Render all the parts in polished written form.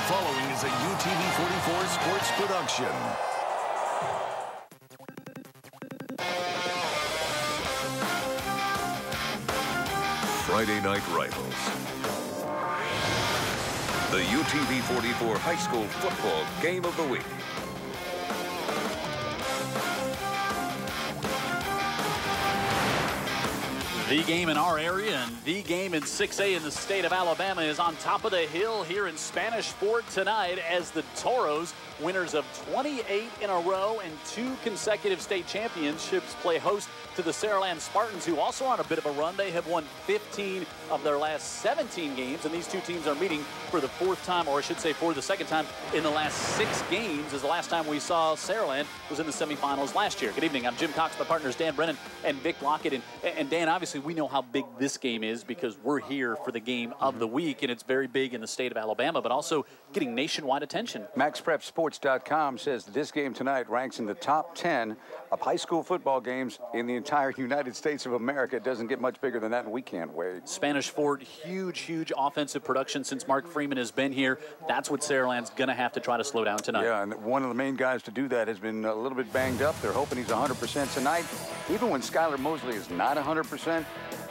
following is a UTV 44 sports production. Friday Night Rivals. The UTV 44 high school football game of the week. The game in our area and the game in 6A in the state of Alabama is on top of the hill here in Spanish Fort tonight as the Toros, winners of 28 in a row and 2 consecutive state championships, play host to the Saraland Spartans, who also are on a bit of a run. They have won 15 of their last 17 games, and these two teams are meeting for the 4th time, or I should say for the 2nd time in the last 6 games, as the last time we saw Saraland was in the semifinals last year. Good evening. I'm Jim Cox, my partners Dan Brennan and Vic Lockett. And Dan, obviously we know how big this game is because we're here for the game of the week, and it's very big in the state of Alabama, but also getting nationwide attention. MaxPrepSports.com says this game tonight ranks in the top 10 of high school football games in the entire United States of America. It doesn't get much bigger than that, and we can't wait. Spanish Fort, huge offensive production since Mark Freeman has been here. That's what Saraland's going to have to try to slow down tonight. Yeah, and one of the main guys to do that has been a little bit banged up. They're hoping he's 100% tonight. Even when Skylar Mosley is not 100%,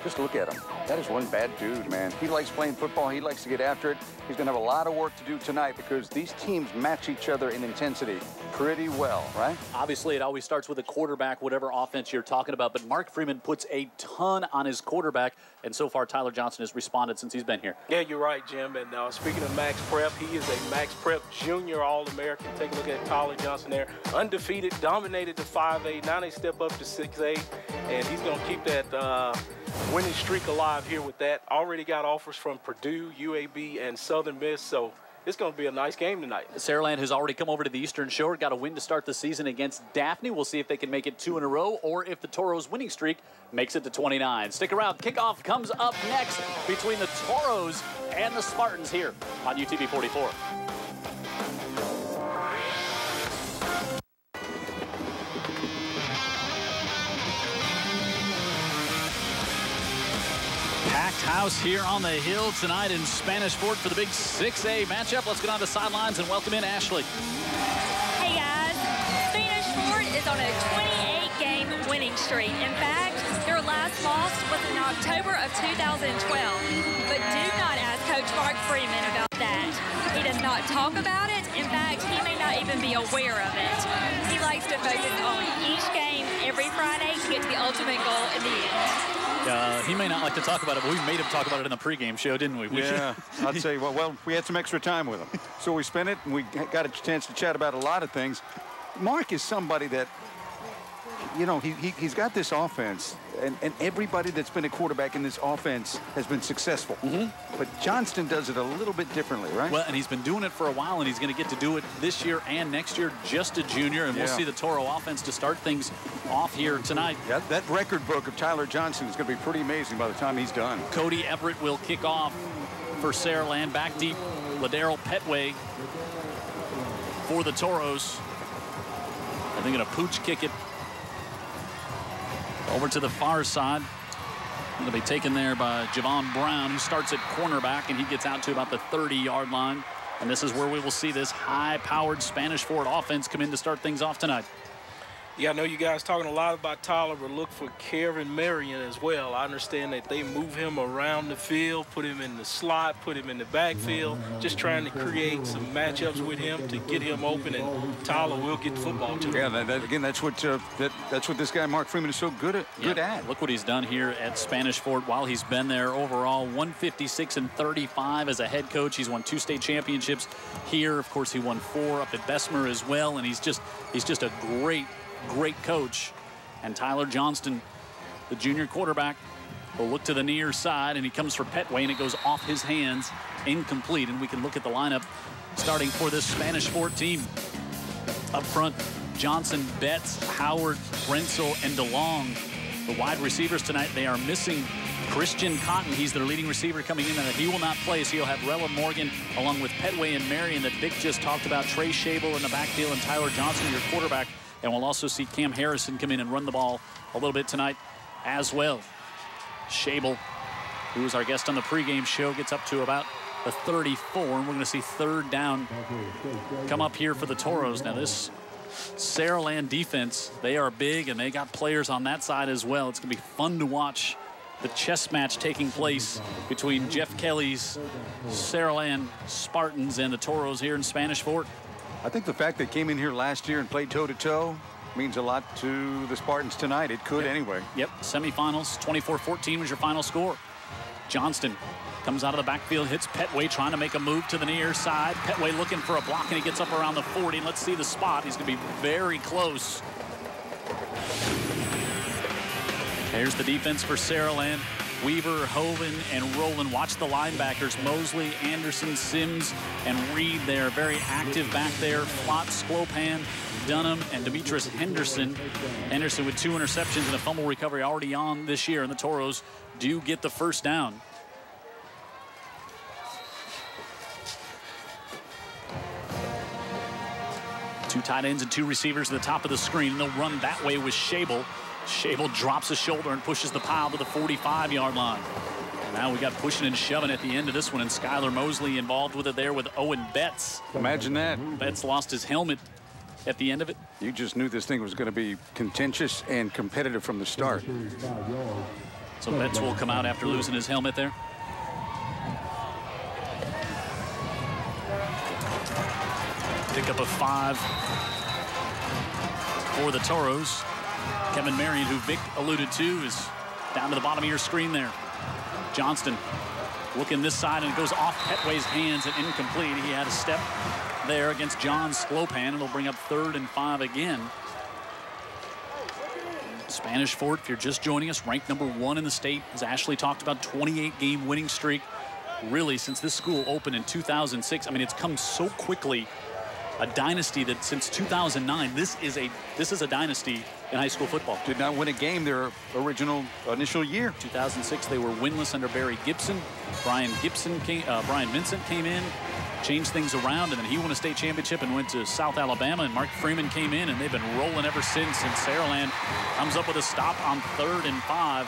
just look at him. That is one bad dude, man. He likes playing football. He likes to get after it. He's going to have a lot of work to do tonight because these teams match each other in intensity pretty well, right? Obviously, it always starts with a quarterback, whatever offense you're talking about, but Mark Freeman puts a ton on his quarterback, and so far Tyler Johnson has responded since he's been here. Yeah, you're right, Jim. And speaking of Max Prep, he is a Max Prep Junior All-American. Take a look at Tyler Johnson there. Undefeated, dominated the 5A. Now they step up to 6A, and he's going to keep that winning streak alive here with that. Already got offers from Purdue, UAB, and Southern Miss, so it's going to be a nice game tonight. Saraland has already come over to the Eastern Shore, got a win to start the season against Daphne. We'll see if they can make it 2 in a row or if the Toros' winning streak makes it to 29. Stick around. Kickoff comes up next between the Toros and the Spartans here on UTV 44. Packed house here on the hill tonight in Spanish Fort for the big 6A matchup. Let's get on the sidelines and welcome in Ashley. Hey guys, Spanish Fort is on a 28-game winning streak. In fact, their last loss was in October of 2012. But do not ask Coach Mark Freeman about that. He does not talk about it. In fact, he may not even be aware of it. He likes to focus on each game every Friday to get to the ultimate goal in the end. He may not like to talk about it, but we made him talk about it in the pregame show, didn't we? Yeah, I'd say, well, we had some extra time with him. So we spent it, and we got a chance to chat about a lot of things. Mark is somebody that, you know, he's got this offense, and everybody that's been a quarterback in this offense has been successful. But Johnston does it a little bit differently, right? Well, and he's been doing it for a while, and he's going to get to do it this year and next year, just a junior, and we'll see the Toro offense to start things off here tonight. Yeah, that record book of Tyler Johnson is going to be pretty amazing by the time he's done. Cody Everett will kick off for Saraland. Back deep, Ladero Petway for the Toros. I think going to pooch kick it over to the far side. Going to be taken there by Javon Brown, who starts at cornerback, and he gets out to about the 30-yard line. And this is where we will see this high-powered Spanish Fort offense come in to start things off tonight. Yeah, I know you guys talking a lot about Tyler, but look for Kevin Marion as well. I understand that they move him around the field, put him in the slot, put him in the backfield, just trying to create some matchups with him to get him open, and Tyler will get the football to him. Yeah, again, that's what this guy Mark Freeman is so good at. Look what he's done here at Spanish Fort while he's been there. Overall, 156-35 as a head coach. He's won 2 state championships here. Of course, he won 4 up at Bessemer as well, and he's just a great coach. And Tyler Johnston, the junior quarterback, will look to the near side, and he comes for Petway, and it goes off his hands, incomplete. And we can look at the lineup starting for this Spanish Fort team. Up front, Johnson, Betts, Howard, Rensel, and DeLong. The wide receivers tonight, they are missing Christian Cotton. He's their leading receiver coming in, and he will not play, so you'll have Rella Morgan along with Petway and Marion that Vic just talked about. Trey Shable in the backfield, and Tyler Johnson, your quarterback. And we'll also see Cam Harrison come in and run the ball a little bit tonight as well. Shable, who is our guest on the pregame show, gets up to about the 34, and we're going to see third down come up here for the Toros. Now this Saraland defense, they are big, and they got players on that side as well. It's going to be fun to watch the chess match taking place between Jeff Kelly's Saraland Spartans and the Toros here in Spanish Fort. I think the fact they came in here last year and played toe-to-toe means a lot to the Spartans tonight. It could anyway. Yep, semifinals, 24-14 was your final score. Johnston comes out of the backfield, hits Petway, trying to make a move to the near side. Petway looking for a block, and he gets up around the 40. Let's see the spot. He's going to be very close. Here's the defense for Saraland. Weaver, Hoven, and Rowland. Watch the linebackers. Mosley, Anderson, Sims, and Reed there. Very active back there. Flott, Sklopan, Dunham, and Demetrius Henderson. Henderson with 2 interceptions and a fumble recovery already on this year. And the Toros do get the first down. Two tight ends and 2 receivers at the top of the screen. And they'll run that way with Schabel. Schabel drops his shoulder and pushes the pile to the 45-yard line. And now we got pushing and shoving at the end of this one, and Skylar Mosley involved with it there with Owen Betts. Imagine that. Betts lost his helmet at the end of it. You just knew this thing was going to be contentious and competitive from the start. So Betts will come out after losing his helmet there. Pick up a 5 for the Toros. Kevin Marion, who Vic alluded to, is down to the bottom of your screen there. Johnston looking this side, and it goes off Petway's hands and incomplete. He had a step there against John Sklopan. It'll bring up 3rd and 5 again. Spanish Fort, if you're just joining us, ranked number 1 in the state. As Ashley talked about, 28-game winning streak. Really, since this school opened in 2006, I mean, it's come so quickly. A dynasty that since 2009, this is a dynasty in high school football. Did not win a game their initial year. 2006, they were winless under Barry Gibson. Brian Vincent came in, changed things around, and then he won a state championship and went to South Alabama, and Mark Freeman came in, and they've been rolling ever since. And Saraland comes up with a stop on 3rd and 5.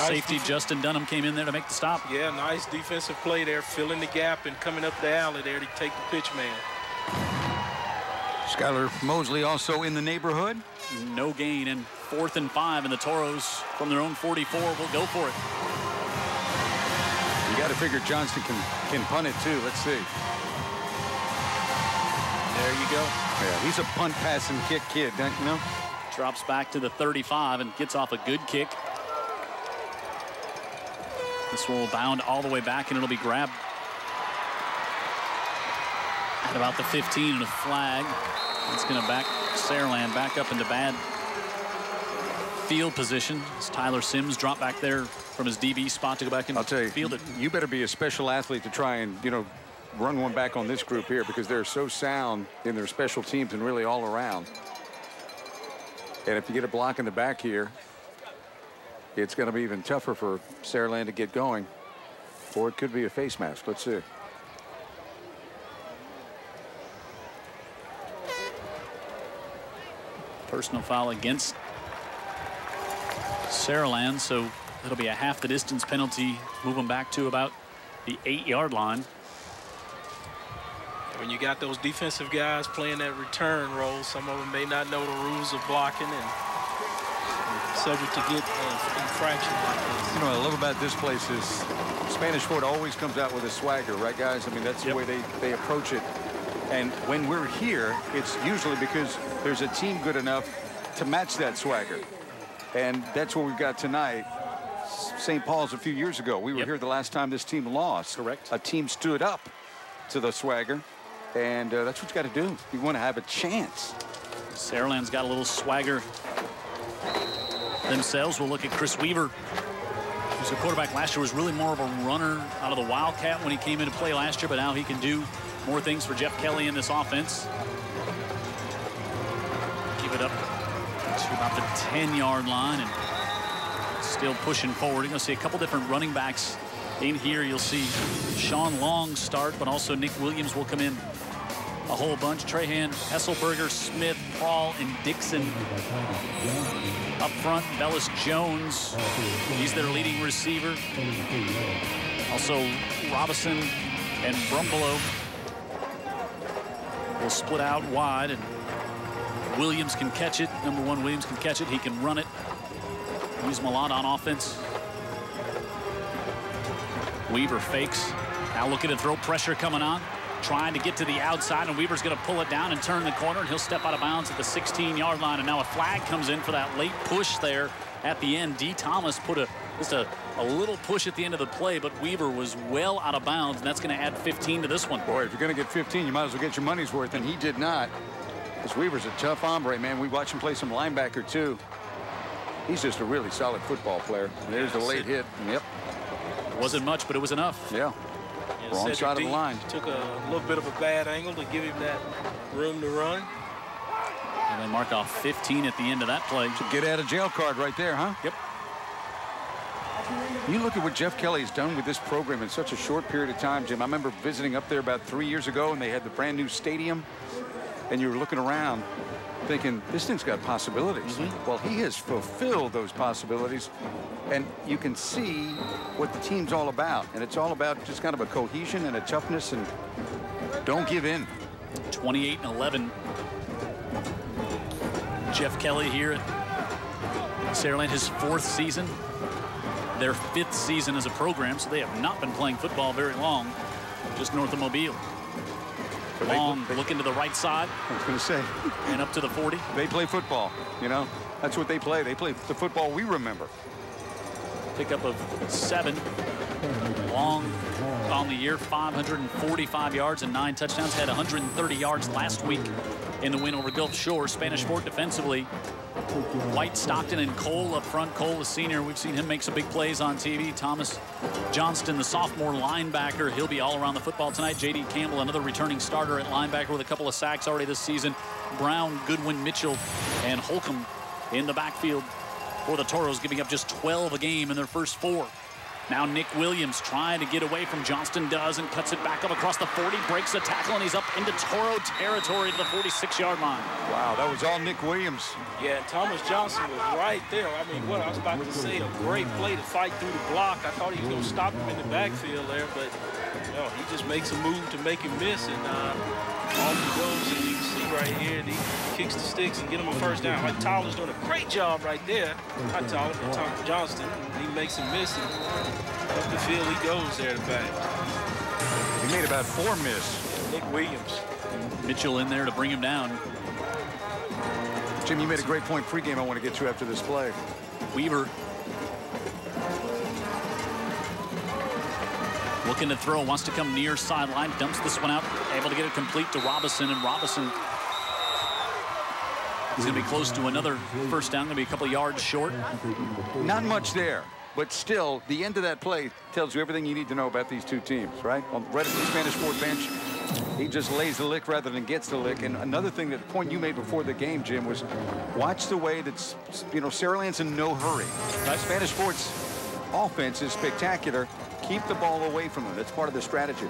Safety Justin Dunham came in there to make the stop. Yeah, nice defensive play there, filling the gap and coming up the alley there to take the pitch man. Skylar Mosley also in the neighborhood. No gain, and 4th and 5, and the Toros from their own 44 will go for it. You got to figure Johnston can punt it too. Let's see. There you go. Yeah, he's a punt, pass, and kick kid, don't you know? Drops back to the 35 and gets off a good kick. This will bound all the way back, and it'll be grabbed at about the 15 and a flag. It's going to back Saraland back up into bad field position as Tyler Sims dropped back there from his DB spot to go back and field it. You better be a special athlete to try and, run one back on this group here, because they're so sound in their special teams and really all around. And if you get a block in the back here, it's going to be even tougher for Saraland to get going, or it could be a face mask. Let's see. Personal foul against Saraland, so it'll be a half the distance penalty, move them back to about the 8-yard line. When you got those defensive guys playing that return role, some of them may not know the rules of blocking and subject to get infraction like this. What I love about this place is Spanish Fort always comes out with a swagger, right, guys? I mean, that's the way they approach it. And when we're here, it's usually because there's a team good enough to match that swagger. And that's what we've got tonight. St. Paul's a few years ago. We were here the last time this team lost. Correct. A team stood up to the swagger. And that's what you got to do. You want to have a chance. Saraland's got a little swagger themselves. We'll look at Chris Weaver, who's a quarterback last year, was really more of a runner out of the Wildcat when he came into play last year, but now he can do more things for Jeff Kelly in this offense. Give it up to about the 10-yard line and still pushing forward. You're going to see a couple different running backs in here. You'll see Sean Long start, but also Nick Williams will come in a whole bunch. Trahan, Hesselberger, Smith, Paul, and Dixon. Up front, Bellis Jones. He's their leading receiver. Also, Robinson and Brumbelow will split out wide, and Williams can catch it. Number 1, Williams can catch it. He can run it. Use him a lot on offense. Weaver fakes. Now looking to throw, pressure coming on. Trying to get to the outside, and Weaver's going to pull it down and turn the corner, and he'll step out of bounds at the 16-yard line. And now a flag comes in for that late push there at the end. D. Thomas put just a little push at the end of the play, but Weaver was well out of bounds, and that's going to add 15 to this one. Boy, if you're going to get 15, you might as well get your money's worth, and he did not. Because Weaver's a tough hombre, man. We watched him play some linebacker, too. He's just a really solid football player. And there's the late hit. Yep. It wasn't much, but it was enough. Yeah. Wrong side of the line. Took a little bit of a bad angle to give him that room to run. And they mark off 15 at the end of that play. Get out of jail card right there, huh? Yep. You look at what Jeff Kelly's done with this program in such a short period of time, Jim. I remember visiting up there about 3 years ago, and they had the brand new stadium, and you were looking around thinking, this thing's got possibilities. Well, he has fulfilled those possibilities, and you can see what the team's all about. And it's all about just kind of a cohesion and a toughness, and don't give in. 28-11. Jeff Kelly here at Saraland, his 4th season. Their 5th season as a program, so they have not been playing football very long, just north of Mobile. Long looking to the right side. I was going to say. And up to the 40. They play football, you know. That's what they play. They play the football we remember. Pickup of 7. Long on the year, 545 yards and 9 touchdowns. Had 130 yards last week in the win over Gulf Shore. Spanish Fort defensively. White, Stockton, and Cole up front. Cole, the senior, we've seen him make some big plays on TV. Thomas Johnston, the sophomore linebacker, he'll be all around the football tonight. J.D. Campbell, another returning starter at linebacker with a couple of sacks already this season. Brown, Goodwin, Mitchell, and Holcomb in the backfield for the Toros, giving up just 12 a game in their first 4. Now Nick Williams trying to get away from Johnston, does, and cuts it back up across the 40, breaks the tackle, and he's up into Toro territory to the 46-yard line. Wow, that was all Nick Williams. Yeah, and Thomas Johnson was right there. I mean, what I was about to say, a great play to fight through the block. I thought he was going to stop him in the backfield there, but no, he just makes a move to make him miss, and off he goes. And you can see right here, and he kicks the sticks and get him a first down. Like Tyler's doing a great job right there. Not Tyler, but Thomas Johnston. He makes him miss, and up the field he goes there to back. He made about 4 miss. Nick Williams. Mitchell in there to bring him down. Jim, you made a great point pregame I want to get to after this play. Weaver looking to throw, wants to come near sideline, dumps this one out, able to get it complete to Robinson, and Robinson is going to be close to another first down, going to be a couple yards short. Not much there, but still, the end of that play tells you everything you need to know about these two teams, right? Right at the Spanish Fort bench, he just lays the lick rather than gets the lick. And another thing, that point you made before the game, Jim, was watch the way that, you know, Saraland's in no hurry. Spanish Fort's offense is spectacular. Keep the ball away from them. That's part of the strategy.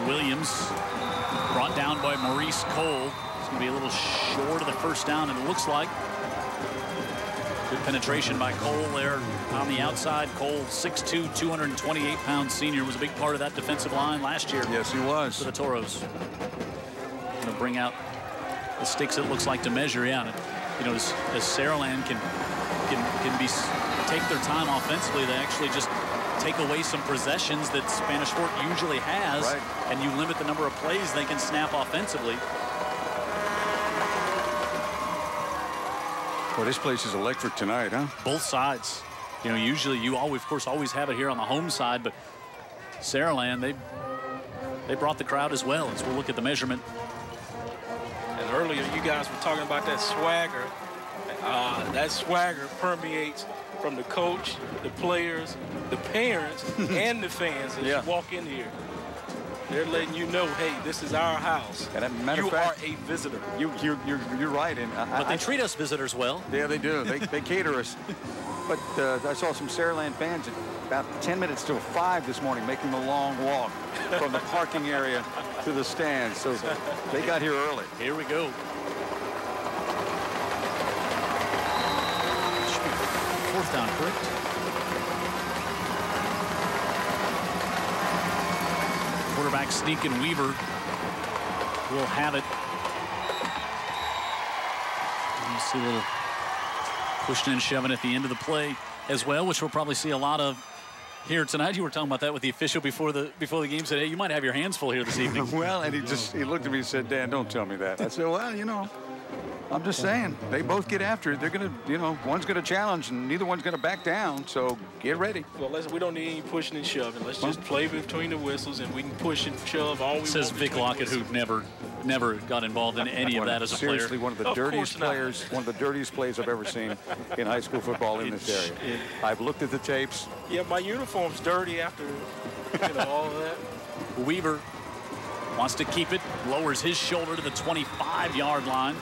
Williams brought down by Maurice Cole. It's going to be a little short of the first down, and it looks like. Good penetration by Cole there on the outside. Cole, 6'2", 228-pound senior, was a big part of that defensive line last year. Yes, he was. For the Toros. Going to bring out the sticks, it looks like, to measure. Yeah, and, you know, as Saraland can take their time offensively, they actually just take away some possessions that Spanish Fort usually has, right, and you limit the number of plays they can snap offensively. Well, this place is electric tonight, huh? Both sides. You know, usually you always, of course, always have it here on the home side, but Saraland, they brought the crowd as well as we'll look at the measurement. And earlier, you guys were talking about that swagger. That swagger permeates from the coach, the players, the parents, and the fans as you walk in here. They're letting you know, hey, this is our house. And you are a visitor. You're right. And but they treat us visitors well. Yeah, they do. They cater us. But I saw some Saraland fans at about 10 minutes till 5 this morning making the long walk from the parking area to the stands. So they got here early. Here we go. Fourth down, correct? Quarterback sneak and Weaver will have it. You see a little pushing and shoving at the end of the play as well, which we'll probably see a lot of here tonight. You were talking about that with the official before the game. Said, hey, you might have your hands full here this evening. Well, and he looked at me and said, Dan, don't tell me that. I said, well, you know, I'm just saying, they both get after it. They're going to, you know, one's going to challenge and neither one's going to back down. So get ready. Well, we don't need any pushing and shoving. Let's just play between the whistles and we can push and shove all we want. Says Vic Lockett, who never got involved in any of that as a player. Seriously, one of the dirtiest players, one of the dirtiest plays I've ever seen in high school football in this area. I've looked at the tapes. Yeah, my uniform's dirty after, you know, all of that. Weaver wants to keep it, lowers his shoulder to the 25-yard line.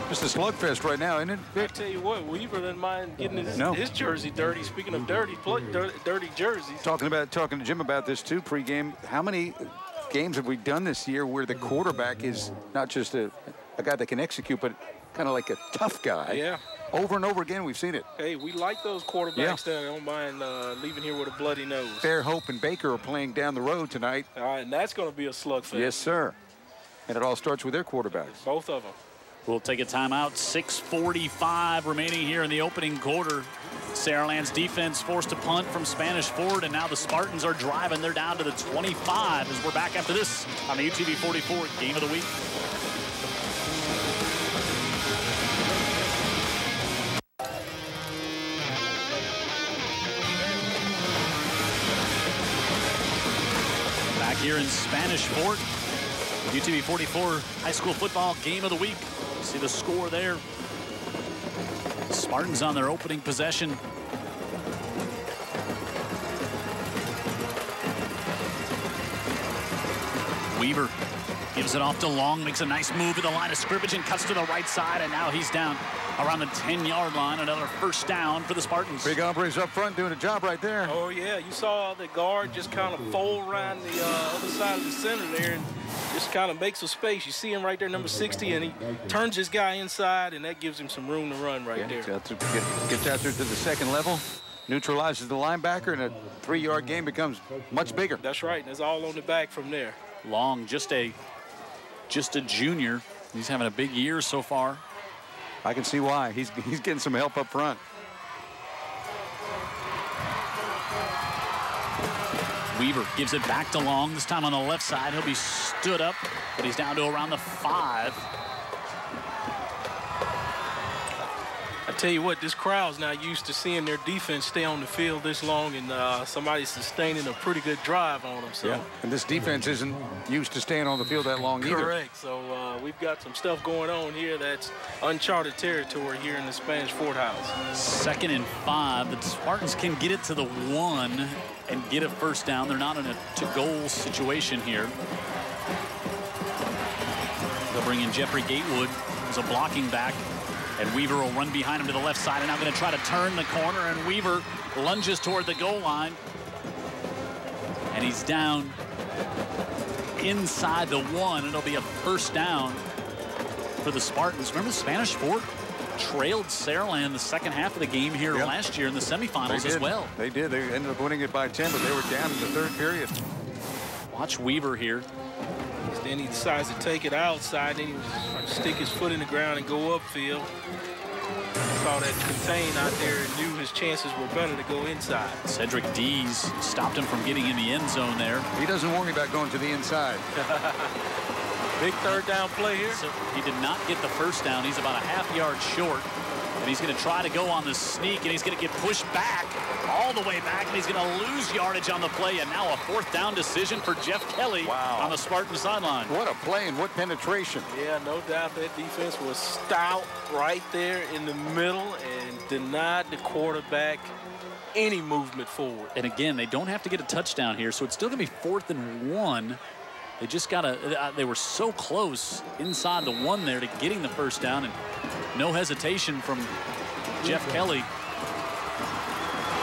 Just a slugfest right now, isn't it, Vic? I tell you what, Weaver doesn't mind getting his jersey dirty. Speaking of dirty jerseys. Talking to Jim about this too pregame. How many games have we done this year where the quarterback is not just a guy that can execute, but kind of like a tough guy? Yeah. Over and over again, we've seen it. Hey, we like those quarterbacks that don't mind leaving here with a bloody nose. Fairhope and Baker are playing down the road tonight. And that's going to be a slugfest. Yes, sir. And it all starts with their quarterbacks. Both of them. We'll take a timeout. 6:45 remaining here in the opening quarter. Saraland's defense forced a punt from Spanish Fort, and now the Spartans are driving. They're down to the 25 as we're back after this on the UTV 44 Game of the Week. Back here in Spanish Fort, UTV 44 High School Football Game of the Week. See the score there. Spartans on their opening possession. Weaver gives it off to Long, makes a nice move at the line of scrimmage and cuts to the right side, and now he's down around the 10-yard line. Another first down for the Spartans. Big hombres up front doing a job right there. Oh, yeah. You saw the guard just kind of fold around the other side of the center there and just kind of makes a space. You see him right there, number 60, and he turns his guy inside, and that gives him some room to run right there. Gets out there to the second level, neutralizes the linebacker, and a 3-yard gain becomes much bigger. That's right, and it's all on the back from there. Long, just a junior. He's having a big year so far. I can see why. He's getting some help up front. Weaver gives it back to Long, this time on the left side. He'll be stood up, but he's down to around the 5. I tell you what, this crowd's not used to seeing their defense stay on the field this long and somebody sustaining a pretty good drive on them. So. Yeah, and this defense isn't used to staying on the field that long either. Correct. So we've got some stuff going on here that's uncharted territory here in the Spanish Fort House. 2nd and 5. The Spartans can get it to the 1 and get a first down. They're not in a to-goal situation here. They'll bring in Jeffrey Gatewood as a blocking back. And Weaver will run behind him to the left side, and I'm going to try to turn the corner, and Weaver lunges toward the goal line. And he's down inside the 1, and it'll be a first down for the Spartans. Remember, Spanish Fort trailed Saraland the second half of the game here last year in the semifinals as well. They did. They ended up winning it by 10, but they were down in the 3rd period. Watch Weaver here. Then he decides to take it outside, then he was stick his foot in the ground and go upfield. Saw that contain out there and knew his chances were better to go inside. Cedric Dees stopped him from getting in the end zone there. He doesn't worry about going to the inside. Big 3rd down play here. So he did not get the first down. He's about a half-yard short. And he's going to try to go on the sneak, and he's going to get pushed back, all the way back, and he's going to lose yardage on the play. And now a 4th down decision for Jeff Kelly on the Spartan sideline. What a play and what penetration. Yeah, no doubt that defense was stout right there in the middle and denied the quarterback any movement forward. And again, they don't have to get a touchdown here, so it's still going to be 4th and 1. They just got to, they were so close inside the 1 there to getting the first down, and no hesitation from Jeff Kelly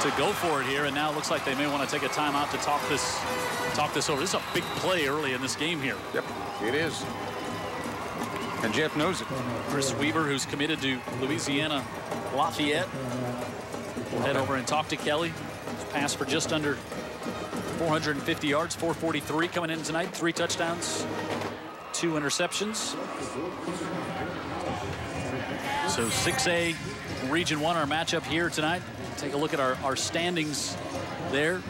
to go for it here, and now it looks like they may want to take a timeout to talk this over. This is a big play early in this game here. Yep, it is. And Jeff knows it. Chris Weaver, who's committed to Louisiana Lafayette, will head over and talk to Kelly. He's passed for just under 450 yards, 443 coming in tonight, 3 touchdowns, 2 interceptions. So 6A Region 1, our matchup here tonight. Take a look at our standings there.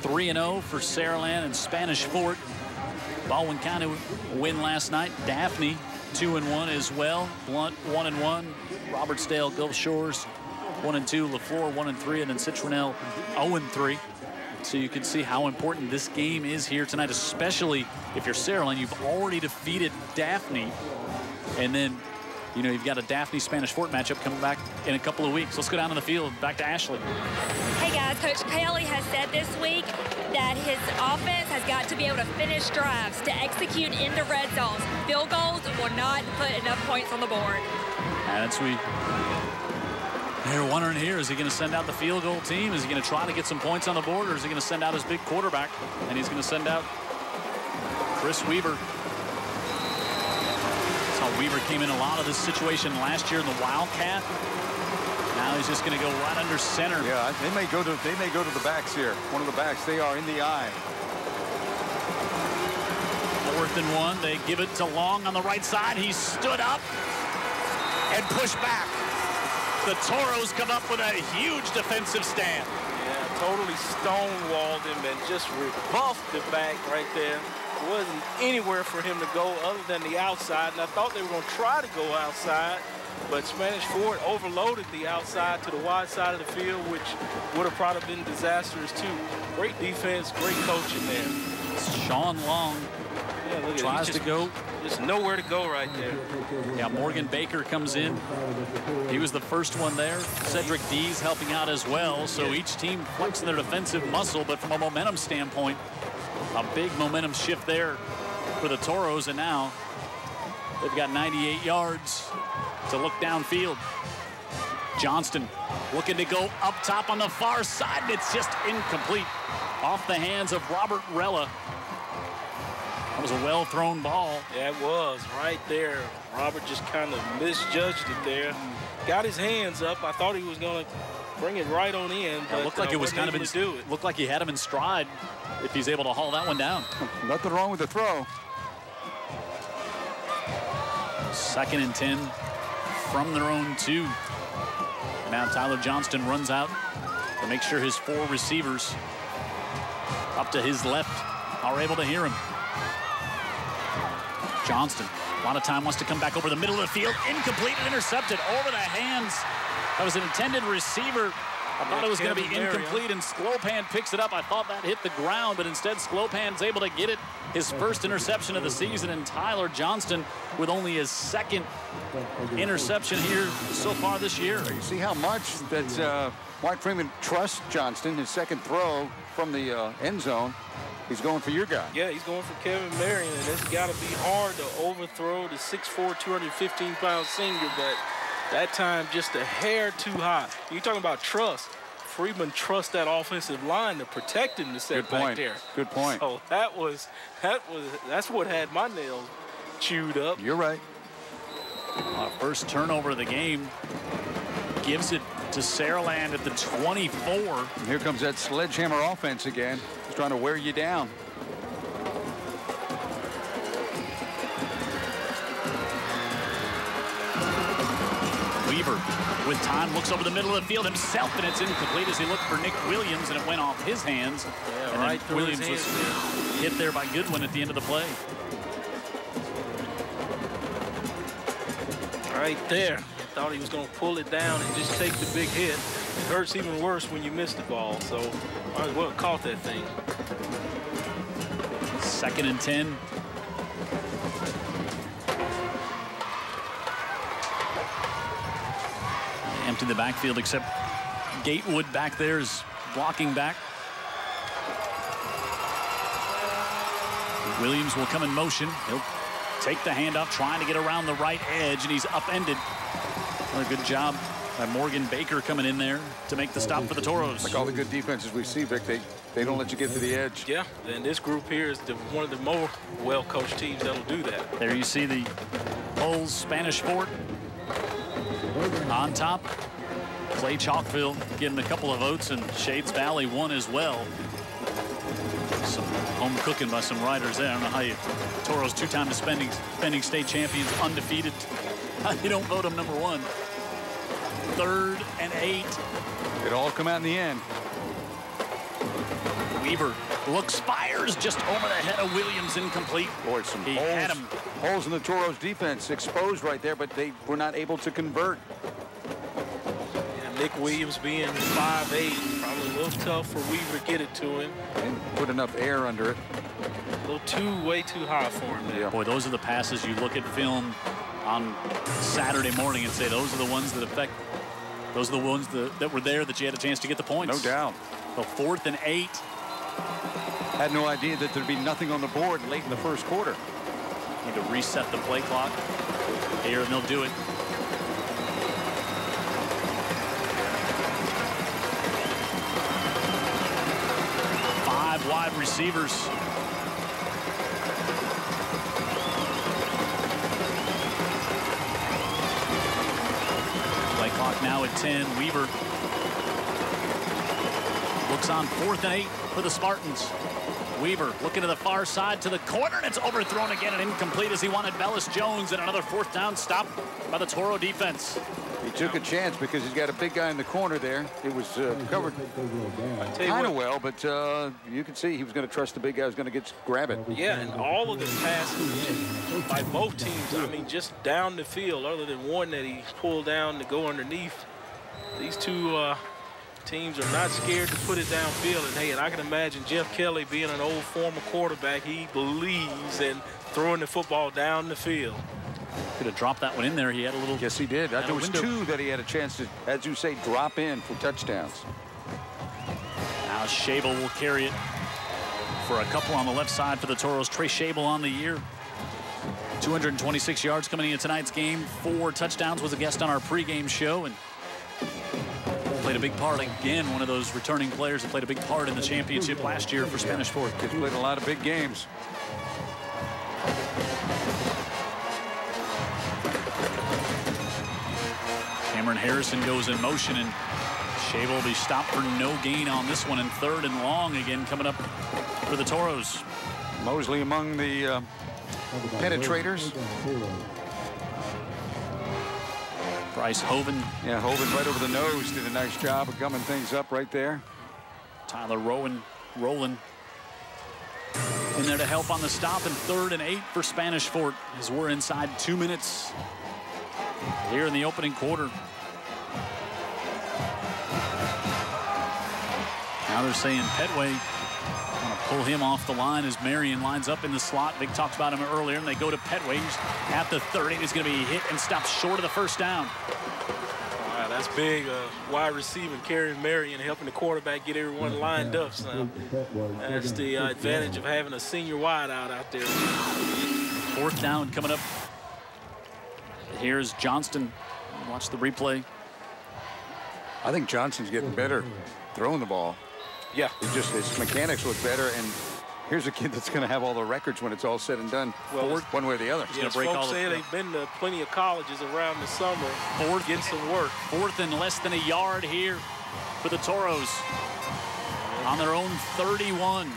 3-0 for Saraland and Spanish Fort. Baldwin County win last night. Daphne 2-1 as well. Blunt 1-1. Robertsdale, Gulf Shores 1-2. LaFleur 1-3, and then Citronelle 0-3. So you can see how important this game is here tonight, especially if you're Saraland. You've already defeated Daphne, and then you've got a Daphne Spanish Fort matchup coming back in a couple of weeks. Let's go down to the field. Back to Ashley. Hey guys, Coach Kelly has said this week that his offense has got to be able to finish drives to execute into red zones. Field goals will not put enough points on the board. And they're wondering here, is he going to send out the field goal team? Is he going to try to get some points on the board, or is he going to send out his big quarterback? And he's going to send out Chris Weaver. Weaver came in a lot of this situation last year in the Wildcat. Now he's just going to go right under center. Yeah, they may go to the backs here. One of the backs. They are in the eye. 4th and 1. They give it to Long on the right side. He stood up and pushed back. The Toros come up with a huge defensive stand. Yeah, totally stonewalled him and just rebuffed the back right there. Wasn't anywhere for him to go other than the outside, and I thought they were going to try to go outside, but Spanish Fort overloaded the outside to the wide side of the field, which would have probably been disastrous too. Great defense, great coaching there. Sean Long tries to go. Just nowhere to go right there. Yeah, Morgan Baker comes in. He was the first one there. Cedric Dees helping out as well, so each team flexing their defensive muscle, but from a momentum standpoint, a big momentum shift there for the Toros, and now they've got 98 yards to look downfield. Johnston looking to go up top on the far side, and it's just incomplete. Off the hands of Robert Rella. That was a well-thrown ball. Yeah, it was right there. Robert just kind of misjudged it there. Got his hands up. I thought he was going to bring it right on in, but it looked like it was kind of looked like he had him in stride if he's able to haul that one down. Nothing wrong with the throw. 2nd and 10 from their own 2. Now Tyler Johnston runs out to make sure his 4 receivers up to his left are able to hear him. Johnston, a lot of time, wants to come back over the middle of the field. Incomplete and intercepted over the hands. That was an intended receiver. I thought it was going to be incomplete, and Sklopan picks it up. I thought that hit the ground, but instead Sklopan's able to get it. His first interception of the season, and Tyler Johnston with only his 2nd interception here so far this year. You see how much that White Freeman trusts Johnston. His 2nd throw from the end zone. He's going for your guy. Yeah, he's going for Kevin Marion, and it's got to be hard to overthrow the 6'4", 215-pound senior, but that time just a hair too high. You're talking about trust. Freeman trusts that offensive line to protect him to set back there. Good point. So that's what had my nails chewed up. You're right. First turnover of the game gives it to Saraland at the 24. And here comes that sledgehammer offense again. He's trying to wear you down. Weaver with time looks over the middle of the field himself, and it's incomplete as he looked for Nick Williams, and it went off his hands. Yeah, and right then Williams was hit there by Goodwin at the end of the play. Right there. I thought he was going to pull it down and just take the big hit. It hurts even worse when you miss the ball, so might as well have caught that thing. 2nd and 10. Empty the backfield, except Gatewood back there is blocking back. Williams will come in motion. He'll take the handoff, trying to get around the right edge, and he's upended. Well, a good job And Morgan Baker coming in there to make the stop for the Toros. Like all the good defenses we see, Vic, they don't let you get to the edge. Yeah, and this group here is one of the more well-coached teams that'll do that. There you see the Bulls Spanish Fort on top. Clay Chalkville getting a couple of votes, and Shades Valley won as well. Some home cooking by some riders there. I don't know how you, Toros two-time defending state champions, undefeated. How you don't vote them number one. 3rd and 8. It all come out in the end. Weaver looks, fires just over the head of Williams, incomplete. Boy, some He had him. holes in the Toros defense exposed right there, but they were not able to convert. Yeah, Nick Williams being 5'8", probably a little tough for Weaver to get it to him. And put enough air under it. A little way too high for him there. Yeah. Boy, those are the passes you look at film on Saturday morning and say those are the ones that affect. Those are the ones that were there that you had a chance to get the points. No doubt. So 4th and 8. Had no idea that there'd be nothing on the board late in the first quarter. Need to reset the play clock here, and they'll do it. Five wide receivers. Play clock now at 10. Weaver looks on 4th and 8 for the Spartans. Weaver looking to the far side to the corner, and it's overthrown again and incomplete as he wanted Bellis Jones, and another 4th down stop by the Toro defense. He took a chance because he's got a big guy in the corner there. It was covered kind of well, but you can see he was going to trust the big guy was going to grab it. Yeah, and all of the passes by both teams, I mean, just down the field, other than one that he pulled down to go underneath. These two teams are not scared to put it downfield. And, hey, and I can imagine Jeff Kelly being an old former quarterback. He believes in throwing the football down the field. Could have dropped that one in there. He had a little. Yes, he did. There was window. 2 that he had a chance to, as you say, drop in for touchdowns. Now Shable will carry it for a couple on the left side for the Toros. Trey Shable on the year. 226 yards coming into tonight's game. 4 touchdowns, was a guest on our pregame show, and played a big part again. One of those returning players that played a big part in the championship last year for Spanish Fort. He's played a lot of big games. Cameron Harrison goes in motion, and Shable will be stopped for no gain on this one, and 3rd and long again coming up for the Toros. Mosley among the penetrators. Bryce Hoven. Yeah, Hoven right over the nose did a nice job of gumming things up right there. Tyler Rowan rolling in there to help on the stop, and 3rd and 8 for Spanish Fort as we're inside 2 minutes here in the opening quarter. Now they're saying Petway, want to pull him off the line as Marion lines up in the slot. Vic talked about him earlier, and they go to Petway. He's at the 30. He's going to be hit and stopped short of the 1st down. Wow, that's big. Wide receiver carrying Marion, helping the quarterback get everyone lined up. So that's the advantage of having a senior wide out there. 4th down coming up. Here's Johnston. Watch the replay. I think Johnson's getting better throwing the ball. Yeah. His mechanics look better, and here's a kid that's going to have all the records when it's all said and done. Well, one way or the other. Yes, folks say they've been to plenty of colleges around the summer. Getting some work. 4th and less than a yard here for the Toros on their own 31.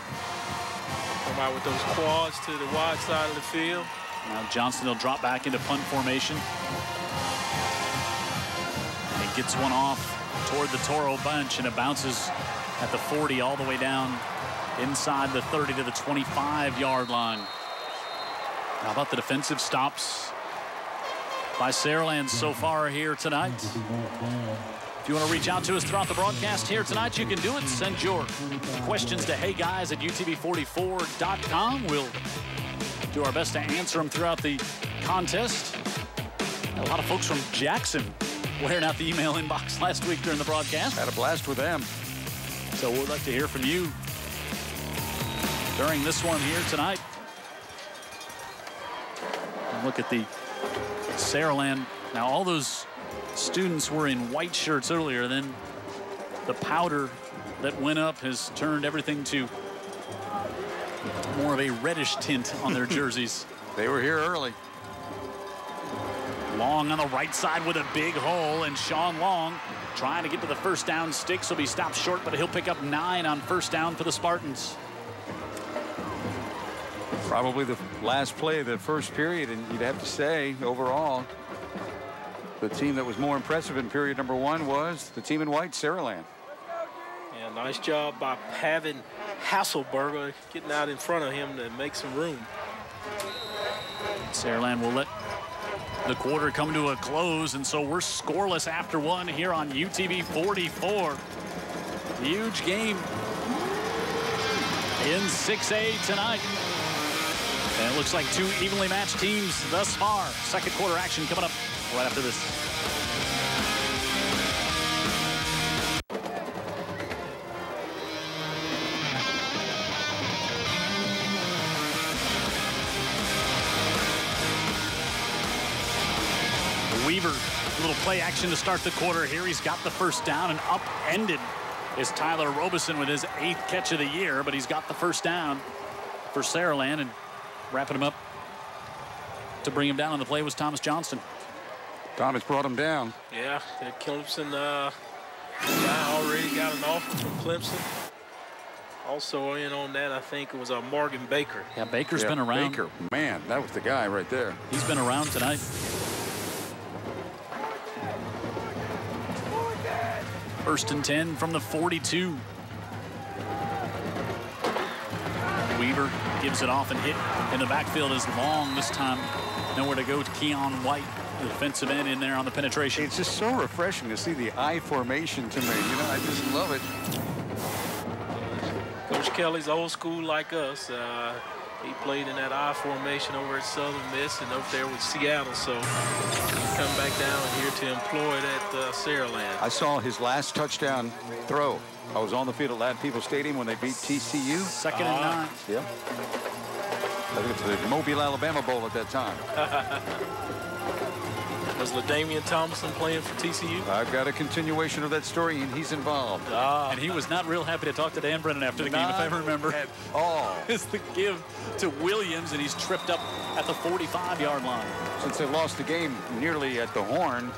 Come out with those quads to the wide side of the field. Now Johnston will drop back into punt formation. And he gets one off toward the Toro bench, and it bounces at the 40 all the way down inside the 30 to the 25-yard line. How about the defensive stops by Saraland so far here tonight? If you want to reach out to us throughout the broadcast here tonight, you can do it. Send your questions to heyguys@utv44.com. We'll do our best to answer them throughout the contest. A lot of folks from Jackson wearing out the email inbox last week during the broadcast. Had a blast with them. So we'd like to hear from you during this one here tonight. And look at the Saraland. Now all those students were in white shirts earlier. Then the powder that went up has turned everything to more of a reddish tint on their jerseys. They were here early. Long on the right side with a big hole, and Sean Long trying to get to the first down. Sticks will be stopped short, but he'll pick up 9 on first down for the Spartans. Probably the last play of the first period, and you'd have to say overall the team that was more impressive in period number 1 was the team in white, Saraland. Yeah, nice job by Pavin Hasselberger getting out in front of him to make some room. Saraland will let the quarter come to a close, and so we're scoreless after 1 here on UTV 44. Huge game in 6A tonight. And it looks like 2 evenly matched teams thus far. Second quarter action coming up right after this. Weaver, little play action to start the quarter here. He's got the first down, and upended is Tyler Robeson with his 8th catch of the year, but he's got the first down for Saraland, and wrapping him up to bring him down on the play was Thomas Johnston. Thomas brought him down. Yeah, that Clemson guy already got an offer from Clemson. Also in on that, I think it was Morgan Baker. Yeah, Baker's been around. Baker, man, that was the guy right there. He's been around tonight. First and 10 from the 42. Weaver gives it off, and hit in the backfield is Long this time. Nowhere to go to Keon White, the defensive end, in there on the penetration. It's just so refreshing to see the I formation to me. You know, I just love it. Coach Kelly's old school like us. He played in that I formation over at Southern Miss and over there with Seattle. So he come back down here to employ it at Saraland. I saw his last touchdown throw. I was on the field at Ladd People Stadium when they beat TCU. Second and 9. Yep. I think it's the Mobile, Alabama Bowl at that time. Was LaDainian Tomlinson playing for TCU? I've got a continuation of that story, and he's involved. And he was not real happy to talk to Dan Brennan after the game, if I remember. At all. It's the give to Williams, and he's tripped up at the 45-yard line. Since they lost the game nearly at the horn,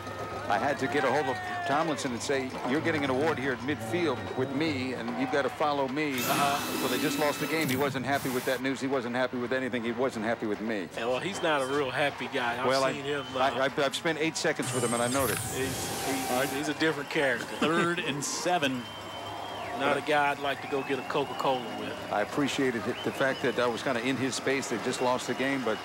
I had to get a hold of Tomlinson and say, you're getting an award here at midfield with me, and you've got to follow me. Well, they just lost the game. He wasn't happy with that news. He wasn't happy with anything. He wasn't happy with me. Yeah, well, he's not a real happy guy. I've seen him. I've spent 8 seconds with him, and I noticed. He's a different character. 3rd and 7. Not a guy I'd like to go get a Coca-Cola with. I appreciated the fact that I was kind of in his space. They just lost the game, but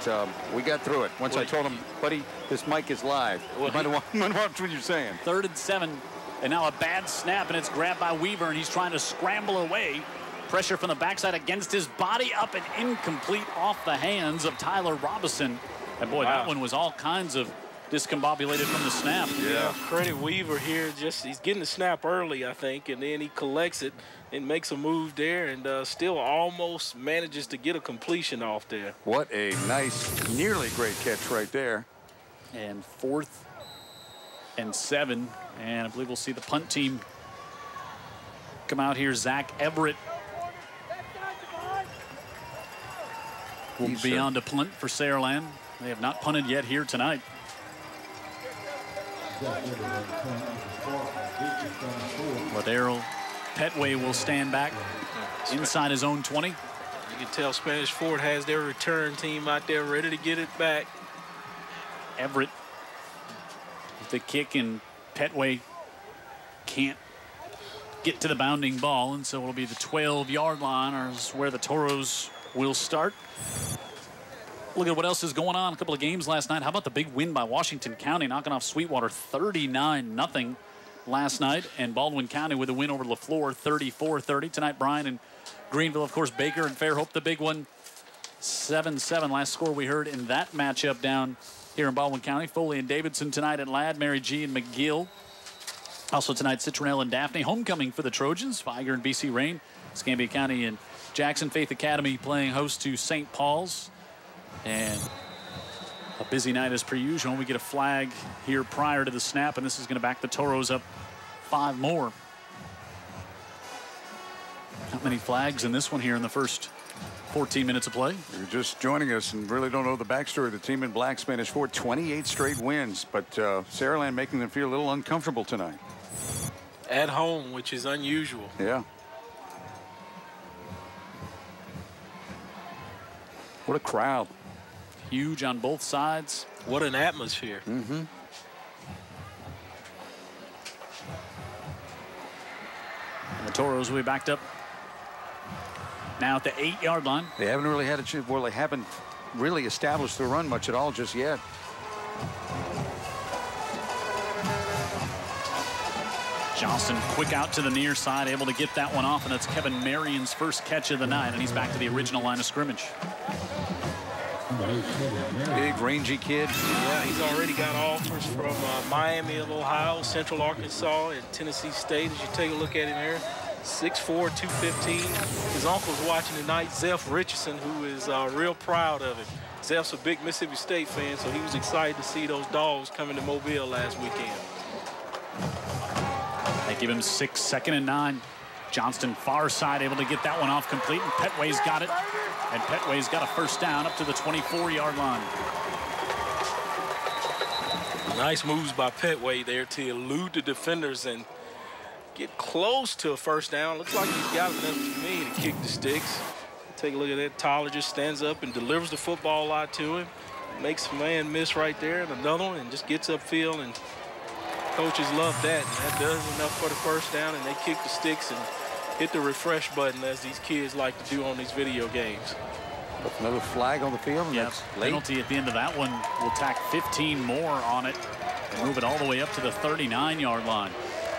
we got through it. Once I told him, buddy, this mic is live. You might want to watch what you're saying. 3rd and 7, and now a bad snap, and it's grabbed by Weaver, and he's trying to scramble away. Pressure from the backside against his body, up and incomplete off the hands of Tyler Robeson. And boy, that one was all kinds of discombobulated from the snap. Yeah, credit Weaver here. He's getting the snap early, I think, and then he collects it and makes a move there, and still almost manages to get a completion off there. What a nice, nearly great catch right there. And 4th and 7, and I believe we'll see the punt team come out here. Zach Everett will be on to punt for Saraland. They have not punted yet here tonight. Ladero Petway will stand back inside his own 20. You can tell Spanish Fort has their return team out there ready to get it back. Everett with the kick, and Petway can't get to the bounding ball, and so it'll be the 12-yard line, or is where the Toros will start. Look at what else is going on. A couple of games last night. How about the big win by Washington County, knocking off Sweetwater 39-0 last night, and Baldwin County with a win over LaFleur 34-30. Tonight, Bryan and Greenville, of course, Baker and Fairhope, the big one, 7-7. Last score we heard in that matchup down here in Baldwin County. Foley and Davidson tonight at Ladd, Mary G and McGill. Also tonight, Citronelle and Daphne. Homecoming for the Trojans, Viger and BC Rain. Escambia County and Jackson Faith Academy playing host to St. Paul's. And A busy night as per usual. We get a flag here prior to the snap, and this is going to back the Toros up 5 more. Not many flags in this one here in the first 14 minutes of play. You're just joining us and really don't know the backstory of the team in black. Spanish Fort, 28 straight wins, but Saraland making them feel a little uncomfortable tonight. At home, which is unusual. Yeah. What a crowd. Huge on both sides. What an atmosphere. Mm-hmm. And the Toros will be backed up now at the 8-yard line. They haven't really had a chance. Well, they haven't really established the run much at all just yet. Johnston quick out to the near side, able to get that one off, and that's Kevin Marion's first catch of the night, and he's back to the original line of scrimmage. Big, rangy kid. Yeah, he's already got offers from Miami of Ohio, Central Arkansas, and Tennessee State. As you take a look at him here, 6'4", 215. His uncle's watching tonight, Zeph Richardson, who is real proud of him. Zeph's a big Mississippi State fan, so he was excited to see those dogs coming to Mobile last weekend. They give him 6, 2nd and 9. Johnston far side able to get that one off complete, and Petway's got it. And Petway's got a first down up to the 24-yard line. Nice moves by Petway there to elude the defenders and get close to a first down. Looks like he's got enough to me to kick the sticks. Take a look at that. Tyler just stands up and delivers the football out to him. Makes a man miss right there, and another one, and just gets upfield, and coaches love that. And that does enough for the first down, and they kick the sticks and hit the refresh button, as these kids like to do on these video games. Another flag on the field. And Yes, that's late. penalty at the end of that one will tack 15 more on it and move it all the way up to the 39-yard line.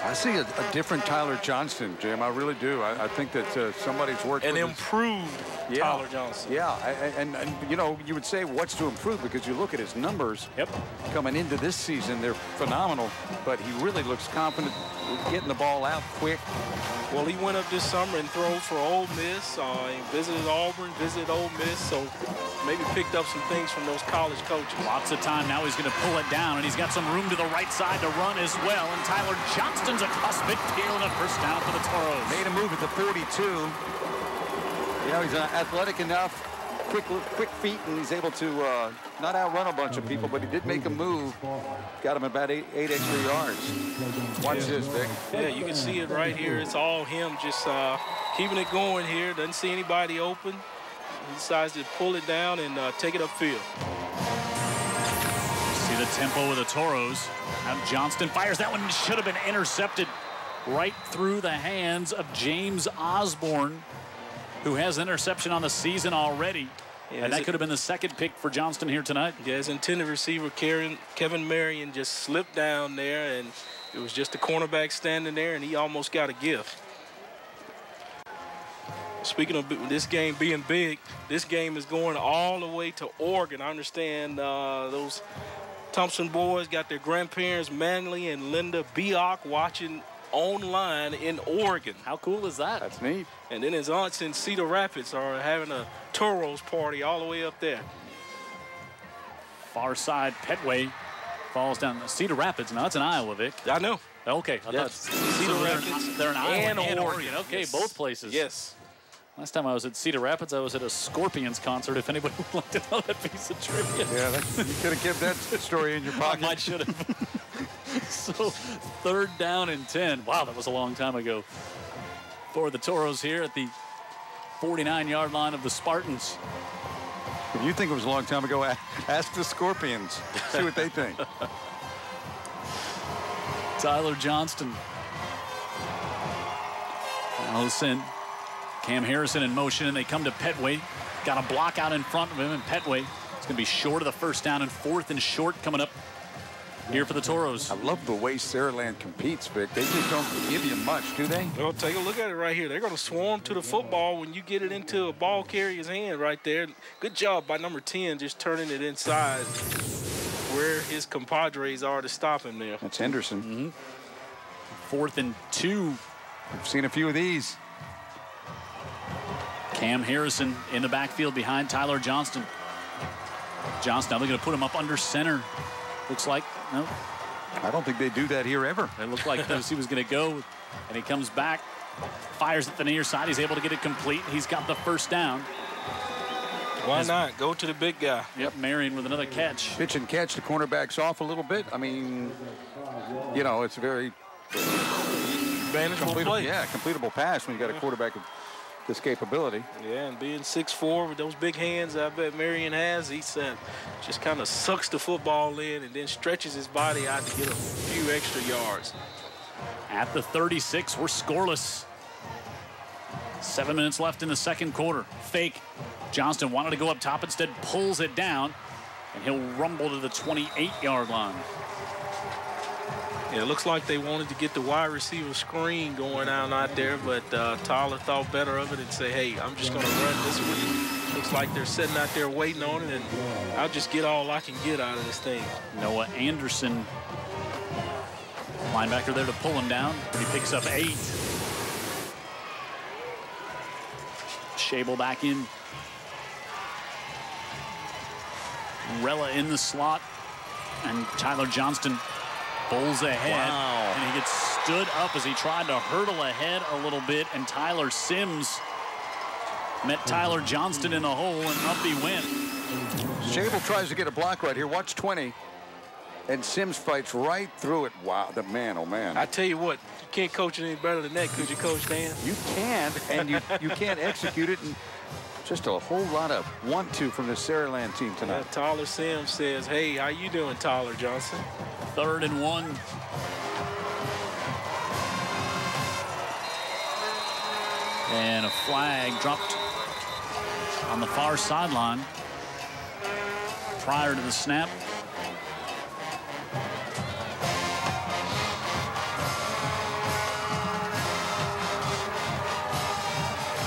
I see a different Tyler Johnston, Jim. I really do. I think that somebody's worked An with improved Tyler Johnson. Yeah, and you know, you would say what's to improve because you look at his numbers. Yep. Coming into this season, they're phenomenal, but he really looks confident getting the ball out quick. Well, he went up this summer and threw for Ole Miss. He visited Auburn, visited Ole Miss, so maybe picked up some things from those college coaches. Lots of time now. He's going to pull it down, and he's got some room to the right side to run as well. And Tyler Johnston's across midfield, and a first down for the Toros. Made a move at the 42. You know, he's athletic enough, quick feet, and he's able to not outrun a bunch of people, but he did make a move. Got him about eight extra yards. Watch this, Vic. Yeah, you can see it right here. It's all him just keeping it going here. Doesn't see anybody open. He decides to pull it down and take it upfield. See the tempo of the Toros. Now Johnston fires. That one should have been intercepted right through the hands of James Osborne, who has an interception on the season already. Yeah, and that could have been the second pick for Johnston here tonight. Yeah, his intended receiver, Kevin Marion, just slipped down there, and it was just the cornerback standing there, and he almost got a gift. Speaking of this game being big, this game is going all the way to Oregon. I understand those Thompson boys got their grandparents, Manley and Linda Biock, watching online in Oregon. How cool is that? That's neat. And then his aunts in Cedar Rapids are having a Toros party all the way up there. Far side, Petway falls down. Cedar Rapids. Now that's in Iowa, Vic. I know. Okay. I thought Cedar Rapids. They're in Iowa and Oregon. Okay, yes. both places. Yes. Last time I was at Cedar Rapids, I was at a Scorpions concert. If anybody would like to know that piece of trivia. Yeah, you could have kept that story in your pocket. I might should have. So, 3rd down and 10. Wow, that was a long time ago. For the Toros here at the 49-yard line of the Spartans. If you think it was a long time ago, ask the Scorpions. See what they think. Tyler Johnston. Now send Cam Harrison in motion, and they come to Petway. Got a block out in front of him, and Petway is going to be short of the first down, and 4th and short coming up here for the Toros. I love the way Saraland competes, Vic. They just don't give you much, do they? Well, take a look at it right here. They're going to swarm to the football when you get it into a ball carrier's hand right there. Good job by number 10 just turning it inside where his compadres are to stop him there. That's Henderson. 4th and 2. I've seen a few of these. Cam Harrison in the backfield behind Tyler Johnston. Johnson, now they're going to put him up under center. Looks like, no. I don't think they do that here ever. It looked like he was going to go, and he comes back, fires at the near side. He's able to get it complete. He's got the first down. Why not? Go to the big guy. Yep, Marion with another catch. Pitch and catch. The cornerback's off a little bit. I mean, you know, it's a very manageable play. Yeah, completable pass when you got a quarterback of this capability. Yeah, and being 6'4" with those big hands I bet Marion has, he said just kind of sucks the football in and then stretches his body out to get a few extra yards. At the 36, we're scoreless. 7 minutes left in the second quarter. Fake. Johnston wanted to go up top, instead pulls it down, and he'll rumble to the 28-yard line. Yeah, it looks like they wanted to get the wide receiver screen going out there, but Tyler thought better of it and say, hey, I'm just going to run this way. Looks like they're sitting out there waiting on it, and I'll just get all I can get out of this thing. Noah Anderson, linebacker there to pull him down. He picks up 8. Shable back in. Rella in the slot, and Tyler Johnston bowls ahead. Wow. And he gets stood up as he tried to hurdle ahead a little bit, and Tyler Sims met Tyler Johnston in the hole, and up he went. Shable tries to get a block right here. Watch 20. And Sims fights right through it. Wow, the man, oh man. I tell you what, you can't coach it any better than that, could you, Coach Dan? You can't, and you can't execute it. And just a whole lot of want-to from the Saraland team tonight. Tyler Sims says, hey, how you doing, Tyler Johnson? 3rd and 1. And a flag dropped on the far sideline prior to the snap.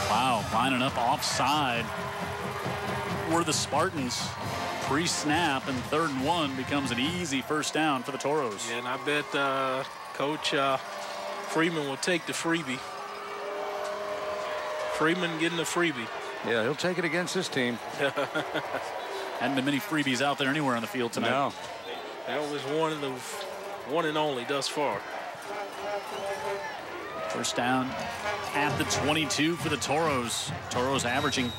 Wow, lining up offside were the Spartans. Pre-snap, and 3rd and 1 becomes an easy first down for the Toros. Yeah, and I bet Coach Freeman will take the freebie. Freeman getting the freebie. Yeah, he'll take it against this team. Hadn't been many freebies out there anywhere on the field tonight. No. That was one and only thus far. First down at the 22 for the Toros. Toros averaging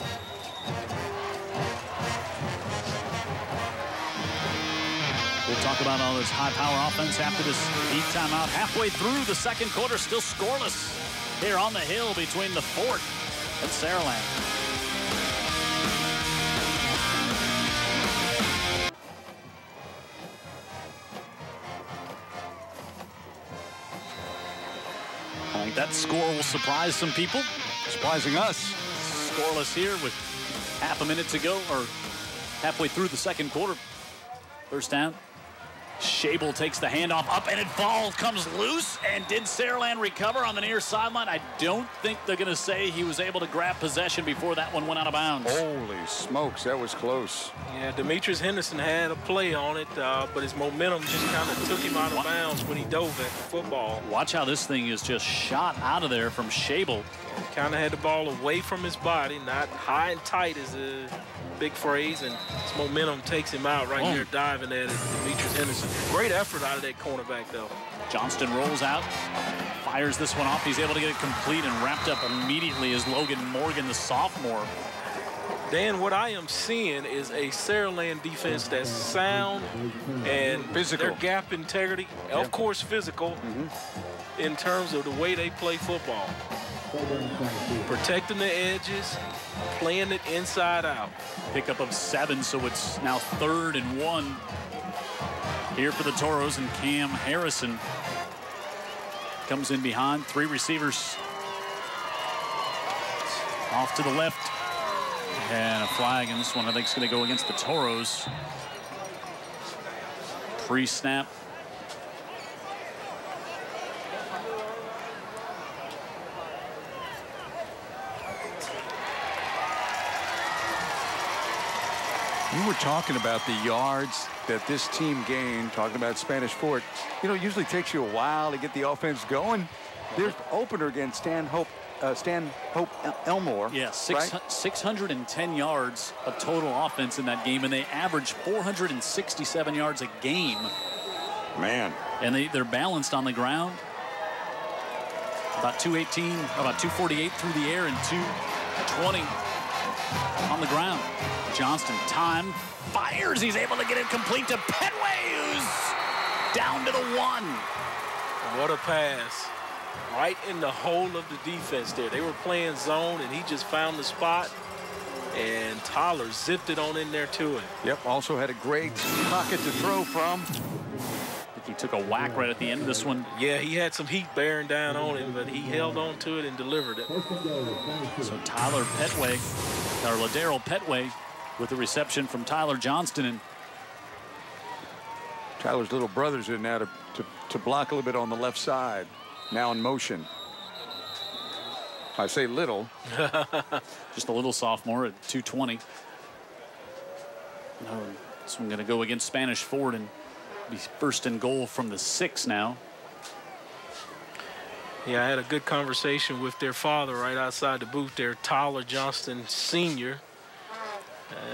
We'll talk about all this high-power offense after this deep timeout. Halfway through the second quarter, still scoreless here on the hill between the Fort and Saraland. I think that score will surprise some people. Surprising us. Scoreless here with half a minute to go, or halfway through the second quarter. First down. Shable takes the handoff up, and it falls, comes loose. And did Saraland recover on the near sideline? I don't think they're going to say he was able to grab possession before that one went out of bounds. Holy smokes, that was close. Yeah, Demetrius Henderson had a play on it, but his momentum just kind of took him out of bounds when he dove at the football. Watch how this thing is just shot out of there from Shable. Kind of had the ball away from his body, not high and tight is a big phrase, and his momentum takes him out right there diving at it. Demetrius Henderson. Great effort out of that cornerback, though. Johnston rolls out, fires this one off. He's able to get it complete and wrapped up immediately as Logan Morgan, the sophomore. Dan, what I am seeing is a Saraland defense that's sound and physical. Their gap integrity, of course physical, in terms of the way they play football. Protecting the edges, playing it inside out. Pickup of 7, so it's now 3rd and 1 here for the Toros, and Cam Harrison comes in behind. 3 receivers off to the left. And a flag, and this one I think is going to go against the Toros. Pre-snap. You were talking about the yards that this team gained, talking about Spanish Fort. You know, it usually takes you a while to get the offense going. Their opener against Stanhope Stanhope Elmore. Yeah, right? 610 yards of total offense in that game, and they averaged 467 yards a game. Man. And they're balanced on the ground. About 248 through the air and 220 on the ground. Johnston, time, fires. He's able to get it complete to Petway, who's down to the 1. What a pass. Right in the hole of the defense there. They were playing zone, and he just found the spot. And Tyler zipped it on in there to him. Yep, also had a great pocket to throw from. He took a whack right at the end of this one. Yeah, he had some heat bearing down on him, but he held on to it and delivered it. So Tyler Petway, or Ladero Petway, with the reception from Tyler Johnston. And Tyler's little brother's in now to block a little bit on the left side. Now in motion. I say little. Just a little sophomore at 220. This one going to go against Spanish Fort and be first and goal from the 6 now. Yeah, I had a good conversation with their father right outside the booth there, Tyler Johnston Sr.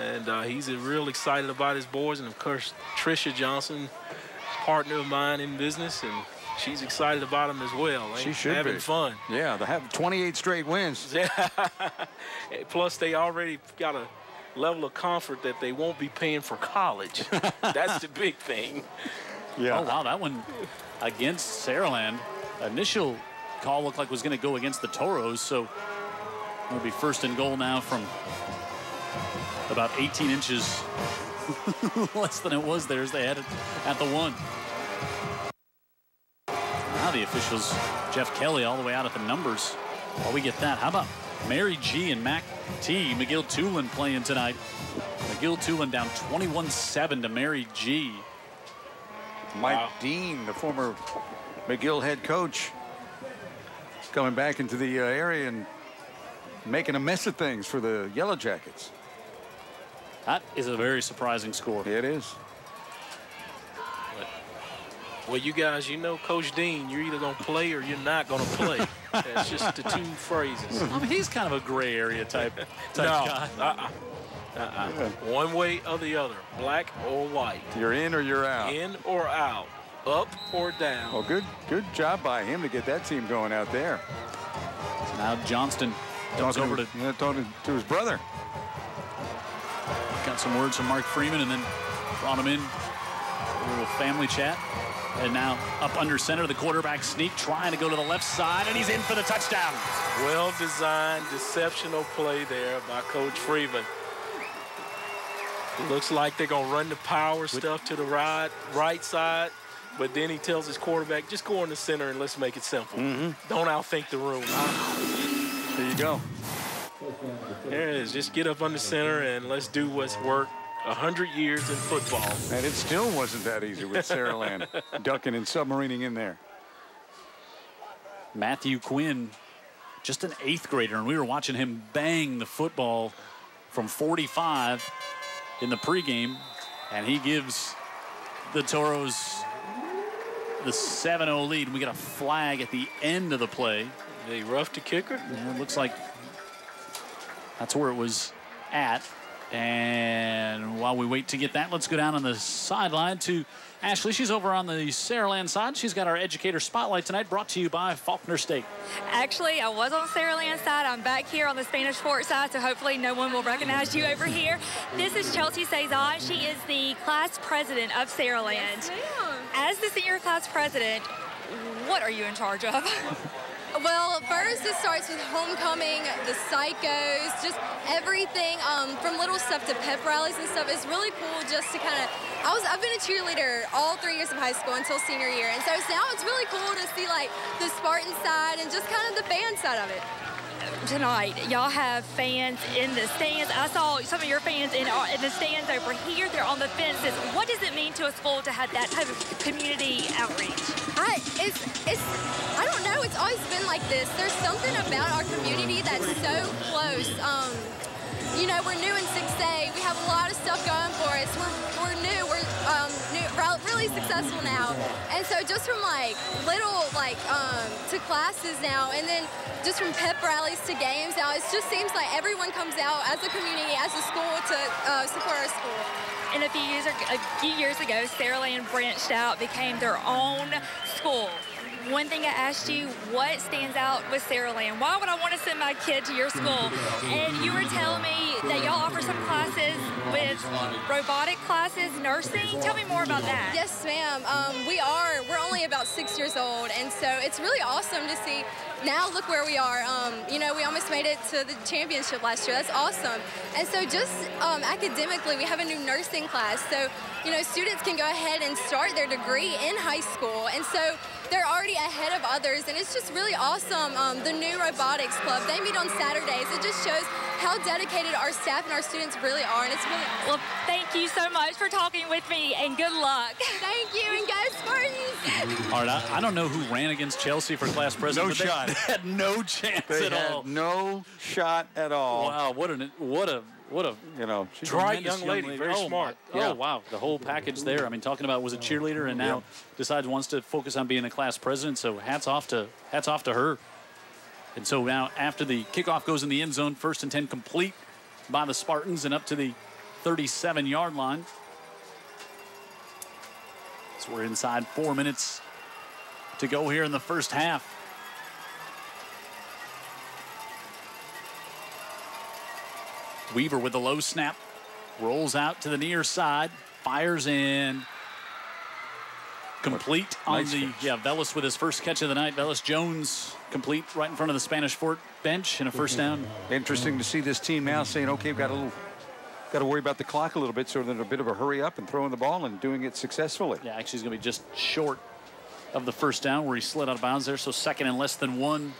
And he's real excited about his boys. And, of course, Tricia Johnson, partner of mine in business, and she's excited about him as well. She should having be. fun. Yeah, they have 28 straight wins. Plus, they already got a level of comfort that they won't be paying for college. That's the big thing. Yeah. Oh, wow, that one against Saraland. Initial call looked like it was going to go against the Toros, so it'll be first and goal now from about 18 inches less than it was there as they had it at the 1. Now the officials, Jeff Kelly, all the way out at the numbers. While we get that, how about Mary G and Mac T, McGill Tulin playing tonight. McGill Tulin down 21-7 to Mary G. Mike Dean, the former McGill head coach, coming back into the area and making a mess of things for the Yellow Jackets. That is a very surprising score. It is. Well, you guys, you know Coach Dean, you're either going to play or you're not going to play. That's just the 2 phrases. I mean, he's kind of a gray area type guy. One way or the other, black or white. You're in or you're out. In or out, up or down. Well, good job by him to get that team going out there. So now Johnston comes over talking to his brother. Got some words from Mark Freeman and then brought him in. A little family chat. And now up under center, the quarterback sneak, trying to go to the left side, and he's in for the touchdown. Well-designed, deceptional play there by Coach Freeman. It looks like they're going to run the power stuff to the right side, but then he tells his quarterback, just go in the center and let's make it simple. Don't outthink the room. There you go. There it is. Just get up under center and let's do what's worked 100 years in football. And it still wasn't that easy with Saraland ducking and submarining in there. Matthew Quinn, just an 8th grader, and we were watching him bang the football from 45 in the pregame, and he gives the Toros the 7-0 lead. We got a flag at the end of the play. They roughed the kicker? Yeah, it looks like that's where it was at. And while we wait to get that, let's go down on the sideline to Ashley. She's over on the Saraland side. She's got our educator spotlight tonight, brought to you by Faulkner State. Actually, I was on Saraland side. I'm back here on the Spanish Fort side, so hopefully no one will recognize you over here. This is Chelsea Cezanne. She is the class president of Saraland. Yes, ma'am. As the senior class president, what are you in charge of? Well, first it starts with homecoming, the psychos, just everything from little stuff to pep rallies and stuff. It's really cool just to kind of, I've been a cheerleader all 3 years of high school until senior year. And so now it's really cool to see like the Spartan side and just kind of the fan side of it. Tonight, y'all have fans in the stands. I saw some of your fans in the stands over here. They're on the fences. What does it mean to a school to have that type of community outreach? I don't know. It's always been like this. There's something about our community that's so close. You know, we're new in 6A. We have a lot of stuff going for us. We're new. We're new, really really successful now. And so just from like little to classes now, and then just from pep rallies to games now, it just seems like everyone comes out as a community, as a school to support our school. And a few years ago, Saraland branched out, became their own school. One thing I asked you, what stands out with Saraland? Why would I want to send my kid to your school? And you were telling me that y'all offer some classes with robotic classes, nursing. Tell me more about that. Yes, ma'am. We're only about 6 years old, and so it's really awesome to see. Now look where we are. You know, we almost made it to the championship last year. That's awesome. And so just academically, we have a new nursing class. So, you know, students can go ahead and start their degree in high school. And so they're already ahead of others. And it's just really awesome. The new robotics club, they meet on Saturdays. It just shows how dedicated our staff and our students really are. And it's really well, thank you so much for talking with me, and good luck. Thank you, and go Spartans. All right, I don't know who ran against Chelsea for class president. No shot. They had no chance They at had all. no shot at all. Wow, what a you know, she's Bright young lady, very smart. Oh, wow, the whole package there. I mean, talking about was a cheerleader and now wants to focus on being a class president. So hats off to her. And so now after the kickoff goes in the end zone, 1st and 10 complete by the Spartans and up to the 37-yard line. So we're inside 4 minutes to go here in the first half. Weaver with the low snap, rolls out to the near side, fires in. Complete on the, Vellis with his first catch of the night. Vellis Jones complete right in front of the Spanish Fort bench and a first down. Interesting to see this team now saying, okay, we've got to worry about the clock a little bit, so they're in a bit of a hurry up and throwing the ball and doing it successfully. Yeah, actually he's going to be just short of the first down where he slid out of bounds there, so 2nd and less than 1.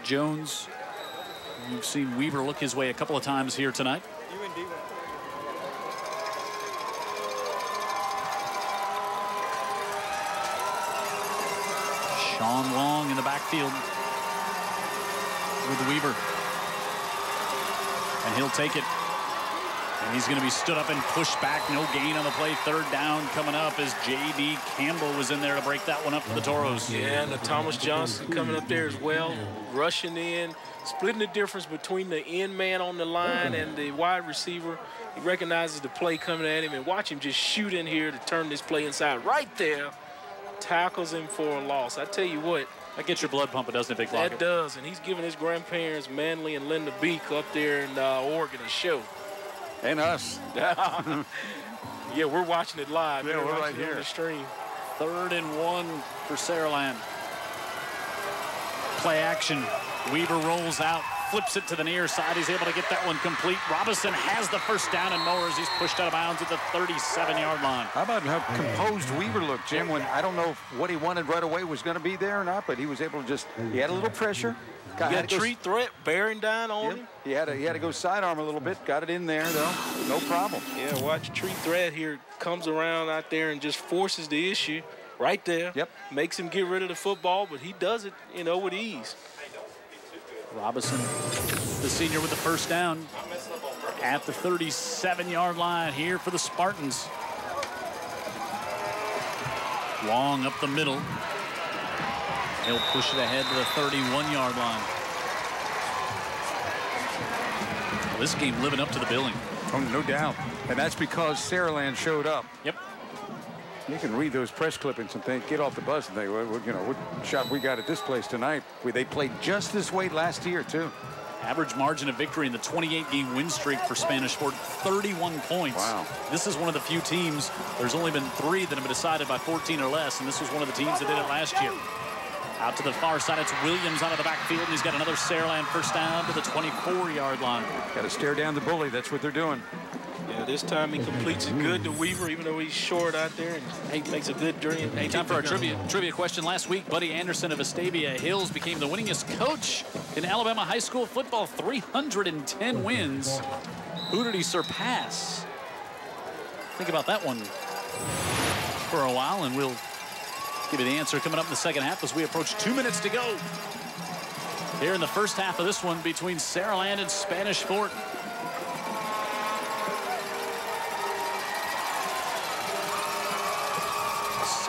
Jones, you've seen Weaver look his way a couple of times here tonight. Sean Long in the backfield with Weaver. And he'll take it. And he's going to be stood up and pushed back. No gain on the play. 3rd down coming up as J.D. Campbell was in there to break that one up for the Toros. Yeah, and Thomas Johnson coming up there as well, rushing in, splitting the difference between the end man on the line and the wide receiver. He recognizes the play coming at him, and watch him just shoot in here to turn this play inside right there. Tackles him for a loss. I tell you what. That gets your blood pumping, doesn't it, Big Locker? That does, and he's giving his grandparents, Manley and Linda Beek, up there in Oregon, a show. And us. Yeah, we're watching it live. Yeah, we're right here on the stream. 3rd and 1 for Saraland. Play action. Weaver rolls out, flips it to the near side. He's able to get that one complete. Robinson has the first down and more as he's pushed out of bounds at the 37-yard line. How about how composed Weaver looked, Jim, when I don't know if what he wanted right away was going to be there or not, but he was able to just, he had a little pressure. He got a treat threat bearing down on him. He had to go sidearm a little bit, got it in there, though. No problem. Yeah, watch treat threat here, comes around out there and just forces the issue right there. Yep. Makes him get rid of the football, but he does it, you know, with ease. Robinson, the senior, with the first down at the 37-yard line here for the Spartans. Long up the middle. He'll push it ahead to the 31-yard line. Well, this game living up to the billing. Oh, no doubt. And that's because Saraland showed up. Yep. You can read those press clippings and think, get off the bus and think, well, you know, what shot we got at this place tonight. They played just this way last year, too. Average margin of victory in the 28-game win streak for Spanish Fort, 31 points. Wow. This is one of the few teams, there's only been 3 that have been decided by 14 or less, and this was one of the teams that did it last year. Out to the far side, it's Williams out of the backfield, and he's got another Saraland first down to the 24-yard line. Got to stare down the bully. That's what they're doing. Yeah, this time he completes it good to Weaver, even though he's short out there, and he makes a good dream. Hey, time for our trivia question. Last week, Buddy Anderson of Vestavia Hills became the winningest coach in Alabama high school football, 310 wins. Who did he surpass? Think about that one for a while, and we'll give you the answer coming up in the second half as we approach 2 minutes to go here in the first half of this one between Saraland and Spanish Fort.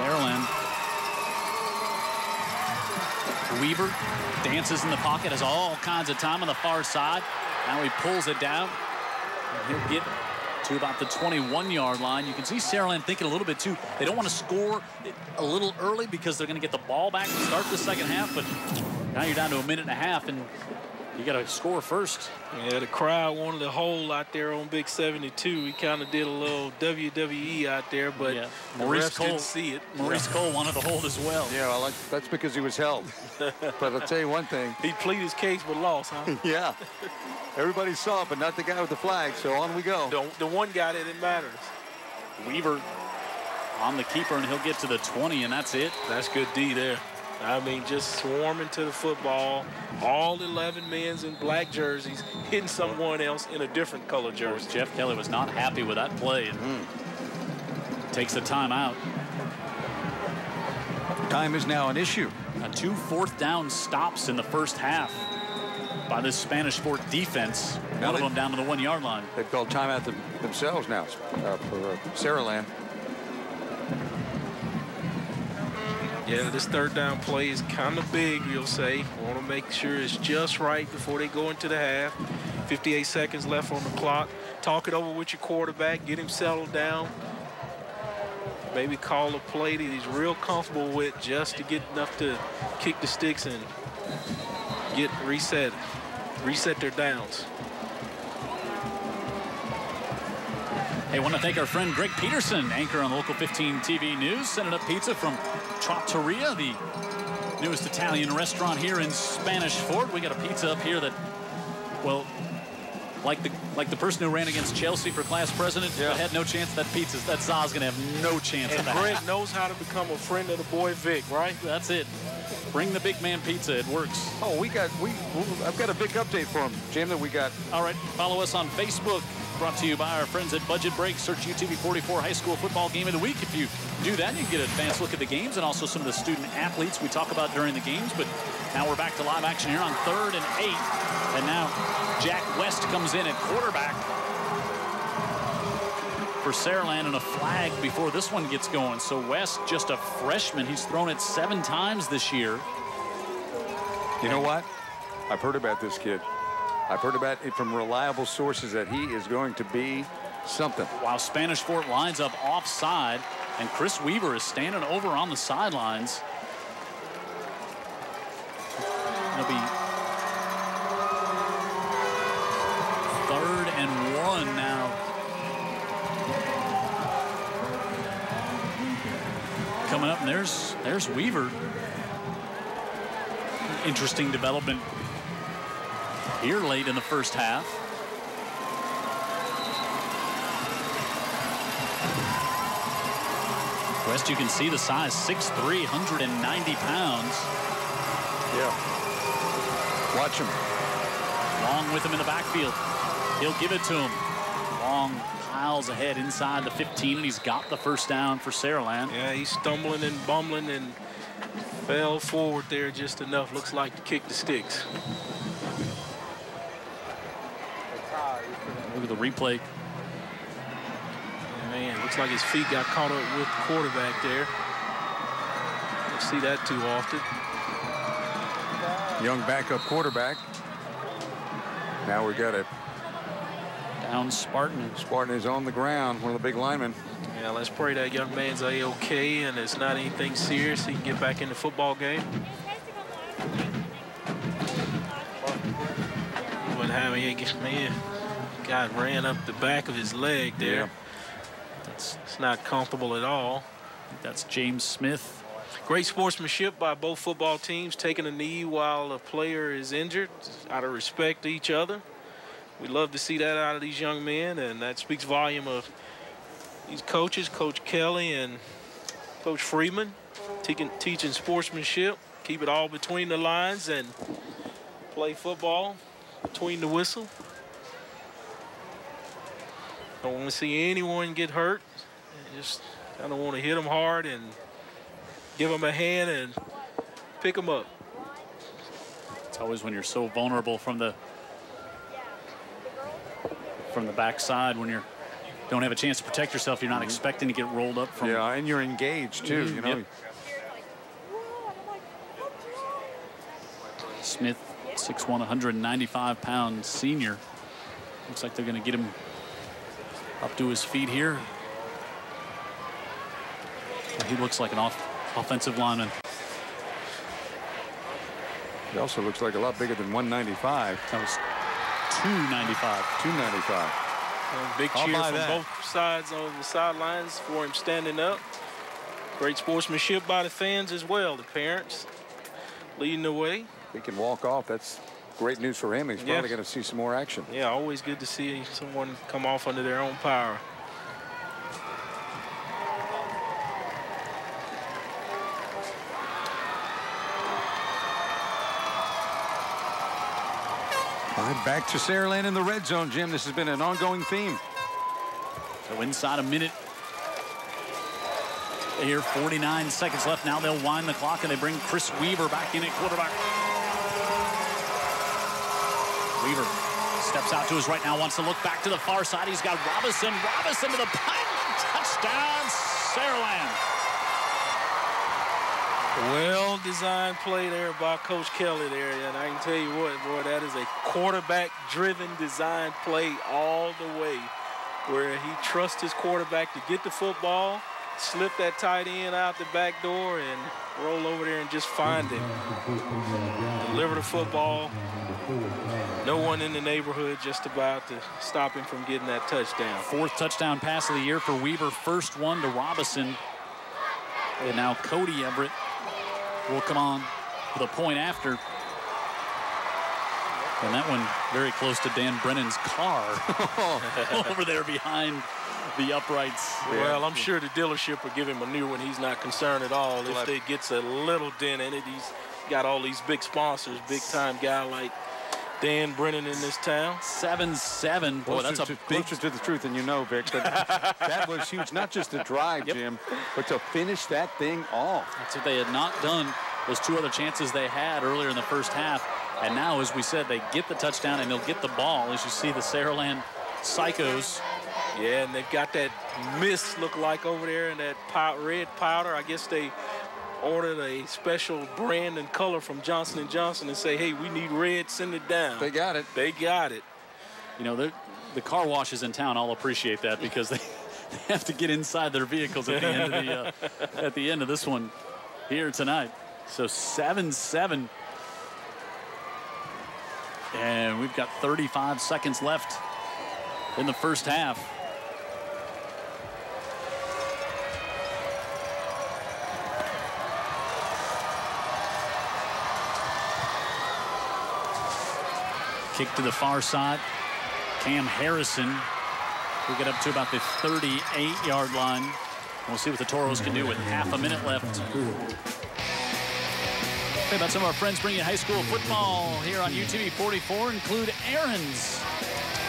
Saraland. Weaver dances in the pocket, has all kinds of time on the far side. Now he pulls it down. And he'll get to about the 21-yard line. You can see Saraland thinking a little bit too. They don't want to score a little early because they're going to get the ball back to start the second half. But now you're down to a minute and a half, and you got to score first. Yeah, the crowd wanted to hold out there on Big 72. He kind of did a little WWE out there, but yeah. the refs didn't see it. Maurice Cole wanted to hold as well. Yeah, well, that's because he was held. But I'll tell you one thing. He pleaded his case but lost, huh? Yeah. Everybody saw it, but not the guy with the flag, so on we go. The one guy that it matters. Weaver on the keeper, and he'll get to the 20, and that's it. That's good D there. I mean, just swarming to the football. All 11 men's in black jerseys hitting someone else in a different color jersey. Jeff Kelly was not happy with that play. And takes the timeout. Time is now an issue. 2 fourth-down stops in the first half by this Spanish Fort defense. One of them down to the 1-yard line. They've called timeout themselves now for Saraland. Yeah, this third down play is kind of big, you'll say. Want to make sure it's just right before they go into the half. 58 seconds left on the clock. Talk it over with your quarterback. Get him settled down. Maybe call a play that he's real comfortable with just to get enough to kick the sticks and get reset their downs. Hey, I want to thank our friend Greg Peterson, anchor on Local 15 TV News, sending up pizza from Trattoria, the newest Italian restaurant here in Spanish Fort. We got a pizza up here that, well, like the person who ran against Chelsea for class president, but had no chance. That Za's going to have no chance. And Greg knows how to become a friend of the boy Vic, right? That's it. Bring the big man pizza. It works. Oh, I've got a big update for him, Jim, that we got. All right, follow us on Facebook. Brought to you by our friends at Budget Break. Search UTV 44 High School Football Game of the Week. If you do that, you can get an advanced look at the games and also some of the student athletes we talk about during the games. But now we're back to live action here on 3rd and 8. And now Jack West comes in at quarterback for Saraland, and a flag before this one gets going. So West, just a freshman. He's thrown it 7 times this year. You know what? I've heard about this kid. I've heard about it from reliable sources that he is going to be something. While Spanish Fort lines up offside, and Chris Weaver is standing over on the sidelines. It'll be 3rd and 1 now. Coming up, and there's Weaver. Interesting development here late in the first half. West, you can see the size, 6'3", 190 pounds. Yeah. Watch him. Long with him in the backfield. He'll give it to him. Long piles ahead inside the 15, and he's got the first down for Saraland. Yeah, he's stumbling and bumbling and fell forward there just enough. Looks like to kick the sticks. Look at the replay. Man, looks like his feet got caught up with the quarterback there. Don't see that too often. Young backup quarterback. Now we got it. Down Spartan. Spartan is on the ground, one of the big linemen. Yeah, let's pray that young man's A-OK and it's not anything serious. He can get back in the football game. What happened here? Man, guy ran up the back of his leg there. Yeah. It's not comfortable at all. That's James Smith. Great sportsmanship by both football teams, taking a knee while a player is injured out of respect to each other. We love to see that out of these young men, and that speaks volume of these coaches, Coach Kelly and Coach Freeman, teaching sportsmanship, keep it all between the lines and play football between the whistle. Don't want to see anyone get hurt. Just kind of want to hit them hard and give them a hand and pick them up. It's always when you're so vulnerable from the backside, when you're don't have a chance to protect yourself. You're not expecting to get rolled up from. Yeah, and you're engaged too. You know. Yep. Smith, 6'1", 195-pound senior. Looks like they're going to get him up to his feet here. He looks like an offensive lineman. He also looks like a lot bigger than 195. That was 295. 295. Big cheer from both sides on the sidelines for him standing up. Great sportsmanship by the fans as well. The parents leading the way. He can walk off. That's great news for him. He's probably going to see some more action. Yeah, always good to see someone come off under their own power. All right, back to Saraland in the red zone, Jim. This has been an ongoing theme. So inside a minute here, 49 seconds left. Now they'll wind the clock, and they bring Chris Weaver back in at quarterback. Weaver steps out to his right now, wants to look back to the far side. He's got Robinson. Robinson to the punt. Touchdown, Saraland. Well-designed play there by Coach Kelly there. And I can tell you what, boy, that is a quarterback-driven design play all the way, where he trusts his quarterback to get the football, slip that tight end out the back door, and roll over there and just find him. Deliver the football. No one in the neighborhood just about to stop him from getting that touchdown. Fourth touchdown pass of the year for Weaver. First one to Robinson. And now Cody Everett will come on with a point after. And that one very close to Dan Brennan's car over there behind the uprights. Well, I'm sure the dealership will give him a new one. He's not concerned at all. If they gets a little dent in it, he's got all these big sponsors, big-time guy like Dan Brennan in this town. 7-7. Boy, that's a big... Closer to the truth than you know, Vic. But that was huge. Not just to drive, Jim, but to finish that thing off. That's what they had not done. Those two other chances they had earlier in the first half. And now, as we said, they get the touchdown and they'll get the ball. As you see the Saraland Psychos. Yeah, and they've got that mist look like over there and that red powder. I guess they ordered a special brand and color from Johnson & Johnson and say, hey, we need red, send it down. They got it. They got it. You know, the car washes in town all appreciate that because they have to get inside their vehicles at the end of the at the end of this one here tonight. So 7-7. And we've got 35 seconds left in the first half. Kick to the far side. Cam Harrison will get up to about the 38-yard line. We'll see what the Toros can do with half a minute left. Hey, about some of our friends bringing high school football here on UTV 44 include Aaron's.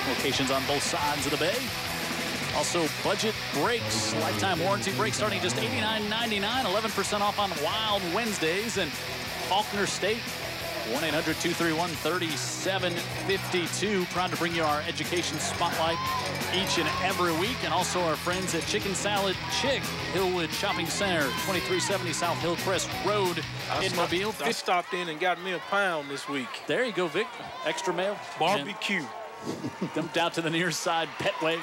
Locations on both sides of the bay. Also, budget brakes, lifetime warranty brakes starting just $89.99, 11% off on Wild Wednesdays. And Faulkner State, 1-800-231-3752. Proud to bring you our education spotlight each and every week. And also our friends at Chicken Salad Chick, Hillwood Shopping Center, 2370 South Hillcrest Road in Mobile. I stopped in and got me a pound this week. There you go, Vic. Extra mail. Barbecue. Dumped out to the near side. Petway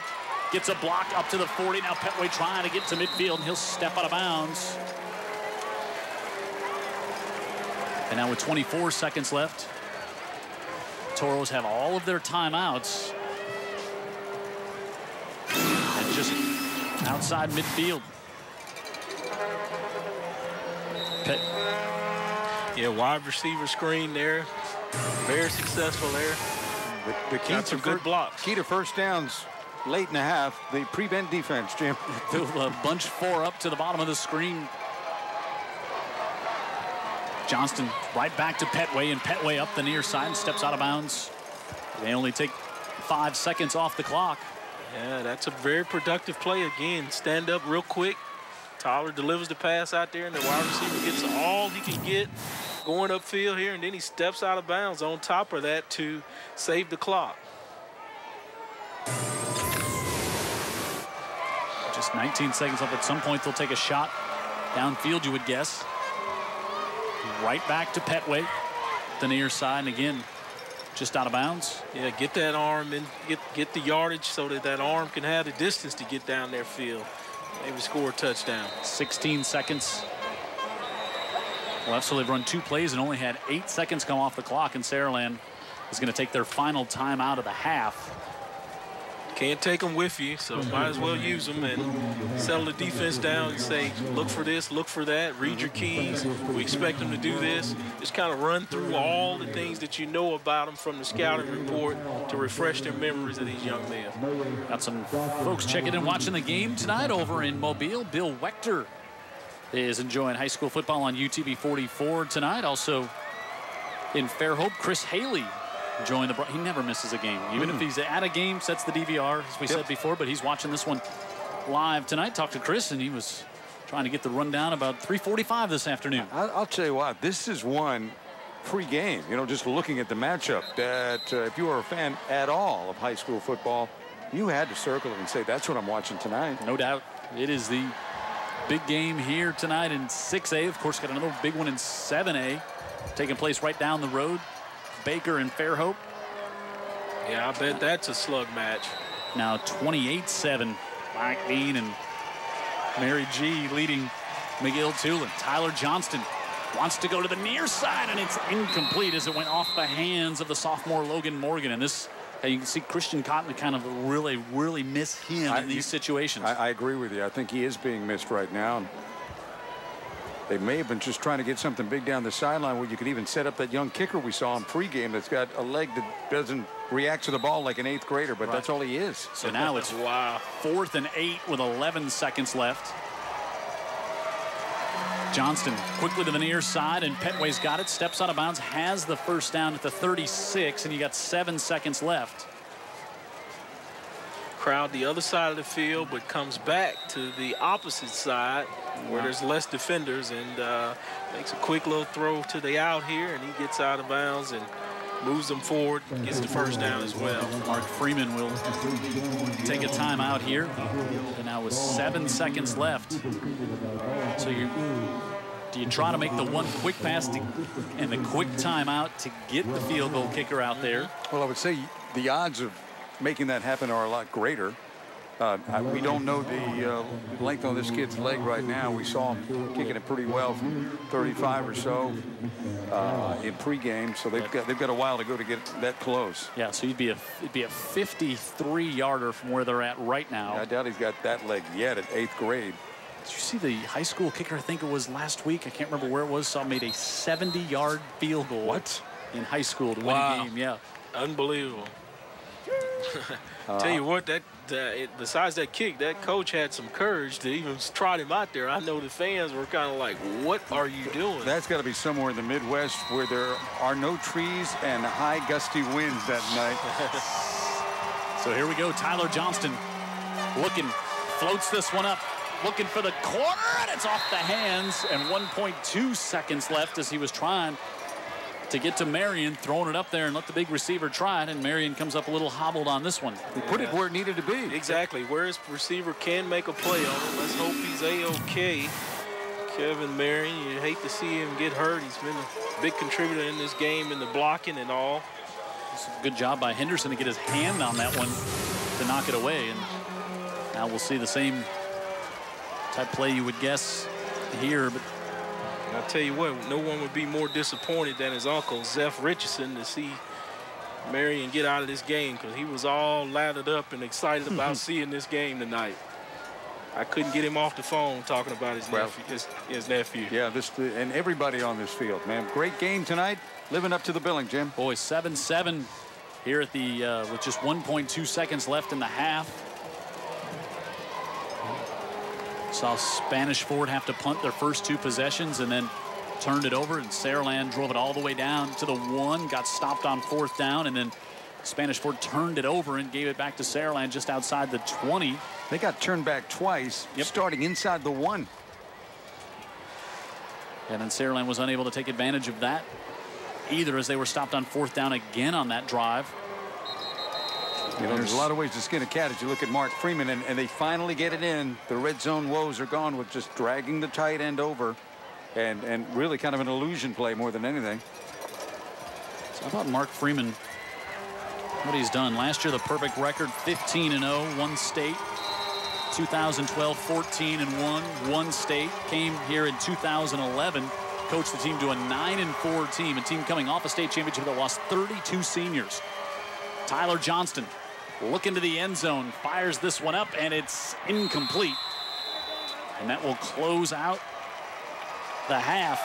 gets a block up to the 40. Now Petway trying to get to midfield, and he'll step out of bounds. And now with 24 seconds left, Toros have all of their timeouts. And just outside midfield. Yeah, wide receiver screen there. Very successful there. The key to good blocks. Key to first downs late in the half, the prevent defense, Jim. They'll bunch four up to the bottom of the screen. Johnston right back to Petway, and Petway up the near side, steps out of bounds. They only take 5 seconds off the clock. Yeah, that's a very productive play again. Stand up real quick. Tyler delivers the pass out there, and the wide receiver gets all he can get going upfield here, and then he steps out of bounds on top of that to save the clock. Just 19 seconds left. At some point, they'll take a shot downfield, you would guess. Right back to Petway, the near side, and again, just out of bounds. Yeah, get that arm and get the yardage so that arm can have the distance to get down their field. Maybe score a touchdown. 16 seconds left, so they've run 2 plays and only had 8 seconds come off the clock, and Saraland is going to take their final time out of the half. Can't take them with you, so might as well use them and settle the defense down and say, look for this, look for that, read your keys. We expect them to do this. Just kind of run through all the things that you know about them from the scouting report to refresh their memories of these young men. Got some folks checking in watching the game tonight over in Mobile. Bill Wechter is enjoying high school football on UTV 44 tonight. Also in Fairhope, Chris Haley joined the. He never misses a game. Even if he's at a game, sets the DVR, as we said before, but he's watching this one live tonight. Talked to Chris, and he was trying to get the rundown about 3:45 this afternoon. I'll tell you what, this is one pre-game, you know, just looking at the matchup that if you were a fan at all of high school football, you had to circle it and say, that's what I'm watching tonight. No doubt. It is the big game here tonight in 6A. Of course, got another big one in 7A taking place right down the road. Baker and Fairhope. Yeah, I bet that's a slug match. Now 28-7. Mike Bean and Mary G leading McGill Tulin. Tyler Johnston wants to go to the near side, and it's incomplete as it went off the hands of the sophomore Logan Morgan. And this, you can see Christian Cotton kind of really miss him in these situations. I agree with you. I think he is being missed right now. They may have been just trying to get something big down the sideline where you could even set up that young kicker we saw in pregame that's got a leg that doesn't react to the ball like an 8th grader, but that's all he is. So now it's 4th and 8 with 11 seconds left. Johnston quickly to the near side, and Petway's got it, steps out of bounds, has the first down at the 36, and you got 7 seconds left. Crowd the other side of the field, but comes back to the opposite side where there's less defenders, and makes a quick little throw to the out here, and he gets out of bounds and moves them forward, gets the first down as well. Mark Freeman will take a timeout here, and now with 7 seconds left. So do you try to make the one quick pass and the quick timeout to get the field goal kicker out there? Well, I would say the odds of making that happen are a lot greater. We don't know the length on this kid's leg right now. We saw him kicking it pretty well from 35 or so in pregame, so they've got a while to go to get that close. Yeah, so it'd be a 53-yarder from where they're at right now. I doubt he's got that leg yet at 8th grade. Did you see the high school kicker? I think it was last week. I can't remember where it was. Saw made a 70-yard field goal. What? In high school to win a game. Yeah. Unbelievable. Tell you what, besides that kick, that coach had some courage to even trot him out there. I know the fans were kind of like, what are you doing? That's got to be somewhere in the Midwest where there are no trees and high gusty winds that night. So here we go. Tyler Johnston looking, floats this one up, looking for the corner, and it's off the hands, and 1.2 seconds left as he was trying to get to Marion, throwing it up there and let the big receiver try it, and Marion comes up a little hobbled on this one. He put it where it needed to be. Exactly, where his receiver can make a play on it. Let's hope he's A-OK. Kevin Marion, you hate to see him get hurt. He's been a big contributor in this game in the blocking and all. It's a good job by Henderson to get his hand on that one to knock it away, and now we'll see the same type play you would guess here, but I'll tell you what, no one would be more disappointed than his uncle, Zeph Richardson, to see Marion get out of this game, because he was all lathered up and excited about seeing this game tonight. I couldn't get him off the phone talking about his nephew. Yeah, and everybody on this field, man. Great game tonight, living up to the billing, Jim. Boy, 7-7 here at the with just 1.2 seconds left in the half. Saw Spanish Fort have to punt their first 2 possessions and then turned it over, and Saraland drove it all the way down to the 1, got stopped on 4th down, and then Spanish Fort turned it over and gave it back to Saraland just outside the 20. They got turned back twice, starting inside the 1. And then Saraland was unable to take advantage of that either, as they were stopped on 4th down again on that drive. You know, there's a lot of ways to skin a cat as you look at Mark Freeman, and they finally get it in. The red zone woes are gone with just dragging the tight end over and really kind of an illusion play more than anything. So how about Mark Freeman, what he's done? Last year, the perfect record, 15-0, one state. 2012, 14-1, one state. Came here in 2011, coached the team to a 9-4 team, a team coming off a state championship that lost 32 seniors. Tyler Johnston looking to the end zone, fires this one up, and it's incomplete. And that will close out the half.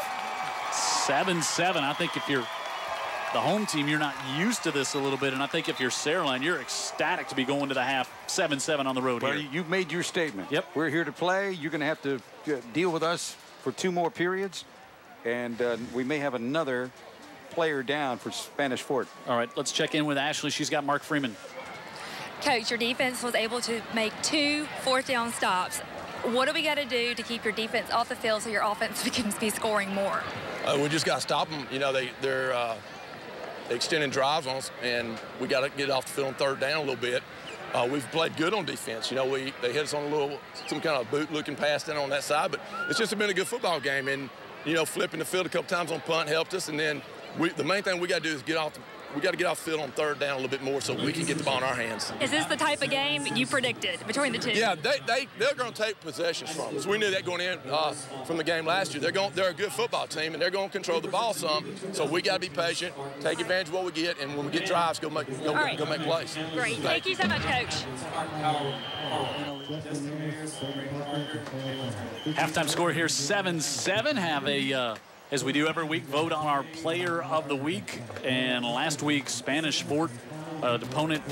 7-7. I think if you're the home team, you're not used to this a little bit, and I think if you're Saraland, you're ecstatic to be going to the half 7-7 on the road here. You've made your statement. Yep. We're here to play. You're going to have to deal with us for 2 more periods, and we may have another player down for Spanish Fort. All right, let's check in with Ashley. She's got Mark Freeman. Coach, your defense was able to make 2 fourth-down stops. What do we got to do to keep your defense off the field so your offense can be scoring more? We just got to stop them. You know, they're extending drives on us, and we got to get off the field on 3rd down a little bit. We've played good on defense. You know, they hit us on some kind of boot-looking pass down on that side, but it's just been a good football game. And, you know, flipping the field a couple times on punt helped us. And then the main thing we got to do is we got to get off the field on 3rd down a little bit more so we can get the ball in our hands. Is this the type of game you predicted between the two? Yeah, they're going to take possessions from us. We knew that going in from the game last year. They're a good football team, and they're going to control the ball some. So we got to be patient, take advantage of what we get, and when we get drives, go make plays. Great. Thank you so much, Coach. Halftime score here, 7-7. Have a as we do every week, vote on our player of the week. And last week, Spanish Fort, the opponent,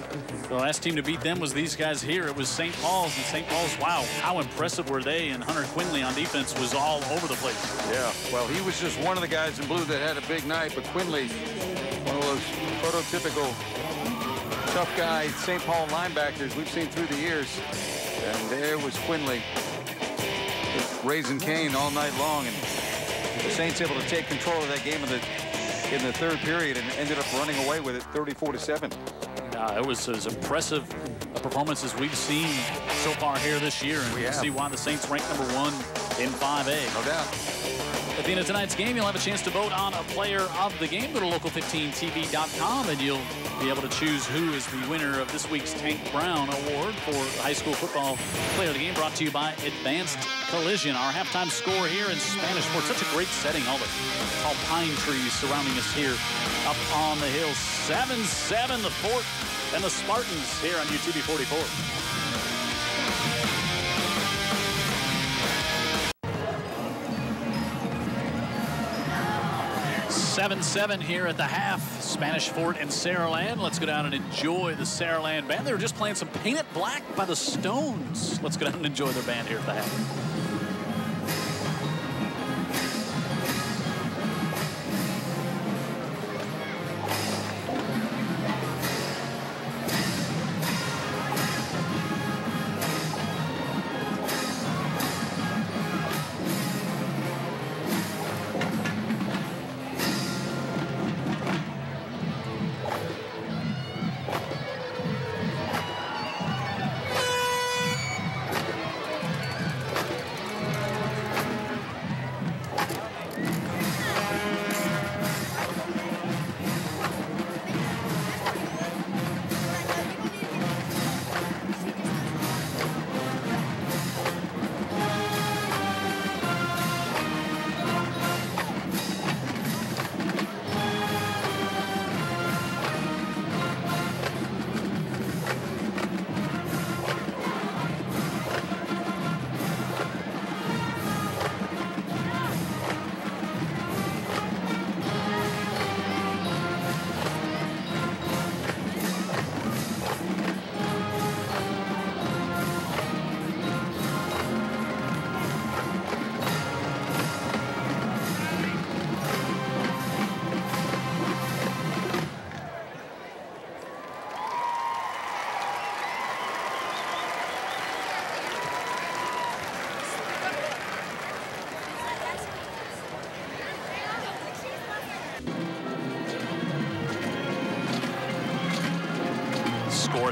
the last team to beat them was these guys here. It was St. Paul's, and St. Paul's, wow, how impressive were they? And Hunter Quinley on defense was all over the place. Yeah, well, he was just one of the guys in blue that had a big night, but Quinley, one of those prototypical tough guy St. Paul linebackers we've seen through the years. And there was Quinley, raising Cain all night long, and the Saints able to take control of that game in the 3rd period and ended up running away with it 34-7. It was as impressive a performance as we've seen so far here this year, and we can see why the Saints rank #1 in 5A. No doubt. At the end of tonight's game, you'll have a chance to vote on a player of the game. Go to local15tv.com, and you'll be able to choose who is the winner of this week's Tank Brown Award for high school football player of the game, brought to you by Advanced Collision. Our halftime score here in Spanish Fort. Such a great setting. All the tall pine trees surrounding us here up on the hill. 7-7, the Fort and the Spartans here on UTV 44. 7-7 here at the half. Spanish Fort and Saraland. Let's go down and enjoy the Saraland band. They were just playing some Paint It Black by the Stones. Let's go down and enjoy their band here at the half.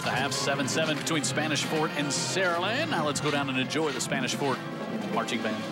at the half, 7-7 between Spanish Fort and Saraland. Now let's go down and enjoy the Spanish Fort marching band.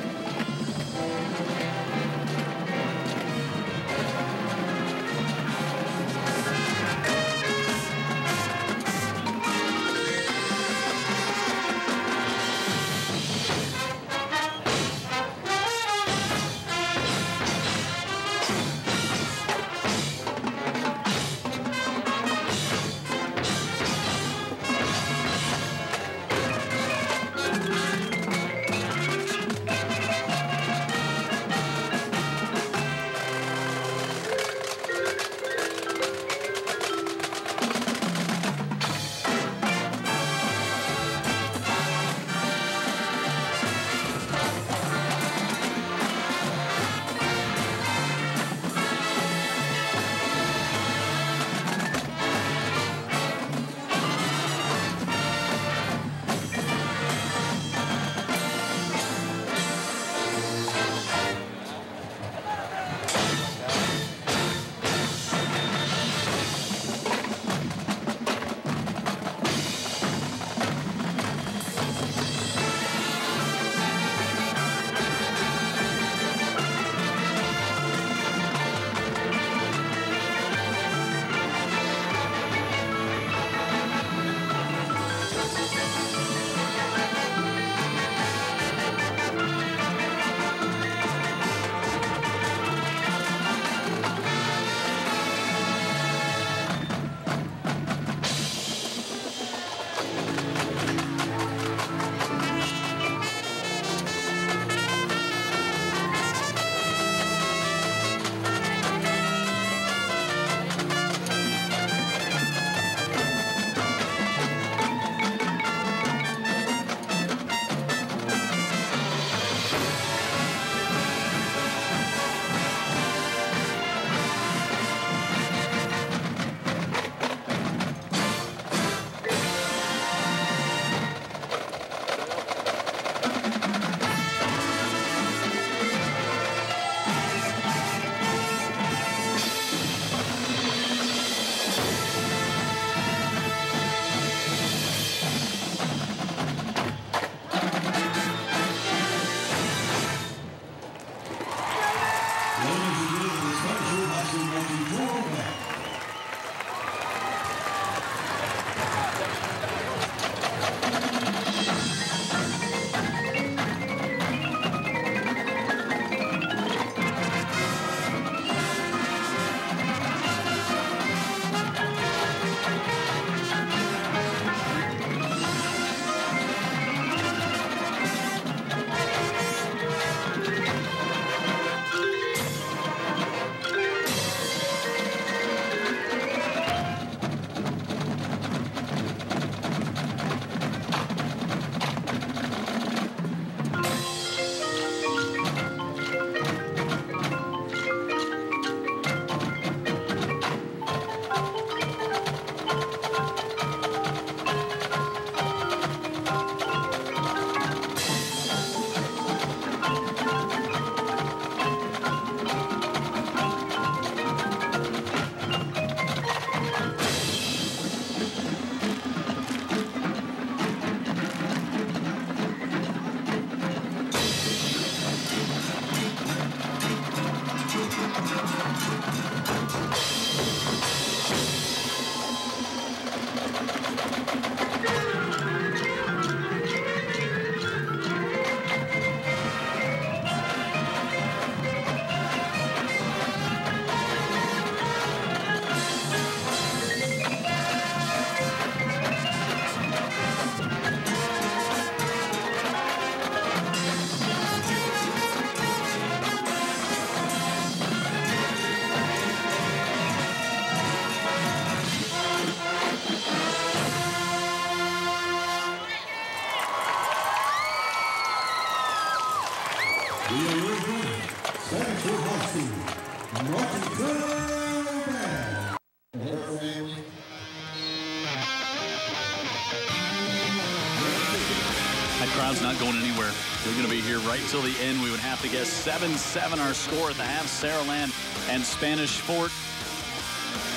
That crowd's not going anywhere. They're going to be here right till the end. We would have to guess 7-7 our score at the half. Saraland and Spanish Fort.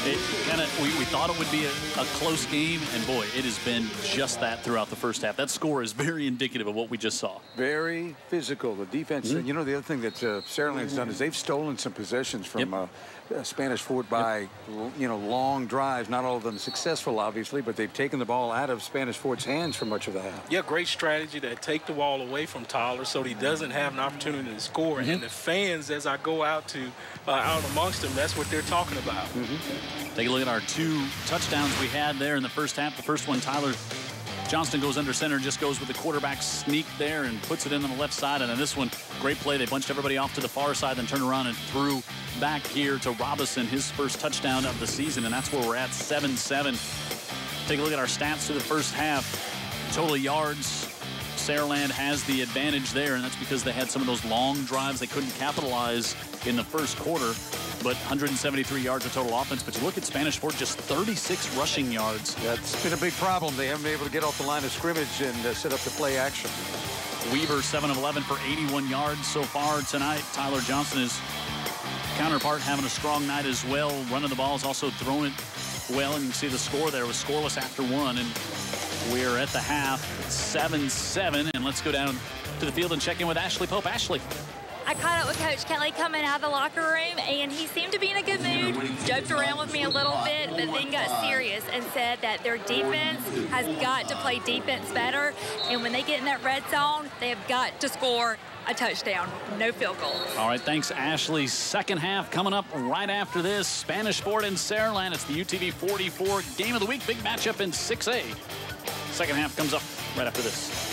We thought it would be a close game, and boy, it has been just that throughout the first half. That score is very indicative of what we just saw. Very physical. The defense, you know, the other thing that Saraland's done is they've stolen some possessions from Spanish Fort by, you know, long drives. Not all of them successful, obviously, but they've taken the ball out of Spanish Fort's hands for much of the half. Yeah, great strategy to take the ball away from Tyler so he doesn't have an opportunity to score. And the fans, as I go out amongst them, that's what they're talking about. Take a look at our 2 touchdowns we had there in the first half. The first one, Tyler Johnston goes under center, just goes with the quarterback sneak there and puts it in on the left side. And then this one, great play. They bunched everybody off to the far side, then turned around and threw back here to Robinson, his first touchdown of the season. And that's where we're at, 7-7. Take a look at our stats through the first half. Total yards, Saraland has the advantage there, and that's because they had some of those long drives they couldn't capitalize in the first quarter. But 173 yards of total offense. But you look at Spanish Fort, just 36 rushing yards. That's been a big problem. They haven't been able to get off the line of scrimmage and set up the play action. Weaver, 7 of 11 for 81 yards so far tonight. Tyler Johnson, his counterpart, having a strong night as well. Running the ball, is also throwing it well. And you can see the score there was scoreless after 1. And we're at the half, 7-7. And let's go down to the field and check in with Ashley Pope. Ashley. I caught up with Coach Kelly coming out of the locker room, and he seemed to be in a good mood, joked around with me a little bit, but then got serious and said that their defense has got to play defense better, and when they get in that red zone, they have got to score a touchdown, no field goal. All right, thanks, Ashley. Second half coming up right after this. Spanish Fort and Saraland. It's the UTV 44 Game of the Week. Big matchup in 6A. Second half comes up right after this.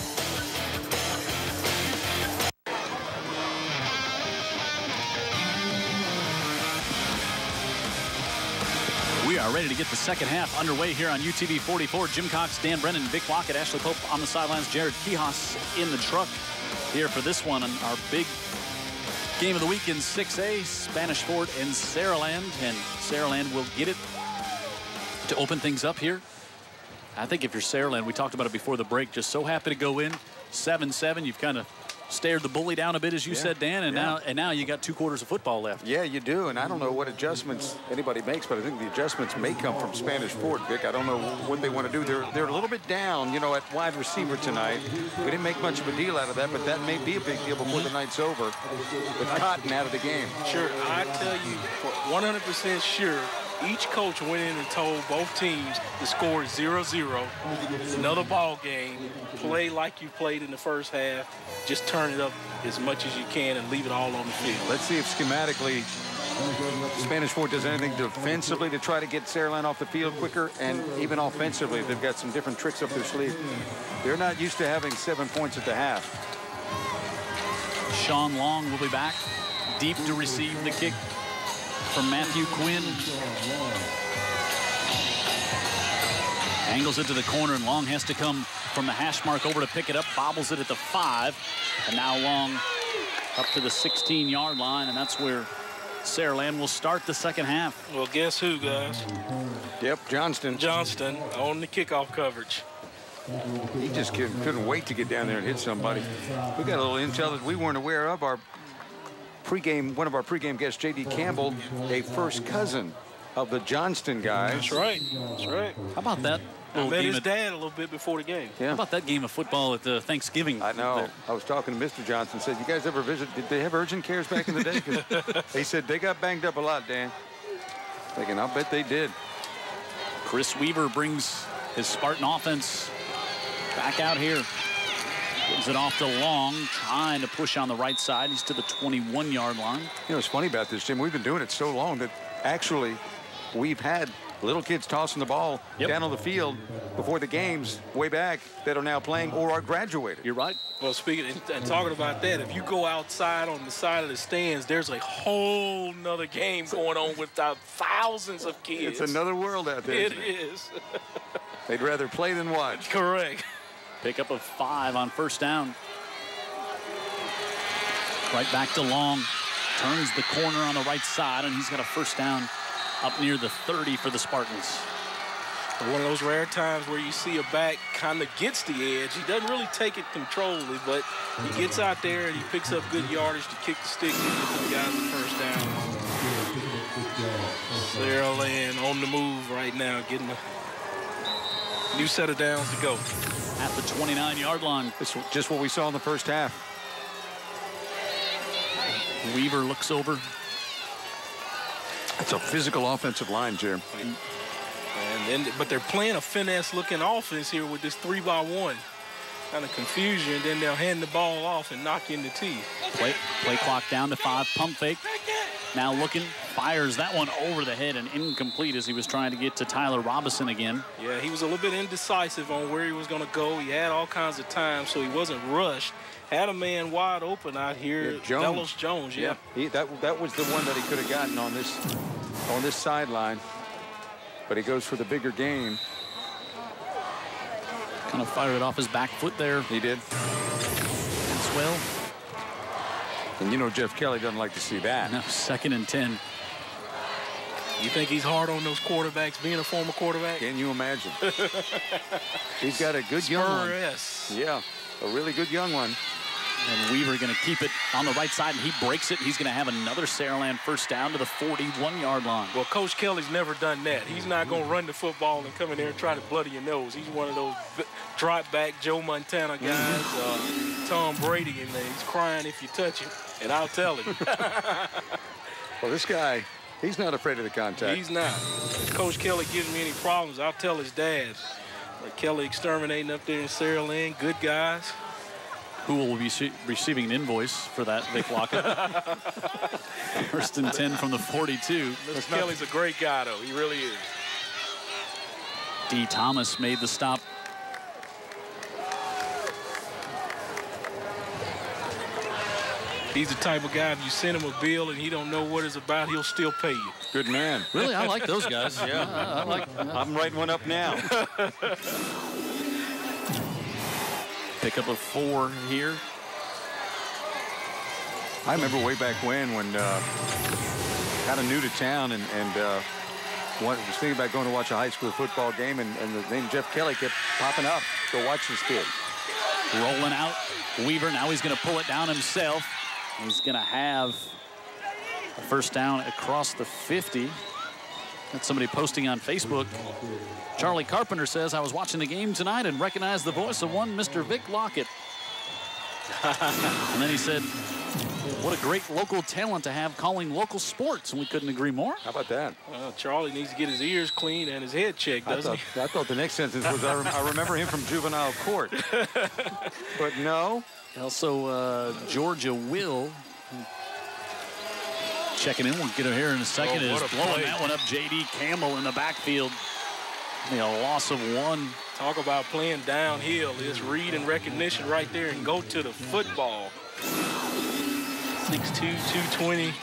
We are ready to get the second half underway here on UTV 44. Jim Cox, Dan Brennan, Vic Lockett, Ashley Pope on the sidelines. Jared Kihas in the truck here for this one on our big game of the week in 6A. Spanish Fort and Saraland. And Saraland will get it to open things up here. I think if you're Saraland, we talked about it before the break, just so happy to go in. 7-7. You've kind of stared the bully down a bit, as you said, Dan, and now you got 2 quarters of football left. Yeah, you do, and I don't know what adjustments anybody makes, but I think the adjustments may come from Spanish Fort, Vic. I don't know what they want to do. They're a little bit down, you know, at wide receiver tonight. We didn't make much of a deal out of that, but that may be a big deal before the night's over with Cotton out of the game. Sure, I tell you, for 100% sure, each coach went in and told both teams the score is 0-0. It's another ball game. Play like you played in the first half. Just turn it up as much as you can and leave it all on the field. Let's see if schematically Spanish Fort does anything defensively to try to get Saraland off the field quicker, and even offensively, they've got some different tricks up their sleeve. They're not used to having 7 points at the half. Sean Long will be back deep to receive the kick from Matthew Quinn. Angles it to the corner, and Long has to come from the hash mark over to pick it up. Bobbles it at the 5. And now Long up to the 16-yard line, and that's where Saraland will start the second half. Well, guess who, guys? Yep, Johnston on the kickoff coverage. He just couldn't wait to get down there and hit somebody. We got a little intel that we weren't aware of. One of our pregame guests, J.D. Campbell, a first cousin of the Johnston guys. That's right. That's right. How about that? I met his dad a little bit before the game. Yeah. How about that game of football at the Thanksgiving? I know. There? I was talking to Mr. Johnson. Said, "You guys ever visit? Did they have urgent cares back in the day?" 'Cause he said they got banged up a lot, Dan. Thinking, I'll bet they did. Chris Weaver brings his Spartan offense back out here. Gives it off to Long, trying to push on the right side. He's to the 21-yard line. You know, what's funny about this, Jim, we've been doing it so long that actually we've had little kids tossing the ball down on the field before the games way back that are now playing or are graduated. You're right. Well, speaking and talking about that, if you go outside on the side of the stands, there's a whole nother game going on with thousands of kids. It's another world out there. It is. They'd rather play than watch. Correct. Pickup of 5 on first down. Right back to Long. Turns the corner on the right side, and he's got a first down up near the 30 for the Spartans. One of those rare times where you see a back kind of gets the edge. He doesn't really take it controllably, but he gets out there and he picks up good yardage to kick the stick and give the guys the first down. Saraland on the move right now, getting a new set of downs to go. At the 29-yard line. It's just what we saw in the first half. Weaver looks over. It's a physical offensive line, Jim. But they're playing a finesse-looking offense here with this 3-by-1. Kind of confusion, and then they'll hand the ball off and knock you in the teeth. Play clock down to 5. Pump fake. Now looking, fires that one over the head and incomplete as he was trying to get to Tyler Robinson again. Yeah, he was a little bit indecisive on where he was going to go. He had all kinds of time, so he wasn't rushed. Had a man wide open out here, Jones. Jones, yeah. That was the one that he could have gotten on this sideline, but he goes for the bigger gain. Kind of fired it off his back foot there. He did. As well. And you know Jeff Kelly doesn't like to see that. No, 2nd and 10. You think he's hard on those quarterbacks, being a former quarterback? Can you imagine? He's got a good young one. Yes. Yeah, a really good young one. And Weaver going to keep it on the right side, and he breaks it. He's going to have another Saraland first down to the 41-yard line. Well, Coach Kelly's never done that. He's not going to run the football and come in there and try to bloody your nose. He's one of those drop-back Joe Montana guys, Tom Brady, and he's crying if you touch him, and I'll tell him. Well, this guy, he's not afraid of the contact. He's not. If Coach Kelly gives me any problems, I'll tell his dad. Like Kelly exterminating up there in Saraland, good guys. Who will be receiving an invoice for that, Vic Lockett. 1st and 10 from the 42. Mr. Kelly's a great guy, though. He really is. D. Thomas made the stop. He's the type of guy, if you send him a bill and he don't know what it's about, he'll still pay you. Good man. Really, I like those guys. Yeah, I'm writing one up now. Pick up a 4 here. I remember way back when kind of new to town and was thinking about going to watch a high school football game, and the name Jeff Kelly kept popping up. Go watch this kid. Rolling out. Weaver, now he's going to pull it down himself. He's going to have a first down across the 50. That's somebody posting on Facebook. Charlie Carpenter says, I was watching the game tonight and recognized the voice of one Mr. Vic Lockett. And then he said, what a great local talent to have calling local sports. And we couldn't agree more. How about that? Well, Charlie needs to get his ears cleaned and his head checked, doesn't he? I thought the next sentence was, I remember him from juvenile court. But no. Also, Georgia Will checking in. We'll get her here in a second. Is blowing that one up. J.D. Campbell in the backfield. A loss of 1. Talk about playing downhill. It's read and recognition right there and go to the football. 6'2", 220.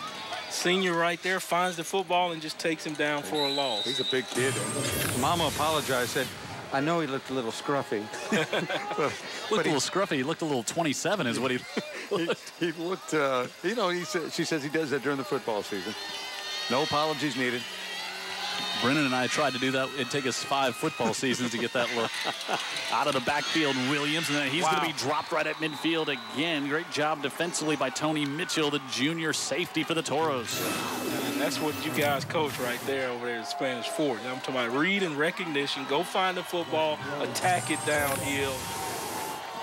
Senior right there finds the football and just takes him down for a loss. He's a big kid. Mama apologized, said, I know he looked a little scruffy. Looked a little scruffy. He looked a little 27 is what he he looked, she says he does that during the football season. No apologies needed. Brennan and I tried to do that. It'd take us 5 football seasons to get that look. Out of the backfield, Williams, and then he's going to be dropped right at midfield again. Great job defensively by Tony Mitchell, the junior safety for the Toros. And that's what you guys coach right there over there at Spanish Fort. I'm talking about read and recognition. Go find the football, attack it downhill,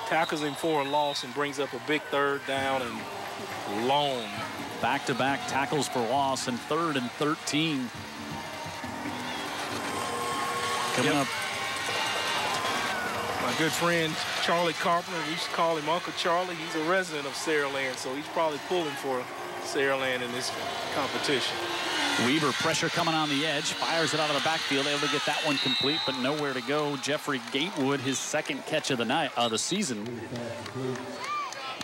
tackles him for a loss, and brings up a big 3rd down and long. Back-to-back tackles for loss and 3rd and 13. Coming up. My good friend Charlie Carpenter, we used to call him Uncle Charlie. He's a resident of Saraland, so he's probably pulling for Saraland in this competition. Weaver, pressure coming on the edge, fires it out of the backfield, able to get that one complete, but nowhere to go. Jeffrey Gatewood, his 2nd catch of the season.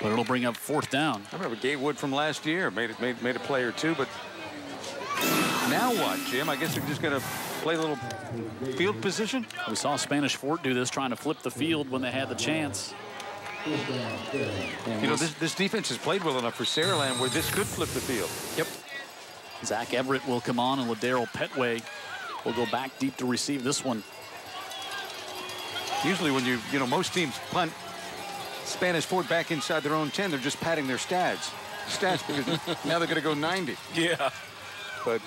But it'll bring up 4th down. I remember Gatewood from last year made a play or two, but now what, Jim? I guess they're just going to play a little field position. We saw Spanish Fort do this, trying to flip the field when they had the chance. You know, this defense has played well enough for Saraland where this could flip the field. Yep. Zach Everett will come on, and Ladero Petway will go back deep to receive this one. Usually when you most teams punt Spanish Fort back inside their own 10, they're just padding their stats because now they're going to go 90. Yeah. But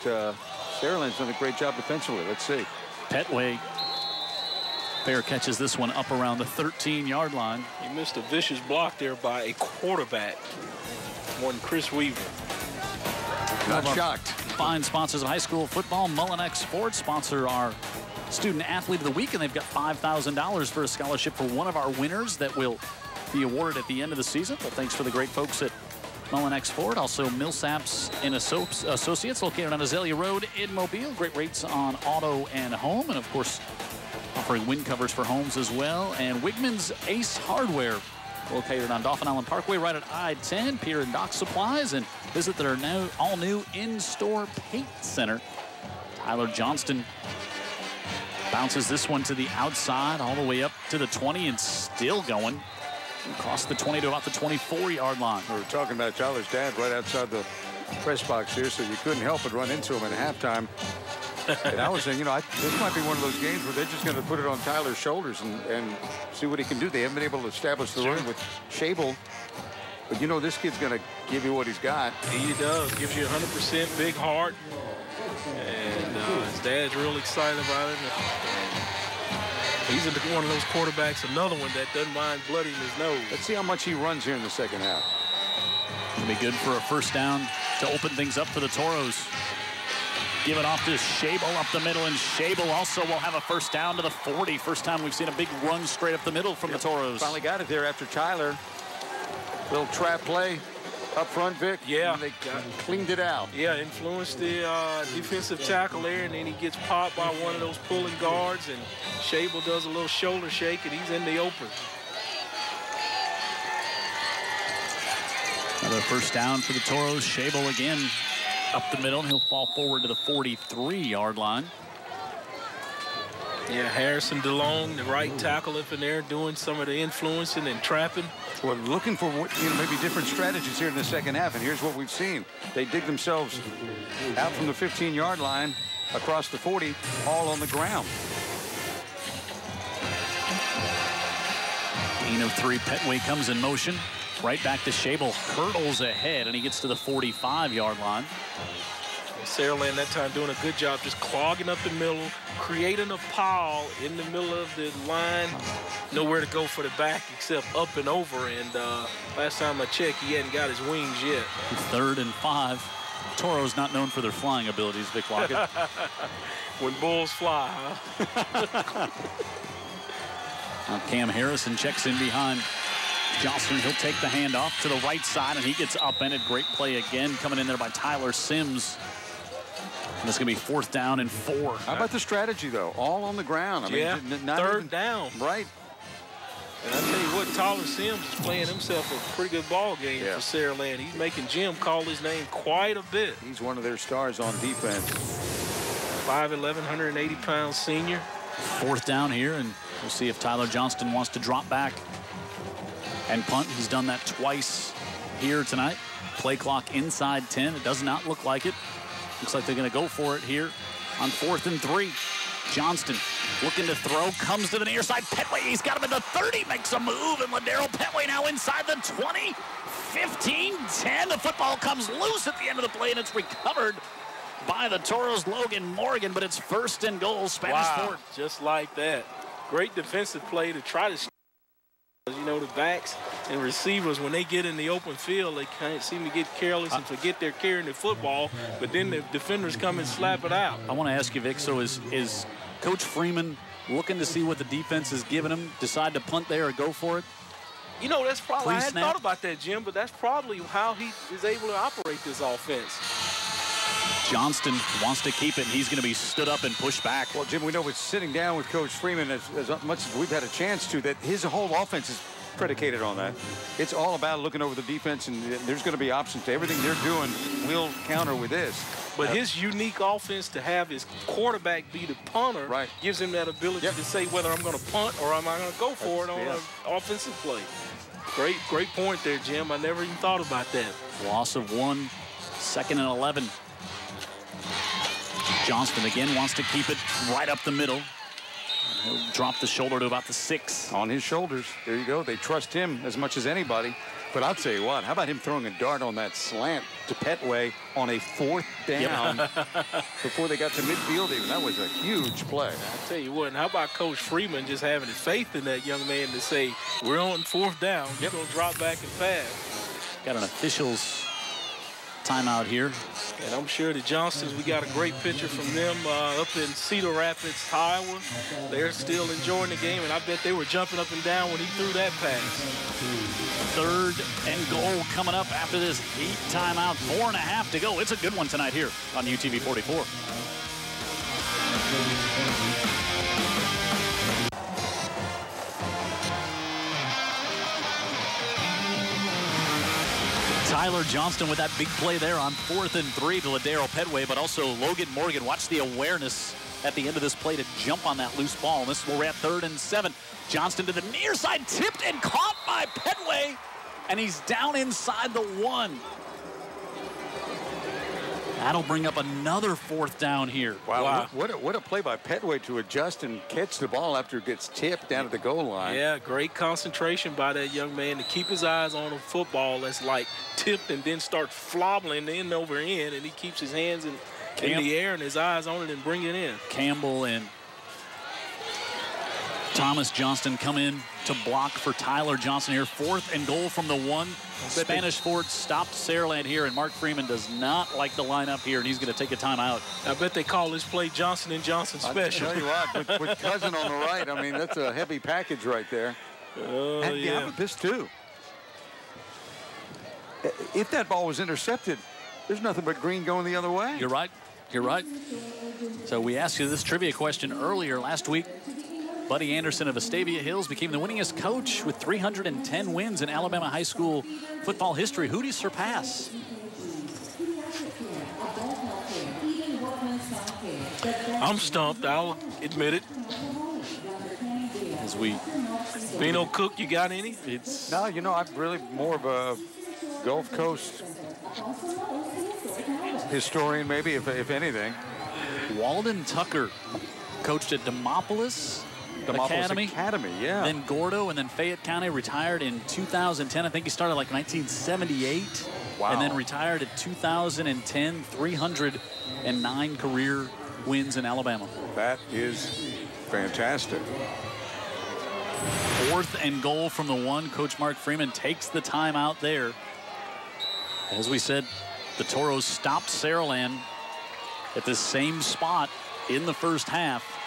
Saraland's done a great job defensively. Let's see. Petway fair catches this one up around the 13-yard line. He missed a vicious block there by a quarterback. One Chris Weaver. Not shocked. Fine sponsors of high school football. Mullinex Ford sponsor our Student Athlete of the Week, and they've got $5,000 for a scholarship for one of our winners that will be awarded at the end of the season. Well, thanks for the great folks at Mullinex Ford. Also, Millsaps and Associates, located on Azalea Road in Mobile. Great rates on auto and home, and of course, offering wind covers for homes as well. And Wigman's Ace Hardware, located on Dauphin Island Parkway, right at I-10, Pier and Dock Supplies, and visit their all-new in-store paint center. Tyler Johnston bounces this one to the outside, all the way up to the 20, and still going. Across the 20 to about the 24-yard line. We were talking about Tyler's dad right outside the press box here, so you couldn't help but run into him at halftime. And I was saying, you know, this might be one of those games where they're just going to put it on Tyler's shoulders and see what he can do. They haven't been able to establish the run with Shable. But, you know, this kid's going to give you what he's got. He does. Gives you 100% big heart. And his dad's real excited about it. He's one of those quarterbacks, another one that doesn't mind blooding his nose. Let's see how much he runs here in the second half. It'll be good for a first down to open things up for the Toros. Give it off to Shable up the middle, and Shable also will have a first down to the 40. First time we've seen a big run straight up the middle from the Toros. Finally got it there after Tyler. Little trap play up front, Vic. Yeah. And they cleaned it out. Yeah, influenced the defensive tackle there, and then he gets popped by one of those pulling guards, and Shable does a little shoulder shake, and he's in the open. Another first down for the Toros. Shable again up the middle, and he'll fall forward to the 43-yard line. Yeah, Harrison DeLong, the right tackle up in there, doing some of the influencing and trapping. Well, looking for maybe different strategies here in the second half, and here's what we've seen. They dig themselves out from the 15-yard line across the 40, all on the ground. Gain of 3, Petway comes in motion. Right back to Shable, hurdles ahead, and he gets to the 45-yard line. Saraland that time doing a good job just clogging up the middle, creating a pile in the middle of the line. Nowhere to go for the back except up and over. And last time I checked, he hadn't got his wings yet. 3rd and 5. Toro's not known for their flying abilities, Vic Lockett. When bulls fly, huh? Now Cam Harrison checks in behind Johnson. He'll take the handoff to the right side, and he gets upended. Great play again coming in there by Tyler Sims. And it's going to be 4th down and 4. How about the strategy, though? All on the ground. I mean, not 3rd even, down. Right. And I tell you what, Tyler Sims is playing himself a pretty good ball game for Saraland. He's making Jim call his name quite a bit. He's one of their stars on defense. 5'11", 180-pound senior. 4th down here, and we'll see if Tyler Johnston wants to drop back and punt. He's done that twice here tonight. Play clock inside 10. It does not look like it. Looks like they're going to go for it here on 4th and 3. Johnston looking to throw, comes to the near side. Petway, he's got him at the 30, makes a move, and Ladero Petway now inside the 20, 15, 10. The football comes loose at the end of the play, and it's recovered by the Toros' Logan Morgan, but it's 1st and goal, Spanish Fort. Just like that. Great defensive play to try to, you know, the backs and receivers, when they get in the open field, they kind of seem to get careless and forget they're carrying the football, but then the defenders come and slap it out. I want to ask you, Vic, so is Coach Freeman looking to see what the defense is giving him, decide to punt there or go for it? You know, that's probably, I hadn't snap. thought about that, Jim, but that's probably how he is able to operate this offense. Johnston wants to keep it, and he's going to be stood up and pushed back. Well, Jim, we know with sitting down with Coach Freeman as much as we've had a chance to, that his whole offense is predicated on that. It's all about looking over the defense, and there's going to be options to everything they're doing. We'll counter with this. But his unique offense to have his quarterback be the punter gives him that ability to say whether I'm going to punt or am I going to go for it on an offensive play. Great point there, Jim. I never even thought about that. Loss of 1, 2nd and 11. Johnston again wants to keep it right up the middle. He'll drop the shoulder to about the 6. On his shoulders. There you go. They trust him as much as anybody. But I'll tell you what, how about him throwing a dart on that slant to Petway on a 4th down before they got to midfield even? That was a huge play. I'll tell you what, and how about Coach Freeman just having faith in that young man to say, we're on 4th down, we're going to drop back and pass. Got an official's timeout here. And I'm sure the Johnsons, we got a great picture from them up in Cedar Rapids, Iowa. They're still enjoying the game, and I bet they were jumping up and down when he threw that pass. 3rd and goal coming up after this heat timeout. 4.5 to go. It's a good one tonight here on UTV 44. Tyler Johnston with that big play there on 4th and 3 to Ladero Petway, but also Logan Morgan. Watch the awareness at the end of this play to jump on that loose ball. And this is where we're at 3rd and 7. Johnston to the near side, tipped and caught by Petway, and he's down inside the 1. That'll bring up another 4th down here. Wow. What a play by Petway to adjust and catch the ball after it gets tipped down at the goal line. Yeah, great concentration by that young man to keep his eyes on a football that's like tipped and then start flobbling end over end, and he keeps his hands in the air and his eyes on it and bring it in. Campbell and Thomas Johnston come in to block for Tyler Johnston here. 4th and goal from the 1. Spanish Fort stopped Saraland here, and Mark Freeman does not like the lineup here, and he's going to take a timeout. I bet they call this play Johnson & Johnson special. I'll tell you what, with Cousin on the right, I mean, that's a heavy package right there. And yeah. How about this, too? If that ball was intercepted, there's nothing but green going the other way. You're right. You're right. So we asked you this trivia question earlier last week. Buddy Anderson of Vestavia Hills became the winningest coach with 310 wins in Alabama high school football history. Who do you surpass? I'm stumped. I'll admit it. As we... Bino Cook, you got any? No, you know, I'm really more of a Gulf Coast historian, maybe, if anything. Walden Tucker coached at Demopolis Academy, yeah. Then Gordo, and then Fayette County. Retired in 2010. I think he started like 1978. Wow. And then retired at 2010. 309 career wins in Alabama. That is fantastic. 4th and goal from the 1. Coach Mark Freeman takes the timeout there. As we said, the Toros stopped Saraland at the same spot in the first half.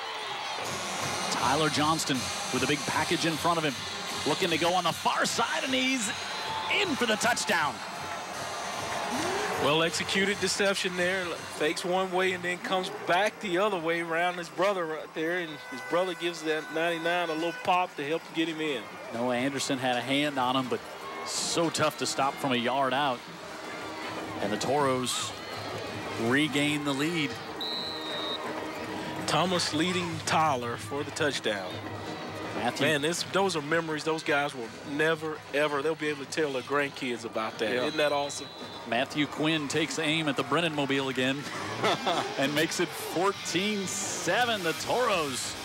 Tyler Johnston with a big package in front of him, looking to go on the far side, and he's in for the touchdown. Well executed deception there. Fakes one way and then comes back the other way around his brother right there, and his brother gives that 99 a little pop to help get him in. Noah Anderson had a hand on him, but so tough to stop from a yard out. And the Toros regain the lead. Thomas leading Tyler for the touchdown. Man, those are memories those guys will never, ever, they'll be able to tell their grandkids about that. Yeah. Isn't that awesome? Matthew Quinn takes aim at the Brennan Mobile again and makes it 14-7. The Toros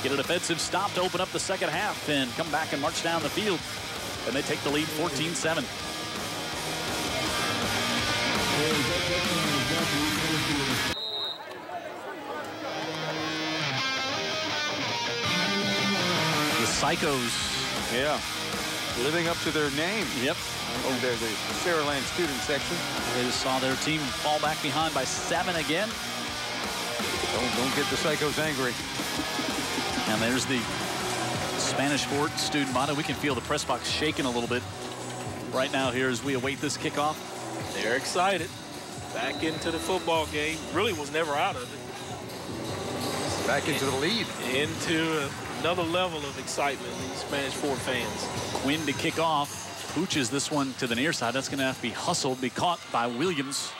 get a defensive stop to open up the second half and come back and march down the field. And they take the lead 14-7. Psychos. Yeah. Living up to their name. Yep. Over there, the Saraland student section. They just saw their team fall back behind by 7 again. Don't get the Psychos angry. And there's the Spanish Fort student body. We can feel the press box shaking a little bit right now here as we await this kickoff. They're excited. Back into the football game. Really was never out of it. Back into the lead. Into another level of excitement, these Spanish Fort fans. Quinn to kick off. Pooches this one to the near side. That's going to have to be hustled, be caught by Williams.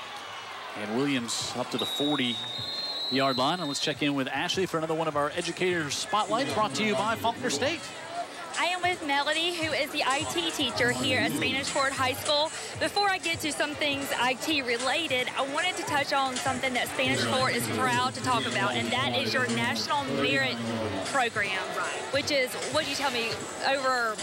And Williams up to the 40-yard line. And let's check in with Ashley for another one of our educator spotlights brought to you by Faulkner State. I am with with Melody, who is the IT teacher here at Spanish Fort High School. Before I get to some things IT related, I wanted to touch on something that Spanish Fort is proud to talk about, and that is your National Merit Program, which is, what did you tell me, over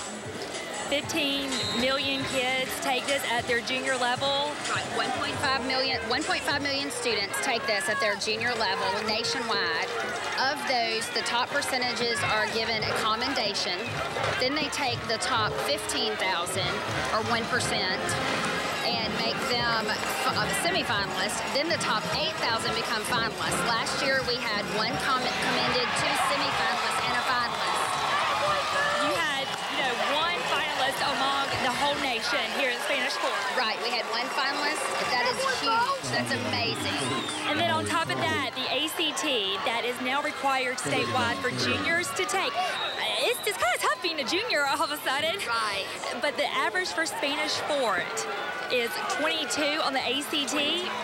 15 million kids take this at their junior level. Right, 1.5 million students take this at their junior level nationwide. Of those, the top percentages are given a commendation. Then they take the top 15,000 or 1% and make them semifinalists. Then the top 8,000 become finalists. Last year we had one commended, 2 semifinalists, and a finalist. You had, one finalist among the whole nation here at Spanish Fort. Right, we had one finalist. That is huge. That's amazing. And then on top of that, the ACT, that is now required statewide for juniors to take. It's kind of tough being a junior all of a sudden. Right. But the average for Spanish Fort is 22 on the ACT.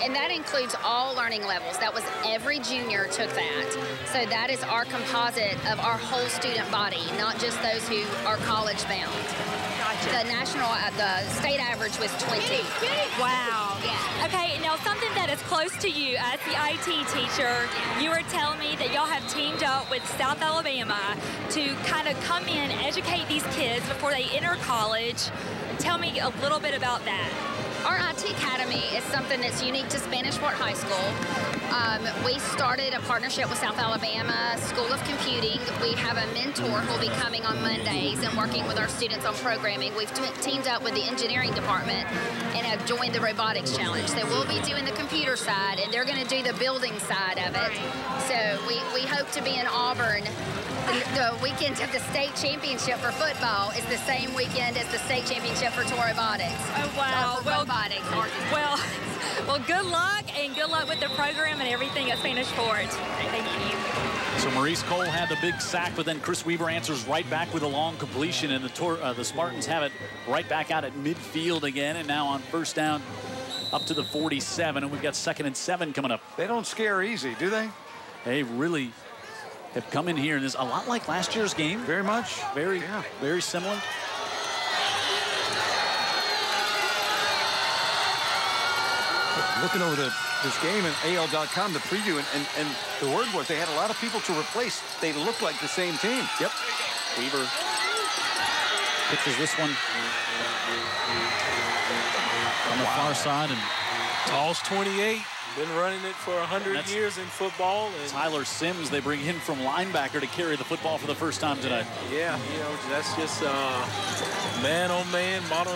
And that includes all learning levels. That was every junior took that. So that is our composite of our whole student body, not just those who are college bound. Gotcha. The state average was 20. Wow. Yeah. Okay, now something that is close to you as the IT teacher, you were telling me that y'all have teamed up with South Alabama to kind of come in, educate these kids before they enter college. Tell me a little bit about that. Our IT Academy is something that's unique to Spanish Fort High School. We started a partnership with South Alabama School of Computing. We have a mentor who will be coming on Mondays and working with our students on programming. We've teamed up with the engineering department and have joined the robotics challenge. So we'll be doing the computer side, and they're going to do the building side of it. So we hope to be in Auburn. The weekend of the state championship for football is the same weekend as the state championship for robotics. Oh, wow. Well, good luck, and good luck with the program and everything at Spanish Fort. Thank you. So Maurice Cole had the big sack, but then Chris Weaver answers right back with a long completion, and the Spartans have it right back out at midfield again, and now on first down up to the 47, and we've got 2nd and 7 coming up. They don't scare easy, do they? They really have come in here, and it's a lot like last year's game. Very much. Very similar. Looking over this game and AL.com, the preview, and the word was they had a lot of people to replace. They look like the same team. Yep. Weaver pitches this one on the far side, and Toss 28. Been running it for 100 years in football. And Tyler Sims, they bring in from linebacker to carry the football for the first time tonight. Yeah, that's just man-on-man, model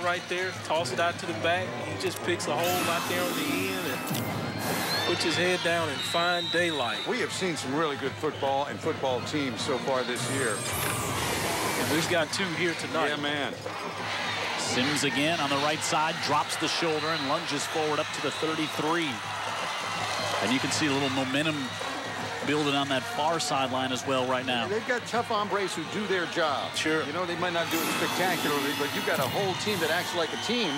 right there. Toss it out to the back. He just picks a hole out there on the end and puts his head down in fine daylight. We have seen some really good football and football teams so far this year. And we've got 2 here tonight. Yeah, man. Sims again on the right side, drops the shoulder and lunges forward up to the 33. And you can see a little momentum building on that far sideline as well right now. They've got tough hombres who do their job. Sure. They might not do it spectacularly, but you've got a whole team that acts like a team.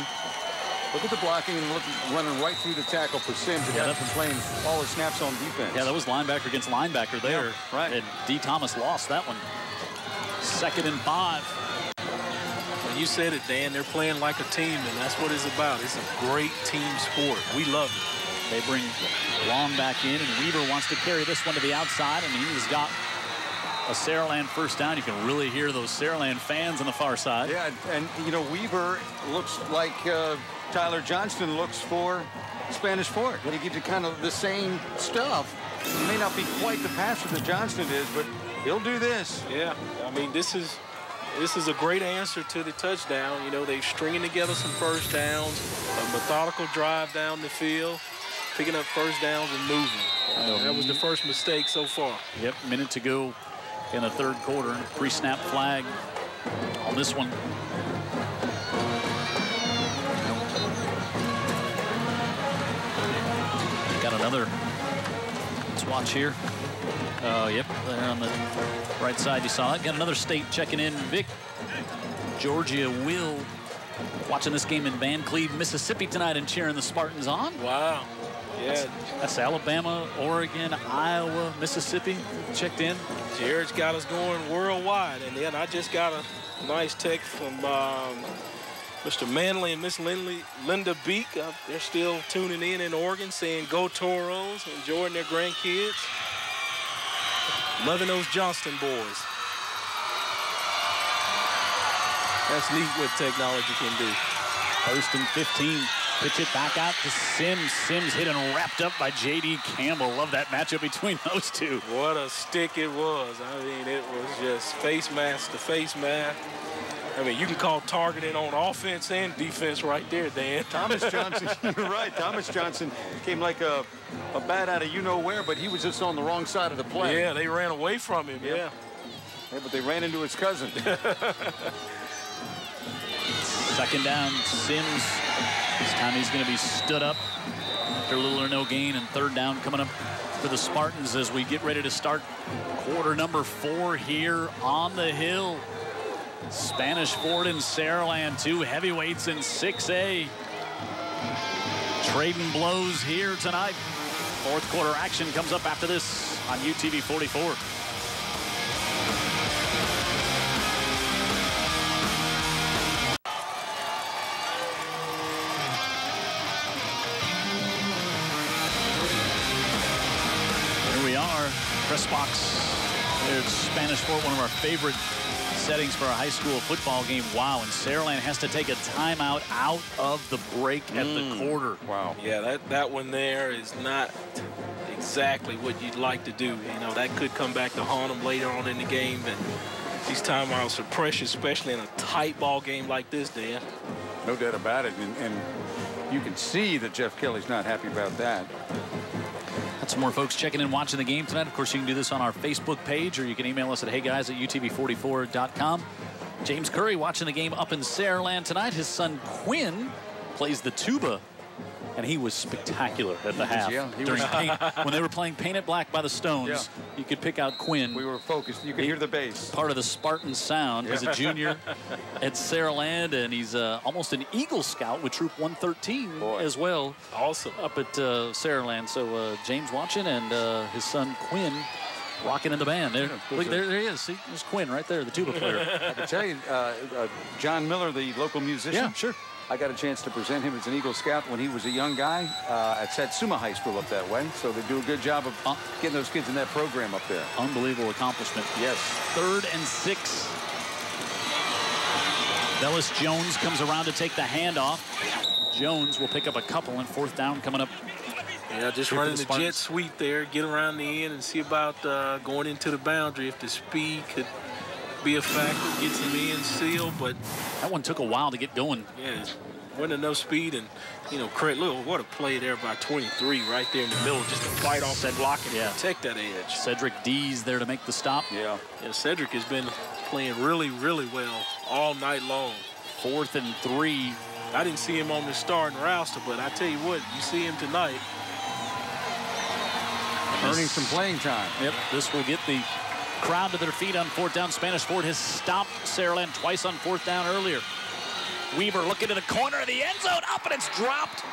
Look at the blocking and running right through the tackle for Sims. The guy's been playing all his snaps on defense. Yeah, that was linebacker against linebacker there. Yeah, right. And D. Thomas lost that one. 2nd and 5. You said it, Dan. They're playing like a team, and that's what it's about. It's a great team sport. We love it. They bring Long back in, and Weaver wants to carry this one to the outside, and he's got a Saraland first down. You can really hear those Saraland fans on the far side. Yeah, and Weaver looks like Tyler Johnston looks for Spanish Fort. He gives you kind of the same stuff. He may not be quite the passer that Johnston is, but he'll do this. Yeah, I mean, this is a great answer to the touchdown. They're stringing together some first downs, a methodical drive down the field, picking up first downs and moving. That was the first mistake so far. Yep, minute to go in the 3rd quarter. Pre-snap flag on this one. Got another. Let's watch here. Yep, there on the right side, you saw it. Got another state checking in. Vic. Georgia will watching this game in Van Cleve, Mississippi tonight and cheering the Spartans on. Wow. Yeah. That's Alabama, Oregon, Iowa, Mississippi checked in. Jared's got us going worldwide. And then I just got a nice text from Mr. Manley and Miss Linda Beek. They're still tuning in Oregon, saying go Toros, enjoying their grandkids. Loving those Johnston boys. That's neat what technology can do. First and 15. Pitch it back out to Sims. Sims hit and wrapped up by J.D. Campbell. Love that matchup between those two. What a stick it was. I mean, it was just face mask to face mask. I mean, you can call targeting on offense and defense right there, Dan. Thomas Johnson, you're right. Thomas Johnson came like a bat out of you-know-where, but he was just on the wrong side of the play. Yeah, they ran away from him, yeah. But they ran into his cousin. Second down, Sims. This time he's going to be stood up after little or no gain, and third down coming up for the Spartans as we get ready to start quarter number 4 here on the hill. Spanish Fort and Saraland, 2 heavyweights in 6A. Trading blows here tonight. Fourth quarter action comes up after this on UTV 44. Press box. There's Spanish Fort, one of our favorite settings for a high school football game. Wow, and Saraland has to take a timeout out of the break at the quarter. Wow. Yeah, that one there is not exactly what you'd like to do. You know, that could come back to haunt them later on in the game. And these timeouts are precious, especially in a tight ball game like this, Dan. No doubt about it. And you can see that Jeff Kelly's not happy about that. Got some more folks checking in, watching the game tonight. Of course, you can do this on our Facebook page, or you can email us at heyguys@utv44.com. James Curry watching the game up in Saraland tonight. His son Quinn plays the tuba, and he was spectacular at the half. Yeah, when they were playing Paint It Black by the Stones, you could pick out Quinn. We were focused. You could hear the bass. Part of the Spartan sound. He's a junior at Saraland, and he's almost an Eagle Scout with Troop 113 as well. Awesome. Up at Saraland. So James watching, and his son Quinn rocking in the band. There, look, there he is. See, there's Quinn right there, the tuba player. I can tell you, John Miller, the local musician. Yeah, sure. I got a chance to present him as an Eagle Scout when he was a young guy at Satsuma High School up that way. So they do a good job of getting those kids in that program up there. Unbelievable accomplishment. Yes. 3rd and 6. Bellis Jones comes around to take the handoff. Jones will pick up a couple, and 4th down coming up. Yeah, just running the jet sweep there, get around the end and see about going into the boundary if the speed could be a factor, gets him in, sealed, but that one took a while to get going. Yeah, wasn't enough speed, and you know, look, what a play there by 23 right there in the middle, just to fight off that block and protect that edge. Cedric Dees there to make the stop. Yeah, Cedric has been playing really, really well all night long. 4th and 3. I didn't see him on the starting roster, but I tell you what, you see him tonight. Earning some playing time. Yep, this will get the crowd to their feet on 4th down. Spanish Fort has stopped Saraland twice on 4th down earlier. Weaver looking to the corner of the end zone, up, and it's dropped.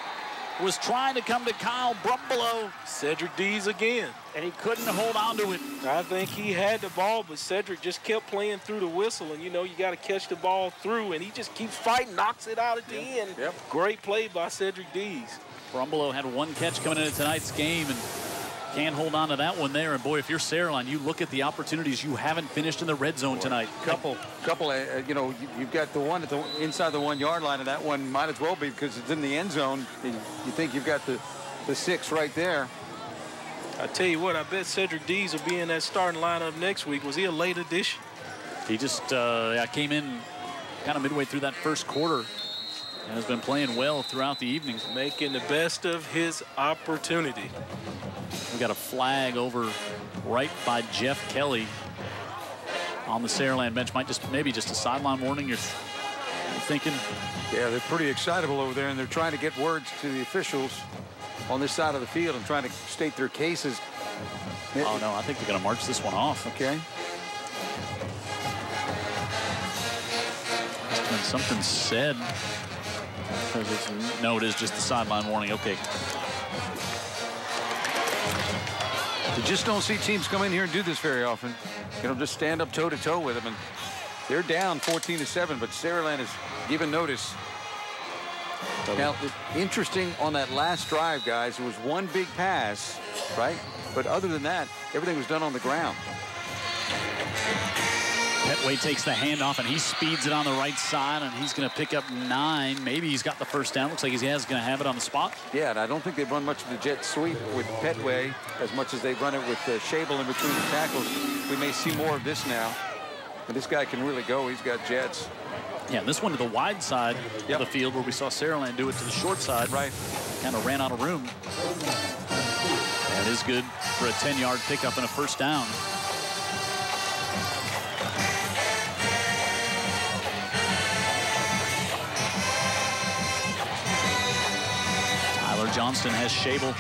Was trying to come to Kyle Brumbelow. Cedric Dees again. And he couldn't hold on to it. I think he had the ball, but Cedric just kept playing through the whistle. And, you know, you got to catch the ball through. And he just keeps fighting, knocks it out at the end. Yep. Great play by Cedric Dees. Brumbelow had 1 catch coming into tonight's game, and can't hold on to that one there. And boy, if you're Saraland, you look at the opportunities you haven't finished in the red zone tonight. Couple. You know, you've got the one at the inside the 1 yard line, and that one might as well be because it's in the end zone. You think you've got the 6 right there. I tell you what, I bet Cedric Dees will be in that starting lineup next week. Was he a late addition? He just came in kind of midway through that first quarter and has been playing well throughout the evening. Making the best of his opportunity. We got a flag over right by Jeff Kelly on the Saraland bench. Maybe just a sideline warning. You're thinking? Yeah, they're pretty excitable over there, and they're trying to get words to the officials on this side of the field and trying to state their cases. Oh, no, I think they're going to march this one off. Okay. When something said. No, it is just the sideline warning. Okay. You just don't see teams come in here and do this very often. You know, just stand up toe-to-toe with them. And they're down 14-7, but Saraland has given notice. Now, interesting on that last drive, guys, it was one big pass, right? But other than that, everything was done on the ground. Petway takes the handoff, and he speeds it on the right side, and he's going to pick up 9. Maybe he's got the first down. Looks like he is going to have it on the spot. Yeah, and I don't think they've run much of the jet sweep with Petway as much as they've run it with Shable in between the tackles. We may see more of this now. And this guy can really go. He's got jets. Yeah, this one to the wide side of the field where we saw Saraland do it to the short side. Right. Kind of ran out of room. That is good for a 10-yard pickup and a first down. Tyler Johnston has Shable.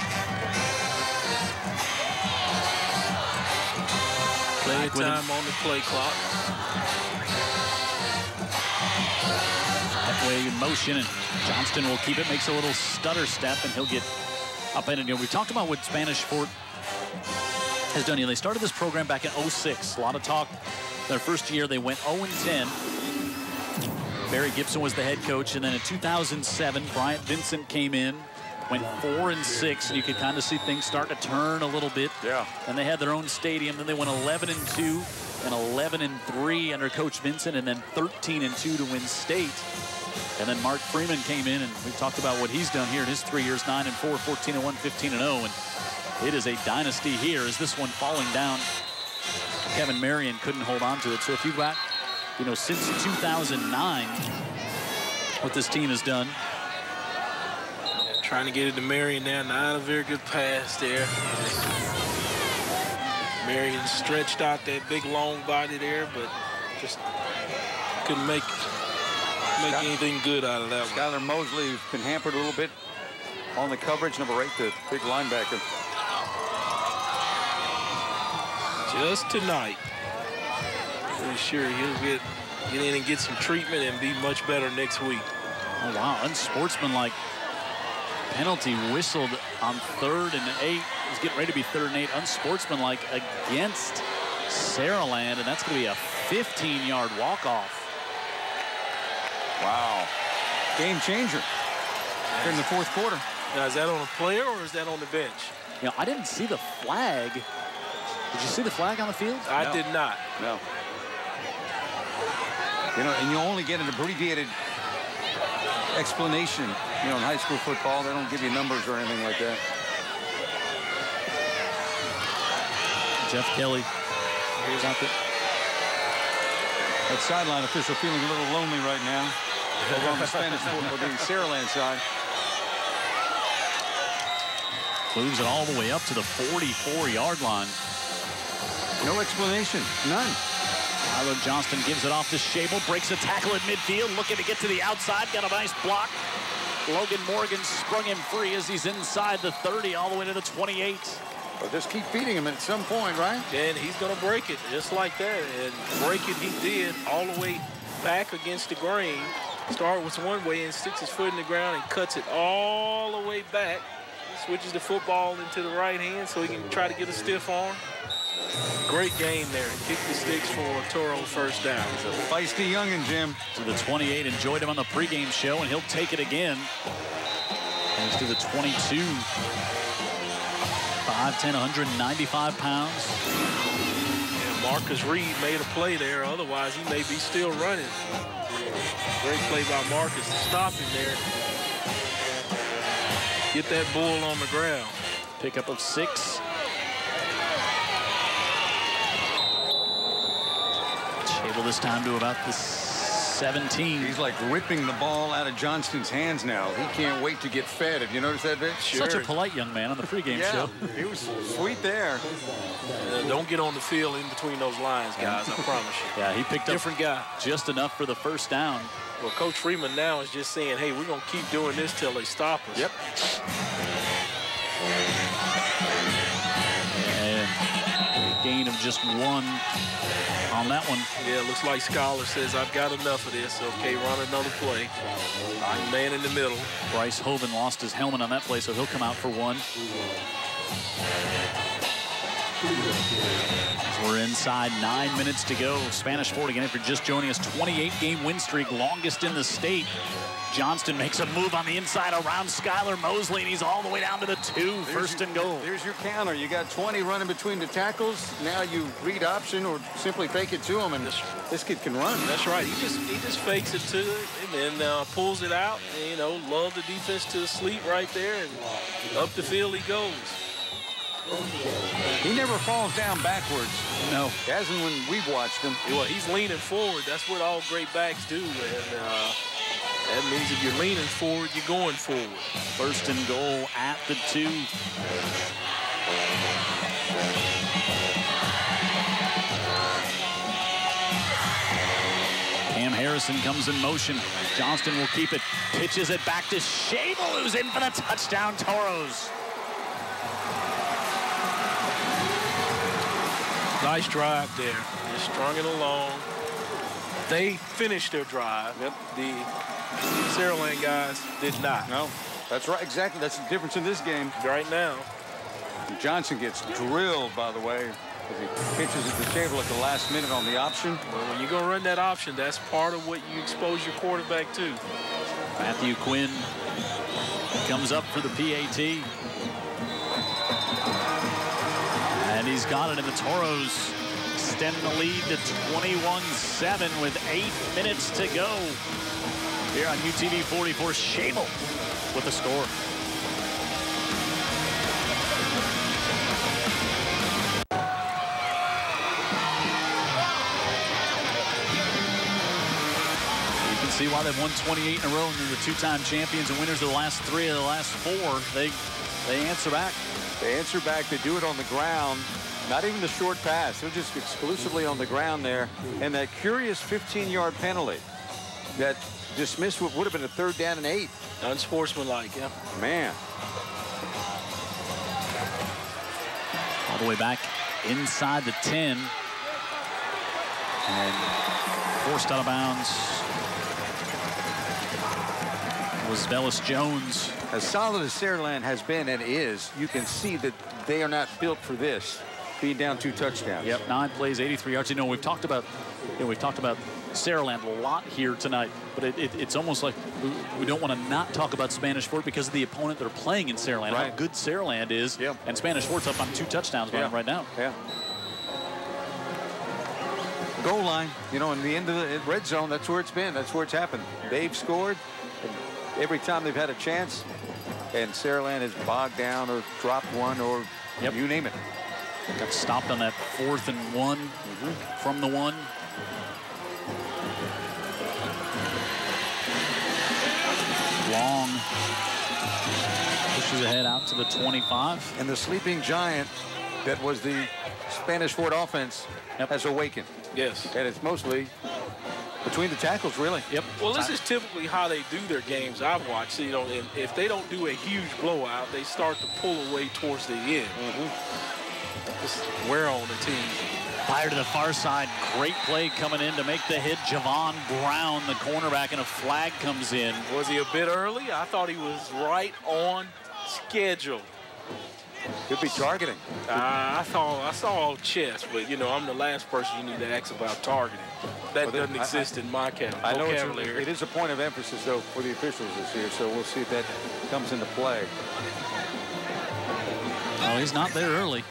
Play time on the play clock. Petway in motion, and Johnston will keep it, makes a little stutter step, and he'll get up in it. You know, we talked about what Spanish Fort has done. You know, they started this program back in 06. A lot of talk. Their first year, they went 0-10. Barry Gibson was the head coach, and then in 2007, Bryant Vincent came in, went 4-6, and you could kind of see things start to turn a little bit. Yeah. And they had their own stadium. Then they went 11-2 and 11-3 under Coach Vincent, and then 13-2 to win state. And then Mark Freeman came in, and we talked about what he's done here in his 3 years: 9-4, 14-1, 15-0, and it is a dynasty here. As this one falling down, Kevin Marion couldn't hold on to it. So if you got, you know, since 2009, what this team has done. Trying to get it to Marion now. Not a very good pass there. Marion stretched out that big long body there, but just couldn't make anything good out of that one. Skylar Mosley has been hampered a little bit on the coverage. Number 8, the big linebacker. Just tonight. Pretty sure he'll get in and get some treatment and be much better next week. Oh, wow. Unsportsmanlike penalty whistled on 3rd and 8. It was getting ready to be 3rd and 8. Unsportsmanlike against Saraland, and that's going to be a 15-yard walk-off. Wow. Game changer in the 4th quarter. Now, is that on a player or is that on the bench? You know, I didn't see the flag. Did you see the flag on the field? I did not. No. You know, and you only get an abbreviated explanation, you know, in high school football. They don't give you numbers or anything like that. Jeff Kelly. Here's out there. That sideline official feeling a little lonely right now. Over on the Spanish football, the Saraland side. Moves it all the way up to the 44-yard line. No explanation. None. Tyler Johnston gives it off to Shable, breaks a tackle at midfield, looking to get to the outside, got a nice block. Logan Morgan sprung him free as he's inside the 30, all the way to the 28. Well, just keep feeding him at some point, right? And he's going to break it just like that. And break it he did all the way back against the grain. Start with one way and sticks his foot in the ground and cuts it all the way back. Switches the football into the right hand so he can try to get a stiff arm. Great game there. Kick the sticks for Toros first down. He's a feisty youngin', Jim. To the 28, enjoyed him on the pregame show, and he'll take it again. Goes to the 22. 5'10", 195 pounds. And Marcus Reed made a play there. Otherwise, he may be still running. Great play by Marcus to stop him there. Get that bull on the ground. Pickup of 6. Shable this time to about the 17. He's like ripping the ball out of Johnston's hands now. He can't wait to get fed. Have you noticed that, Vic? Sure. Such a polite young man on the pregame show. He was sweet there. Don't get on the field in between those lines, guys. I promise you. Yeah, he picked up different guy. Just enough for the first down. Well, Coach Freeman now is just saying, hey, we're going to keep doing this till they stop us. Yep. And a gain of just 1 on that one. Yeah, it looks like Scholar says, I've got enough of this. Okay, run another play. Man in the middle. Bryce Hoven lost his helmet on that play, so he'll come out for 1. We're inside 9 minutes to go. Spanish Fort, again, if you're just joining us, 28-game win streak, longest in the state. Johnston makes a move on the inside around Skylar Mosley, and he's all the way down to the 2, first and goal. There's your counter. You got 20 running between the tackles. Now you read option or simply fake it to him, and this kid can run. That's right. He just fakes it to it and then pulls it out. And, you know, lull the defense to sleep right there, and up the field he goes. He never falls down backwards. No. Hasn't when we've watched him. Well, he's leaning forward. That's what all great backs do. And that means if you're leaning forward, you're going forward. First and goal at the 2. Cam Harrison comes in motion. Johnston will keep it. Pitches it back to Shable, who's in for the touchdown, Toros. Nice drive there. Just strung it along. They finished their drive. Yep. The Saraland guys did not. No, that's right. Exactly. That's the difference in this game. Right now. Johnson gets drilled, by the way, as he pitches at the table at the last minute on the option. Well, when you're going to run that option, that's part of what you expose your quarterback to. Matthew Quinn comes up for the PAT. And he's got it, and the Toros extend the lead to 21-7 with 8 minutes to go. Here on UTV 44, Shable with the score. You can see why they've won 28 in a row, and they're the 2-time champions and winners of the last 3 of the last 4. They answer back. They answer back. They do it on the ground. Not even the short pass. They're just exclusively on the ground there. And that curious 15-yard penalty that dismissed what would have been a 3rd down and 8. Unsportsmanlike, yeah. Man. All the way back inside the 10. And forced out of bounds was Velus Jones. As solid as Saraland has been and is, you can see that they are not built for this, being down 2 touchdowns. Yep, 9 plays, 83 yards. You know, we've talked about Saraland a lot here tonight, but it's almost like we don't want to not talk about Spanish Fort because of the opponent they're playing in Saraland. Right. How good Saraland is, yep. And Spanish Fort's up on 2 touchdowns by them right now. Yeah. Goal line, you know, in the end of the red zone, that's where it's been. That's where it's happened. They've scored every time they've had a chance, and Saraland has bogged down or dropped one or you name it. Got stopped on that 4th and 1 from the 1. Long pushes ahead out to the 25. And the sleeping giant that was the Spanish Fort offense has awakened. Yes. And it's mostly between the tackles, really. Yep. Well, this is typically how they do their games I've watched. You know, if they don't do a huge blowout, they start to pull away towards the end. Just wear on the team. Fire to the far side. Great play coming in to make the hit. Javon Brown, the cornerback, and a flag comes in. Was he a bit early? I thought he was right on schedule. Could be targeting. I saw chest, but, you know, I'm the last person you need to ask about targeting. That doesn't exist in my vocabulary. I know it is a point of emphasis, though, for the officials this year, so we'll see if that comes into play. Oh, he's not there early.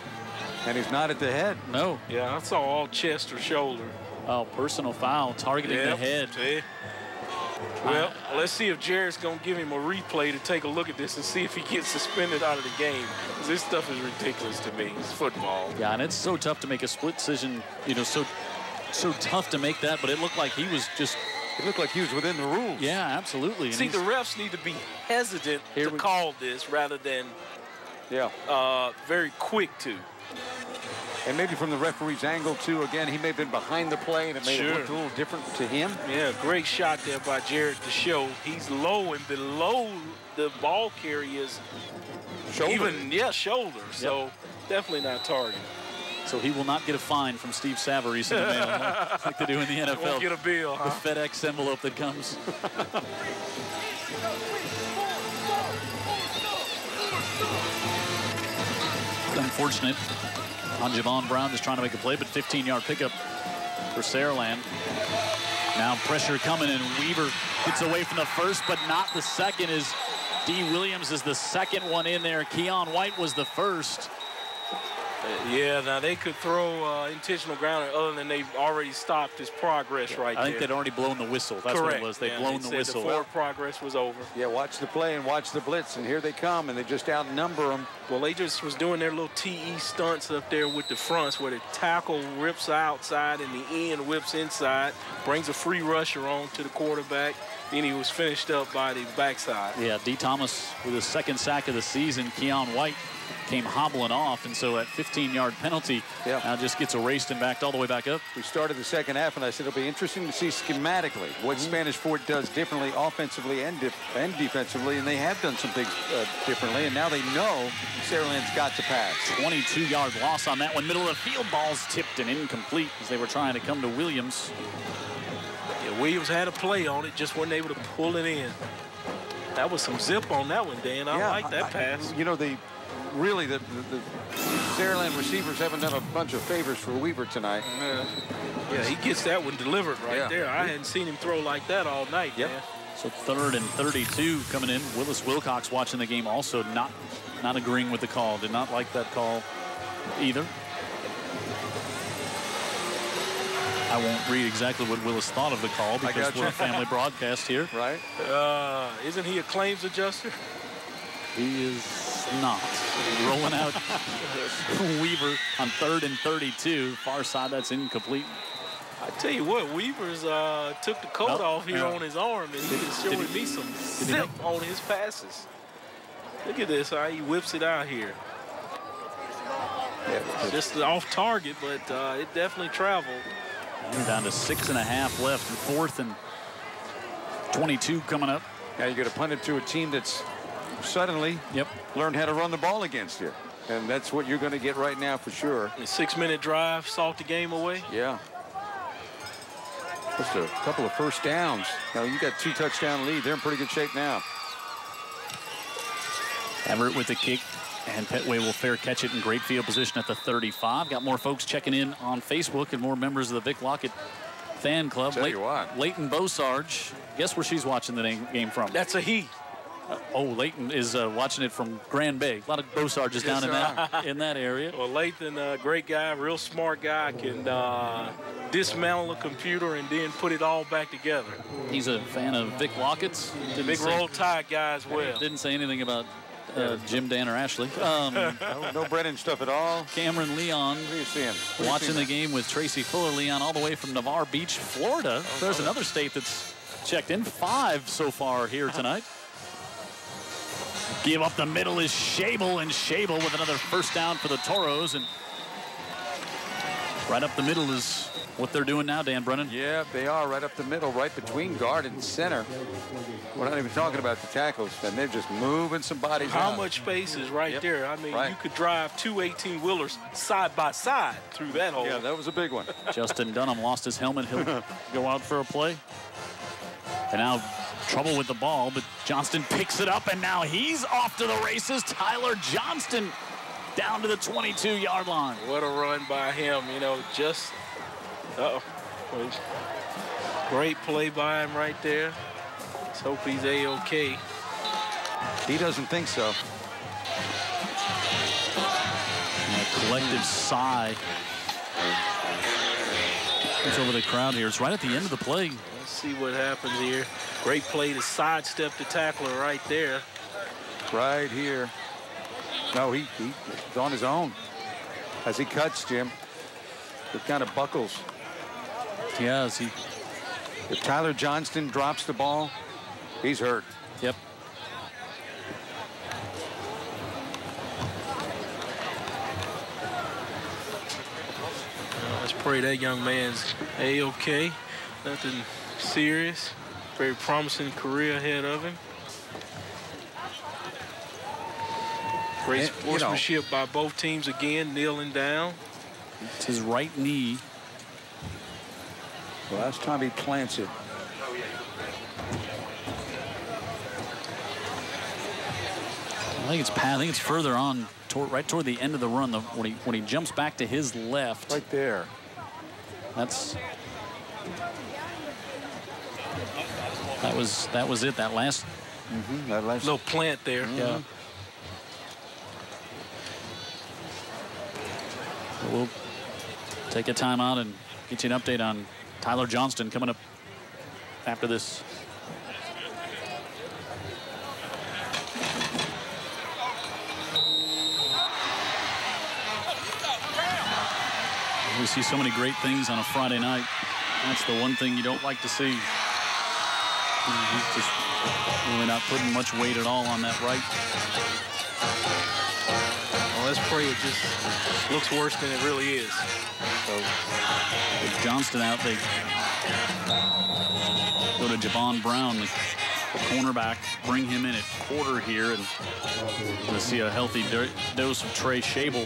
And he's not at the head. No. Yeah, I saw all chest or shoulder. Oh, personal foul, targeting the head. See? Well, let's see if Jared's going to give him a replay to take a look at this and see if he gets suspended out of the game. This stuff is ridiculous to me. It's football. Yeah, and it's so tough to make a split decision, you know, so tough to make that, but it looked like he was just... It looked like he was within the rules. Yeah, absolutely. See, the refs need to be hesitant to call this rather than very quick to. And maybe from the referee's angle, too, again, he may have been behind the play, and it may have looked a little different to him. Yeah, great shot there by Jared to show he's low and below the ball carrier's shoulder. Shoulder. So definitely not targeting. So he will not get a fine from Steve Savarese in the mail, like they do in the NFL. Won't get a bill, huh? The FedEx envelope that comes. Unfortunate. on Javon Brown, just trying to make a play, but 15-yard pickup for Saraland. Now pressure coming, and Weaver gets away from the first, but not the second, as D. Williams is the second one in there. Keon White was the first. Yeah, now they could throw intentional grounding other than they've already stopped his progress right there. I think they'd already blown the whistle. That's correct. What it was. They'd blown the whistle. The forward progress was over. Yeah, watch the play and watch the blitz, and here they come, and they just outnumber them. Well, they just was doing their little TE stunts up there with the fronts where the tackle rips outside and the end whips inside, brings a free rusher on to the quarterback. Then he was finished up by the backside. Yeah, D. Thomas with his second sack of the season. Keon White came hobbling off, and so that 15-yard penalty now just gets erased and backed all the way back up. We started the second half, and I said it'll be interesting to see schematically what Spanish Fort does differently offensively and defensively, and they have done some things differently, and now they know Saraland's got to pass. 22-yard loss on that one. Middle of the field, ball's tipped and incomplete as they were trying to come to Williams. Yeah, Williams had a play on it, just wasn't able to pull it in. That was some zip on that one, Dan. I like that pass. You know, really, the Saraland receivers haven't done a bunch of favors for Weaver tonight. Yeah, he gets that one delivered right there. I hadn't seen him throw like that all night, man. So 3rd and 32 coming in. Willis Wilcox watching the game also not agreeing with the call. Did not like that call either. I won't read exactly what Willis thought of the call because we're a family broadcast here. Right. Isn't he a claims adjuster? He is not. Rolling out Weaver on 3rd and 32. Far side, that's incomplete. I tell you what, Weaver's took the coat off here on his arm, and he is showing me some zip on his passes. Look at this, how he whips it out here. Just off target, but it definitely traveled. We're down to 6.5 left. 4th and 22 coming up. Now you got to punt it to a team that's suddenly learned how to run the ball against you. And that's what you're going to get right now for sure. A 6-minute drive, salt the game away. Yeah. Just a couple of first downs. Now you got 2 touchdown lead. They're in pretty good shape now. Everett with the kick, and Petway will fair catch it in great field position at the 35. Got more folks checking in on Facebook and more members of the Vic Lockett fan club. Tell you what. Leighton Bosarge. Guess where she's watching the game from? That's a he. Leighton is watching it from Grand Bay. A lot of Bosarges down in that area. Well, Leighton, great guy, real smart guy, can dismantle a computer and then put it all back together. He's a fan of Vic Lockett's. Big Roll Tide guy as well. Didn't say anything about Jim, Dan, or Ashley. No Brennan stuff at all. Cameron Leon watching the game with Tracy Fuller. Leon all the way from Navarre Beach, Florida. There's another state that's checked in. 5 so far here tonight. Give up the middle is Schabel, and Schabel with another first down for the Toros. And right up the middle is what they're doing now, Dan Brennan. Yeah, they are right up the middle, right between guard and center. We're not even talking about the tackles, and they're just moving some bodies How out. much space is right there? I mean, you could drive 2 18-wheelers side by side through that hole. Yeah, that was a big one. Justin Dunham lost his helmet. He'll go out for a play. And now trouble with the ball, but Johnston picks it up, and now he's off to the races. Tyler Johnston down to the 22-yard line. What a run by him, you know, just, great play by him right there. Let's hope he's A-OK. He doesn't think so. And a collective sigh. It's over the crowd here. It's right at the end of the play. Let's see what happens here. Great play to sidestep the tackler right there. Right here. No, he's on his own. As he cuts, Jim, it kind of buckles. Yeah, if Tyler Johnston drops the ball, he's hurt. Yep. Let's pray that young man's A-OK. Nothing serious. Very promising career ahead of him. Great sportsmanship by both teams again, kneeling down. It's his right knee. The last time he plants it. I think it's further on right toward the end of the run, when he jumps back to his left. Right there. That was it. That last that last little plant there. Yeah. We'll take a timeout and get you an update on Tyler Johnston coming up after this. We see so many great things on a Friday night. That's the one thing you don't like to see. He's just really not putting much weight at all on that right. Well, let's pray it just looks worse than it really is. So with Johnston out, they go to Javon Brown, the cornerback, bring him in at quarter here, and we'll see a healthy dose of Trey Shable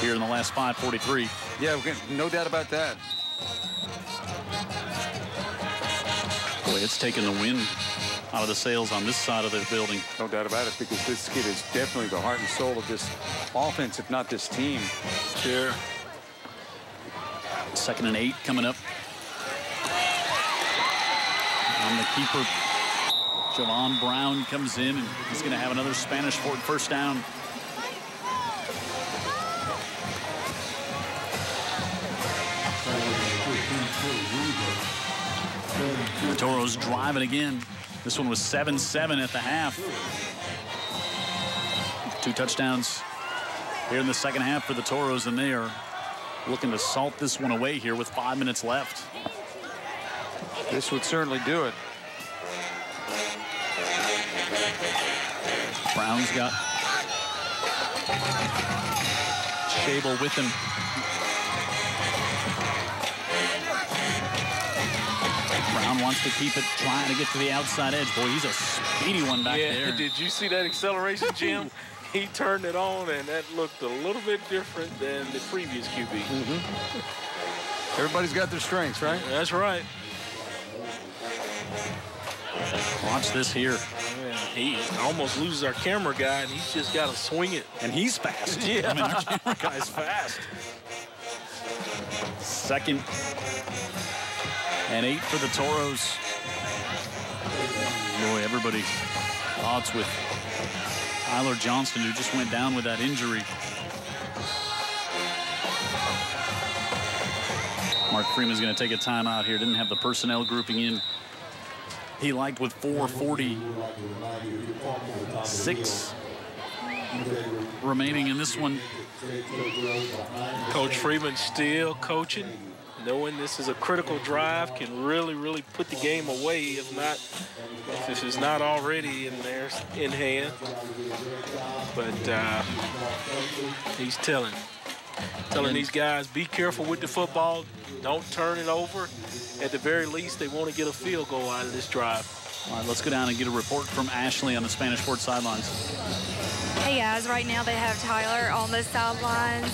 here in the last 5:43. Yeah, no doubt about that. Boy, it's taken the wind out of the sails on this side of the building. No doubt about it, because this kid is definitely the heart and soul of this offense, if not this team. Sure. 2nd and 8 coming up. And the keeper, Javon Brown, comes in, and he's going to have another Spanish Fort first down. The Toros driving again. This one was 7-7 at the half. 2 touchdowns here in the second half for the Toros, and they are looking to salt this one away here with 5 minutes left. This would certainly do it. Brown's got Shable with him. Brown wants to keep it, trying to get to the outside edge. Boy, he's a speedy one back there. Did you see that acceleration, Jim? He turned it on, and that looked a little bit different than the previous QB. Everybody's got their strengths, right? That's right. Watch this here. Man, he almost loses our camera guy, and he's just got to swing it. And he's fast. Yeah. I mean, our camera guy's fast. 2nd and 8 for the Toros. Boy, everybody thoughts with Tyler Johnston, who just went down with that injury. Mark Freeman's going to take a timeout here. Didn't have the personnel grouping in he liked with 4:46 remaining in this one. Coach Freeman still coaching, knowing this is a critical drive, can really put the game away if this is not already in hand. But he's telling these guys, be careful with the football, don't turn it over. At the very least, they want to get a field goal out of this drive. All right, let's go down and get a report from Ashley on the Spanish Fort sidelines. Hey guys, right now they have Tyler on the sidelines.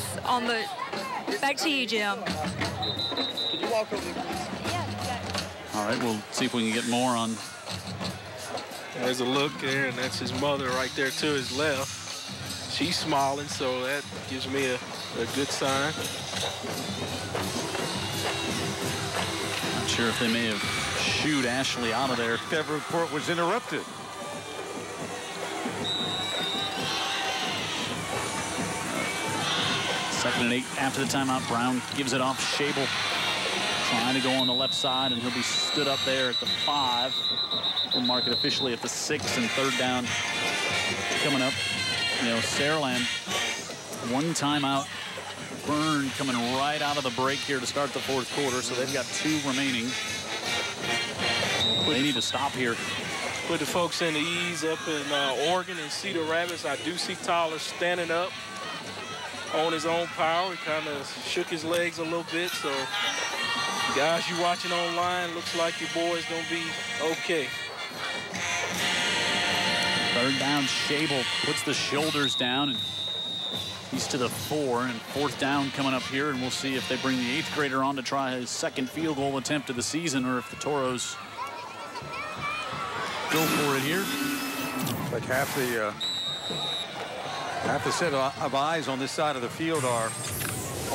Back to you, Jim. Could you walk over there, please? Yeah. All right, we'll see if we can get more on. There's a look there, and that's his mother right there to his left. She's smiling, so that gives me a good sign. Not sure if they may have shooed Ashley out of there. That report was interrupted. Second and 8 after the timeout. Brown gives it off. Shable trying to go on the left side, and he'll be stood up there at the 5. We'll mark it officially at the 6, and third down coming up. You know, Saraland, one timeout. Burn coming right out of the break here to start the fourth quarter, so they've got 2 remaining. They need to stop here. Put the folks in the ease up in Oregon and Cedar Rapids. I do see Tyler standing up on his own power. He kind of shook his legs a little bit, so guys you watching online, looks like your boy's gonna be okay. Third down, Shable puts the shoulders down, and he's to the 4, and fourth down coming up here, and we'll see if they bring the 8th grader on to try his second field goal attempt of the season, or if the Toros go for it here. Like half Half the set of eyes on this side of the field are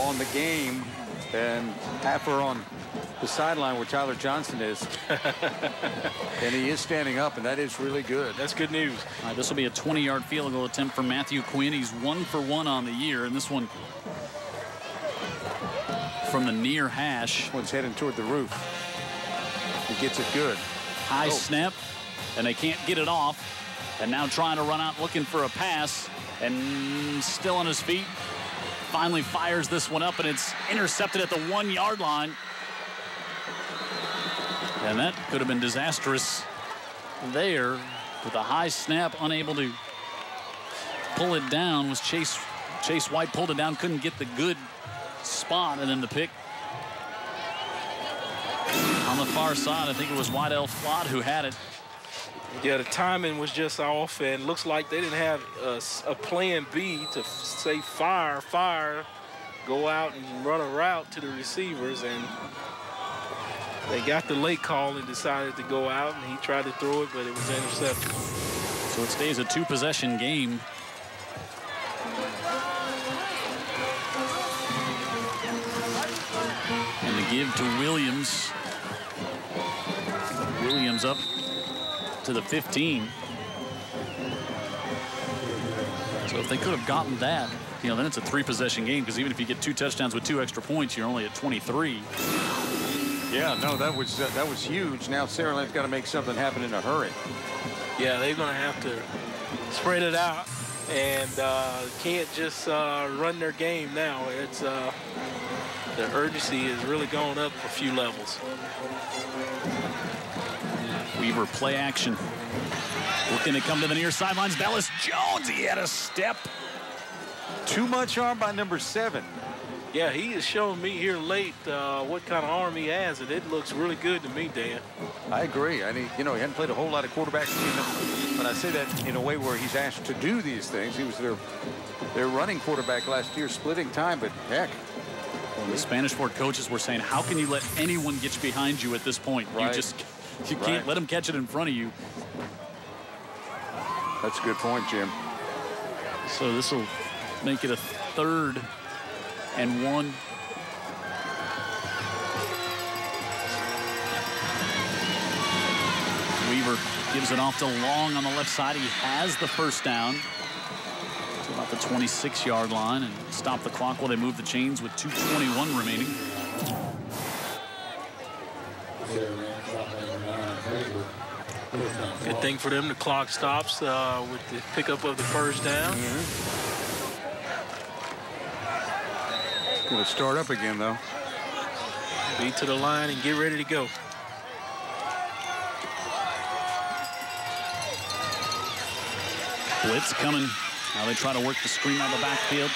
on the game, and half are on the sideline where Tyler Johnson is. And he is standing up, and that is really good. That's good news. All right, this will be a 20-yard field goal attempt for Matthew Quinn. He's 1 for 1 on the year, and this one from the near hash. One's heading toward the roof. He gets it good. High snap, and they can't get it off. And now trying to run out looking for a pass, and still on his feet. Finally fires this one up, and it's intercepted at the 1-yard line. And that could have been disastrous there with a high snap, unable to pull it down. Was Chase White pulled it down, couldn't get the good spot, and then the pick on the far side. I think it was Wydell Flott who had it. Yeah, the timing was just off, and looks like they didn't have a plan B to say fire, go out and run a route to the receivers, and they got the late call and decided to go out, and he tried to throw it, but it was intercepted. So it stays a 2-possession game. And the give to Williams. Williams up to the 15. So if they could have gotten that, then it's a 3-possession game, because even if you get 2 touchdowns with 2 extra points, you're only at 23. Yeah, no, that was huge. Now Saraland's got to make something happen in a hurry. Yeah, they're going to have to spread it out, and can't just run their game now. It's the urgency has really gone up a few levels. Weaver play action. Looking to come to the near sidelines. Bellis Jones, he had a step. Too much arm by number 7. Yeah, he is showing me here late what kind of arm he has, and it looks really good to me, Dan. I agree. And he hadn't played a whole lot of quarterback, but I say that in a way where he's asked to do these things. He was their running quarterback last year, splitting time, but heck. Well, the Spanish Fort coaches were saying, how can you let anyone get behind you at this point? Right. You can't let them catch it in front of you. That's a good point, Jim. So this will make it a 3rd and 1. Weaver gives it off to Long on the left side. He has the first down to about the 26-yard line and stop the clock while they move the chains with 2:21 remaining. Good thing for them, the clock stops with the pickup of the first down. Going to start up again, though. Be to the line and get ready to go. Blitz coming. Now they try to work the screen out of the backfield.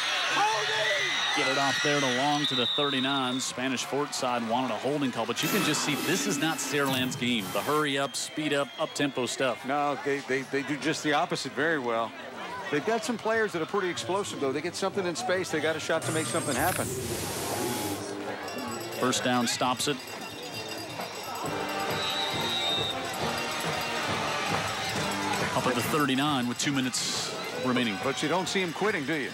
Get it off there to Long to the 39. Spanish Fort side wanted a holding call, but you can just see this is not Saraland's game. The hurry up, speed up, up-tempo stuff. No, they do just the opposite very well. They've got some players that are pretty explosive, though. They get something in space, they got a shot to make something happen. First down stops it. Up at the 39 with 2 minutes remaining. But you don't see him quitting, do you?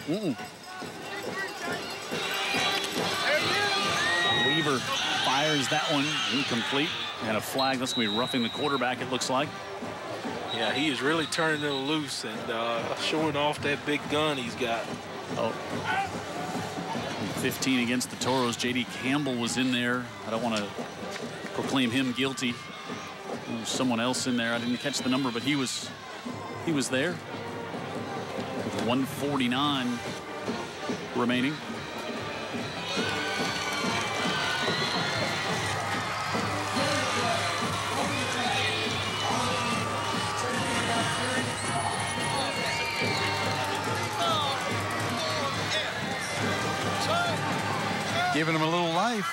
Weaver fires that one incomplete. And a flag. That's going to be roughing the quarterback, it looks like. Yeah, he is really turning it loose and showing off that big gun he's got. 15 against the Toros. J.D. Campbell was in there. I don't want to proclaim him guilty. There was someone else in there. I didn't catch the number, but he was there. With 1:49 remaining. Giving him a little life.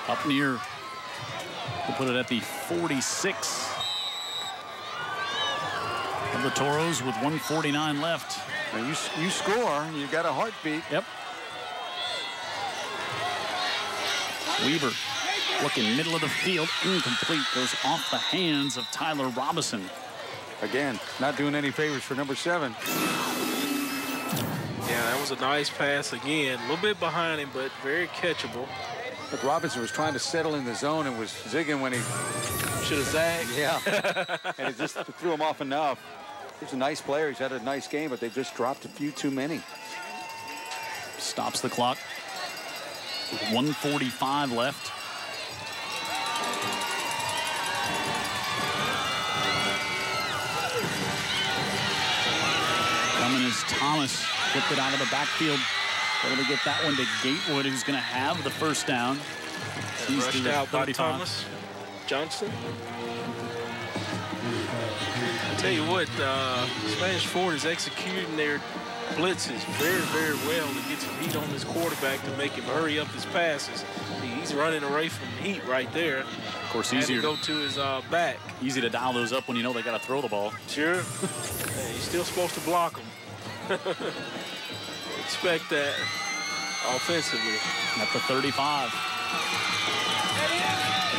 Up near, to put it at the 46 of the Toros with 1:49 left. Now you score, you got a heartbeat. Yep. Weaver looking middle of the field, incomplete, goes off the hands of Tyler Robinson. Again, not doing any favors for number 7. was a nice pass again. A little bit behind him, but very catchable. But Robinson was trying to settle in the zone and was zigging when he should have zagged. Yeah. And it just threw him off enough. He's a nice player. He's had a nice game, but they've just dropped a few too many. Stops the clock. 1:45 left. Coming is Thomas. Flipped it out of the backfield. Able to get that one to Gatewood, who's going to have the first down. He's rushed out by Thomas Johnson. I tell you what, Spanish Fort is executing their blitzes very, very well to get some heat on this quarterback to make him hurry up his passes. He's running away from heat right there. Of course, easier to go to his back. Easy to dial those up when you know they got to throw the ball. Sure. He's still supposed to block them. Expect that offensively. At the 35.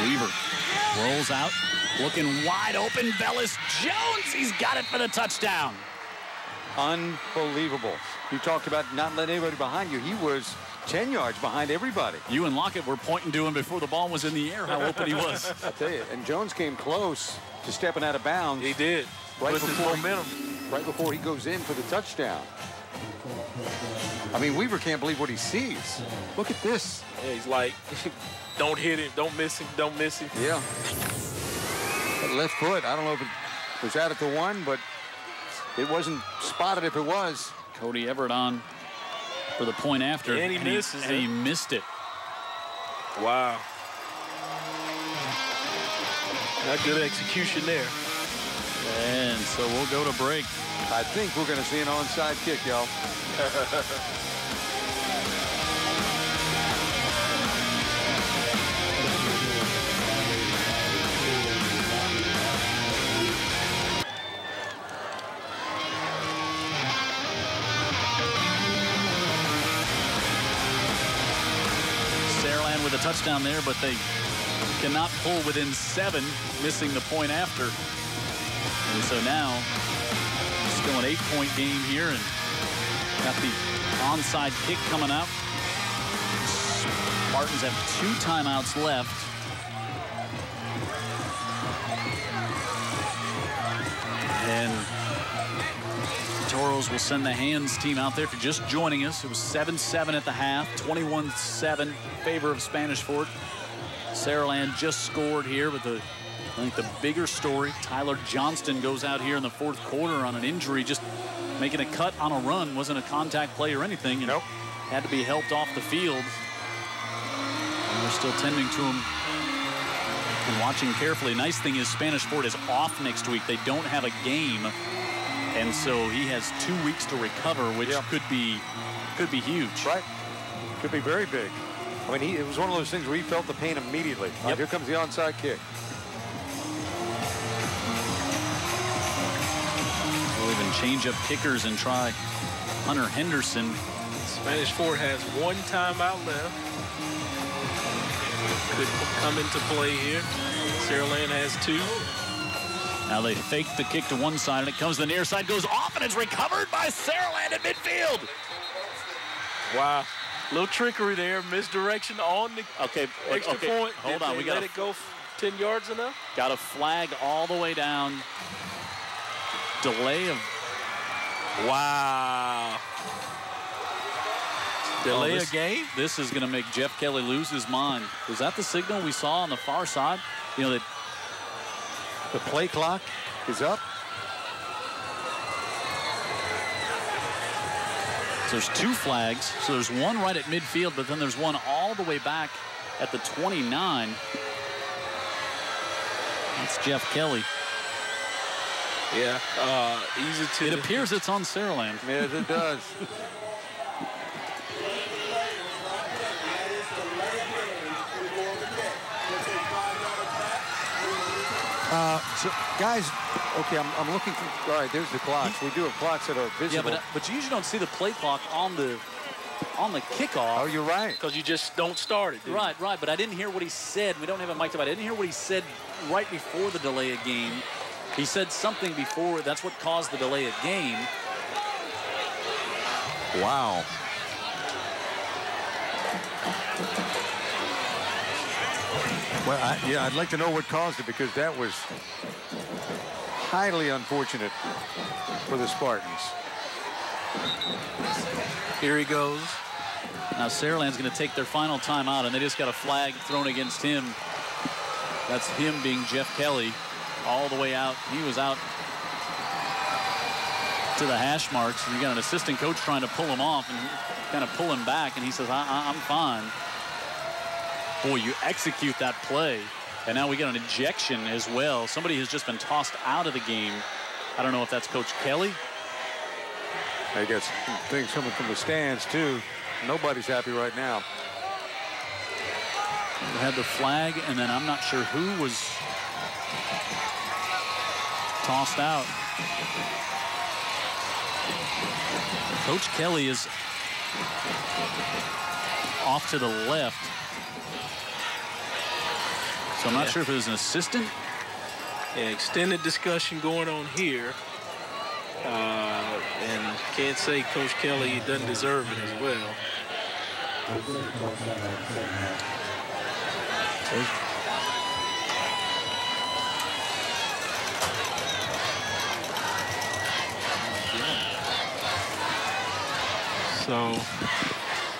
Weaver rolls out, looking wide open. Bellis Jones, he's got it for the touchdown. Unbelievable. You talked about not letting anybody behind you. He was 10 yards behind everybody. You and Lockett were pointing to him before the ball was in the air, how open he was. I tell you, and Jones came close to stepping out of bounds. He did. Right before he goes in for the touchdown. I mean, Weaver can't believe what he sees. Look at this. Yeah, he's like, don't hit him, don't miss him, don't miss him. Yeah. That left foot, I don't know if it was out at the one, but it wasn't spotted if it was. Cody Everett on for the point after. And he misses it. And he missed it. Wow. Not good execution there. And so we'll go to break. I think we're going to see an onside kick, y'all. Saraland with a touchdown there, but they cannot pull within 7, missing the point after. And so now, still an 8-point game here, and got the onside kick coming up. Spartans have 2 timeouts left. And Toros will send the hands team out there. If you're just joining us, it was 7-7 at the half, 21-7 in favor of Spanish Fort. Saraland just scored here, but I think the bigger story, Tyler Johnston goes out here in the 4th quarter on an injury, just making a cut on a run. Wasn't a contact play or anything, and had to be helped off the field. And they're still tending to him and watching carefully. Nice thing is Spanish Fort is off next week. They don't have a game, and so he has 2 weeks to recover, which could be huge. Right. Could be very big. I mean, it was one of those things where he felt the pain immediately. Yep. Right, here comes the onside kick. We'll even change up kickers and try Hunter Henderson. Spanish Fort has 1 timeout left. Could come into play here. Saraland has 2. Now they fake the kick to one side, and it comes to the near side, goes off, and it's recovered by Saraland at midfield. Wow. Little trickery there, misdirection on the extra point. Hold on, we got let it go 10 yards enough. Got a flag all the way down. Delay of. Wow. Delay a game? This is going to make Jeff Kelly lose his mind. Was that the signal we saw on the far side? You know, that the play clock is up. So there's 2 flags. So there's one right at midfield, but then there's one all the way back at the 29. That's Jeff Kelly. Yeah, easy to. It appears it's on Saraland. Yes, it does. So guys, okay, I'm looking for. All right, there's the clocks. We do have clocks that are visible. Yeah, but you usually don't see the play clock on the kickoff. Oh, you're right. Because you just don't start it. Right. But I didn't hear what he said. We don't have a mic up. I didn't hear what he said right before the delay of game. He said something before. That's what caused the delay of game. Wow. Well, I'd like to know what caused it, because that was highly unfortunate for the Spartans. Here he goes. Now Saraland's going to take their final timeout, and they just got a flag thrown against him. That's him being Jeff Kelly all the way out. He was out to the hash marks, and you got an assistant coach trying to pull him off and kind of pull him back, and he says, I'm fine. Boy, you execute that play, and now we got an ejection as well. Somebody has just been tossed out of the game. I don't know if that's Coach Kelly. I guess things coming from the stands, too. Nobody's happy right now. We had the flag, and then I'm not sure who was tossed out. Coach Kelly is off to the left. So I'm not sure if it was an assistant. Yeah, extended discussion going on here. And can't say Coach Kelly doesn't deserve it as well. So,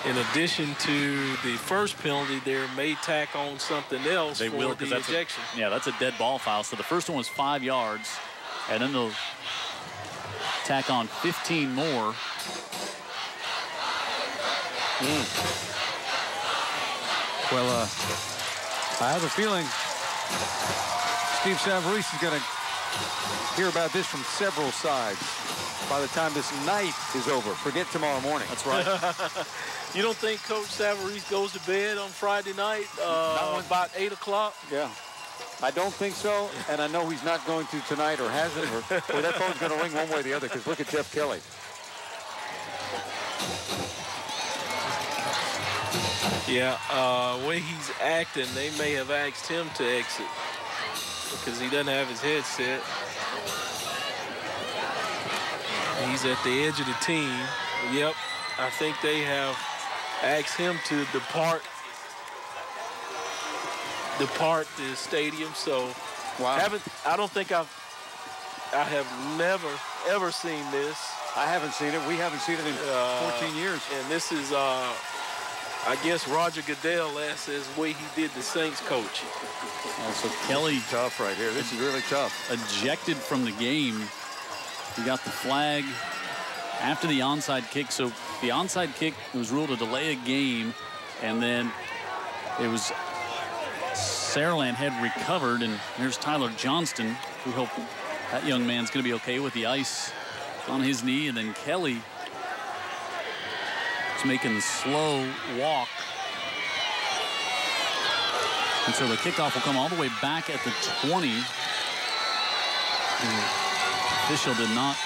in addition to the first penalty, they may tack on something else for the ejection. Yeah, that's a dead ball foul. So the first one was 5 yards, and then they'll tack on 15 more. Well, I have a feeling Steve Savarese is going to hear about this from several sides by the time this night is over. Forget tomorrow morning. That's right. You don't think Coach Savarese goes to bed on Friday night about 8 o'clock? Yeah. I don't think so, and I know he's not going to tonight, or hasn't, or that phone's going to ring one way or the other, because look at Jeff Kelly. Yeah, way he's acting, they may have asked him to exit because he doesn't have his headset. He's at the edge of the team. Yep, I think they have asked him to depart the stadium. So wow. I don't think I have never ever seen this. I haven't seen it. We haven't seen it in 14 years. And this is I guess Roger Goodell asked his way he did the Saints coaching. So Kelly, tough right here. This is really tough. Ejected from the game. He got the flag after the onside kick. So the onside kick was ruled a delay a game, and then it was Saraland had recovered, and here's Tyler Johnston. We hope that young man's going to be okay with the ice on his knee, and then Kelly is making the slow walk. And so the kickoff will come all the way back at the 20. The official didn't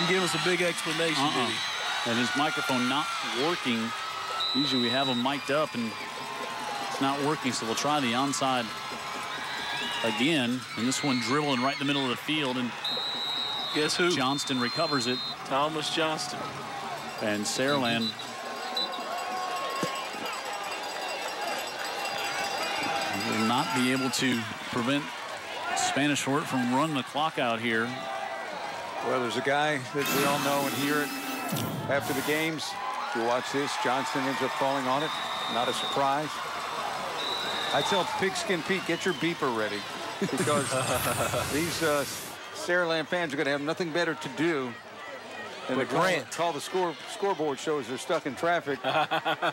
give us a big explanation, did he? And his microphone not working. Usually we have him mic'd up, and it's not working, so we'll try the onside again. And this one dribbling right in the middle of the field, and guess who? Johnston recovers it. Thomas Johnston. And Saraland will not be able to prevent Spanish Fort from running the clock out here. Well, there's a guy that we all know and hear it after the games. If you watch this, Johnston ends up falling on it. Not a surprise. I tell Pigskin Pete, get your beeper ready, because these Saraland fans are going to have nothing better to do than to call the scoreboard shows they're stuck in traffic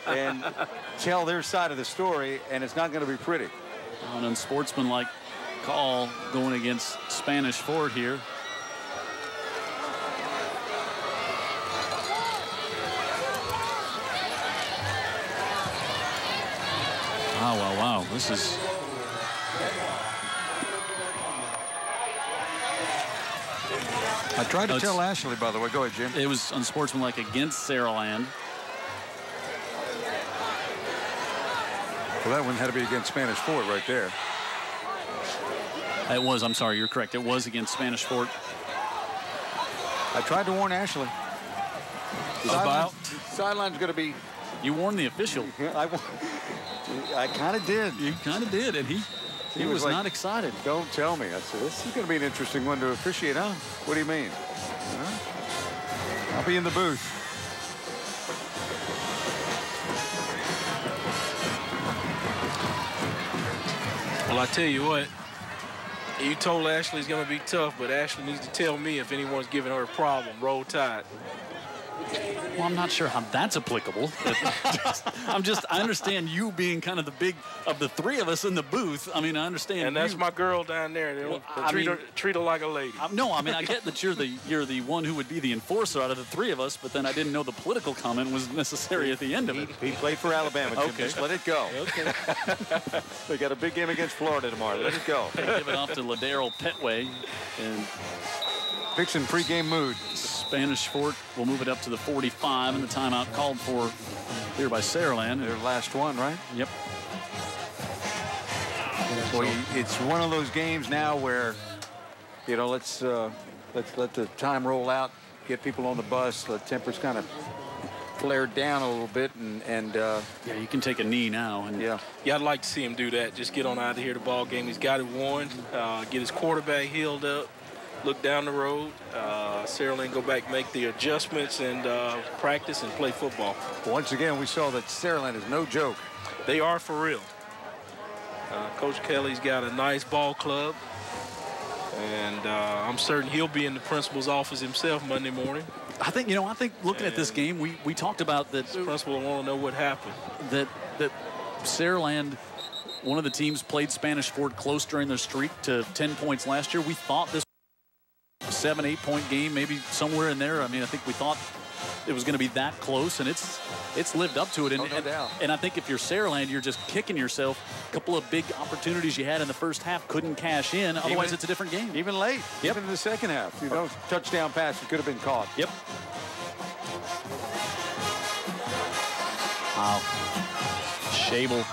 and tell their side of the story, and it's not going to be pretty. An unsportsmanlike call going against Spanish Fort here. Wow. This is... I tried to tell Ashley, by the way. Go ahead, Jim. It was unsportsmanlike against Saraland. Well, that one had to be against Spanish Fort right there. It was. I'm sorry. You're correct. It was against Spanish Fort. I tried to warn Ashley. About? Sideline's going to be... You warned the official. I kind of did. You kind of did, and he was like, not excited. Don't tell me. I said, this is going to be an interesting one to officiate, huh? What do you mean? I'll be in the booth. Well, I tell you what, you told Ashley it's going to be tough, but Ashley needs to tell me if anyone's giving her a problem. Roll Tide. Well, I'm not sure how that's applicable. I understand you being kind of the big of the three of us in the booth. I mean, I understand. And that's my girl down there. Well, treat her like a lady. No, I mean, I get that you're the one who would be the enforcer out of the three of us, but then I didn't know the political comment was necessary at the end of it. He played for Alabama, Jim. Okay. Just let it go. Okay. They got a big game against Florida tomorrow. Let it go. Give it off to Ladero Petway. And Fixing pregame mood. Spanish Fort will move it up to the 45, and the timeout called for here by Saraland. Their last one, right? Yep. Well, it's one of those games now where, you know, let's let the time roll out, get people on the bus, let tempers kind of flare down a little bit, and yeah, you can take a knee now. And yeah, I'd like to see him do that. Just get on out of here, the ball game. He's got it won. Get his quarterback healed up. Look down the road. Saraland go back, make the adjustments, and practice and play football. Once again, we saw that Saraland is no joke. They are for real. Coach Kelly's got a nice ball club, and I'm certain he'll be in the principal's office himself Monday morning. I think looking at this game, we talked about that. The principal want to know what happened. That Saraland, one of the teams, played Spanish Fort close during their streak to 10 points last year. We thought this 7-8 point game, maybe somewhere in there. I mean, I think we thought it was going to be that close, and it's lived up to it. And, no doubt. And I think if you're Saraland, you're just kicking yourself. A couple of big opportunities you had in the first half couldn't cash in. Otherwise, it's a different game. Even late. Yep. Even in the second half. You know, touchdown pass that could have been caught. Yep. Wow. Shable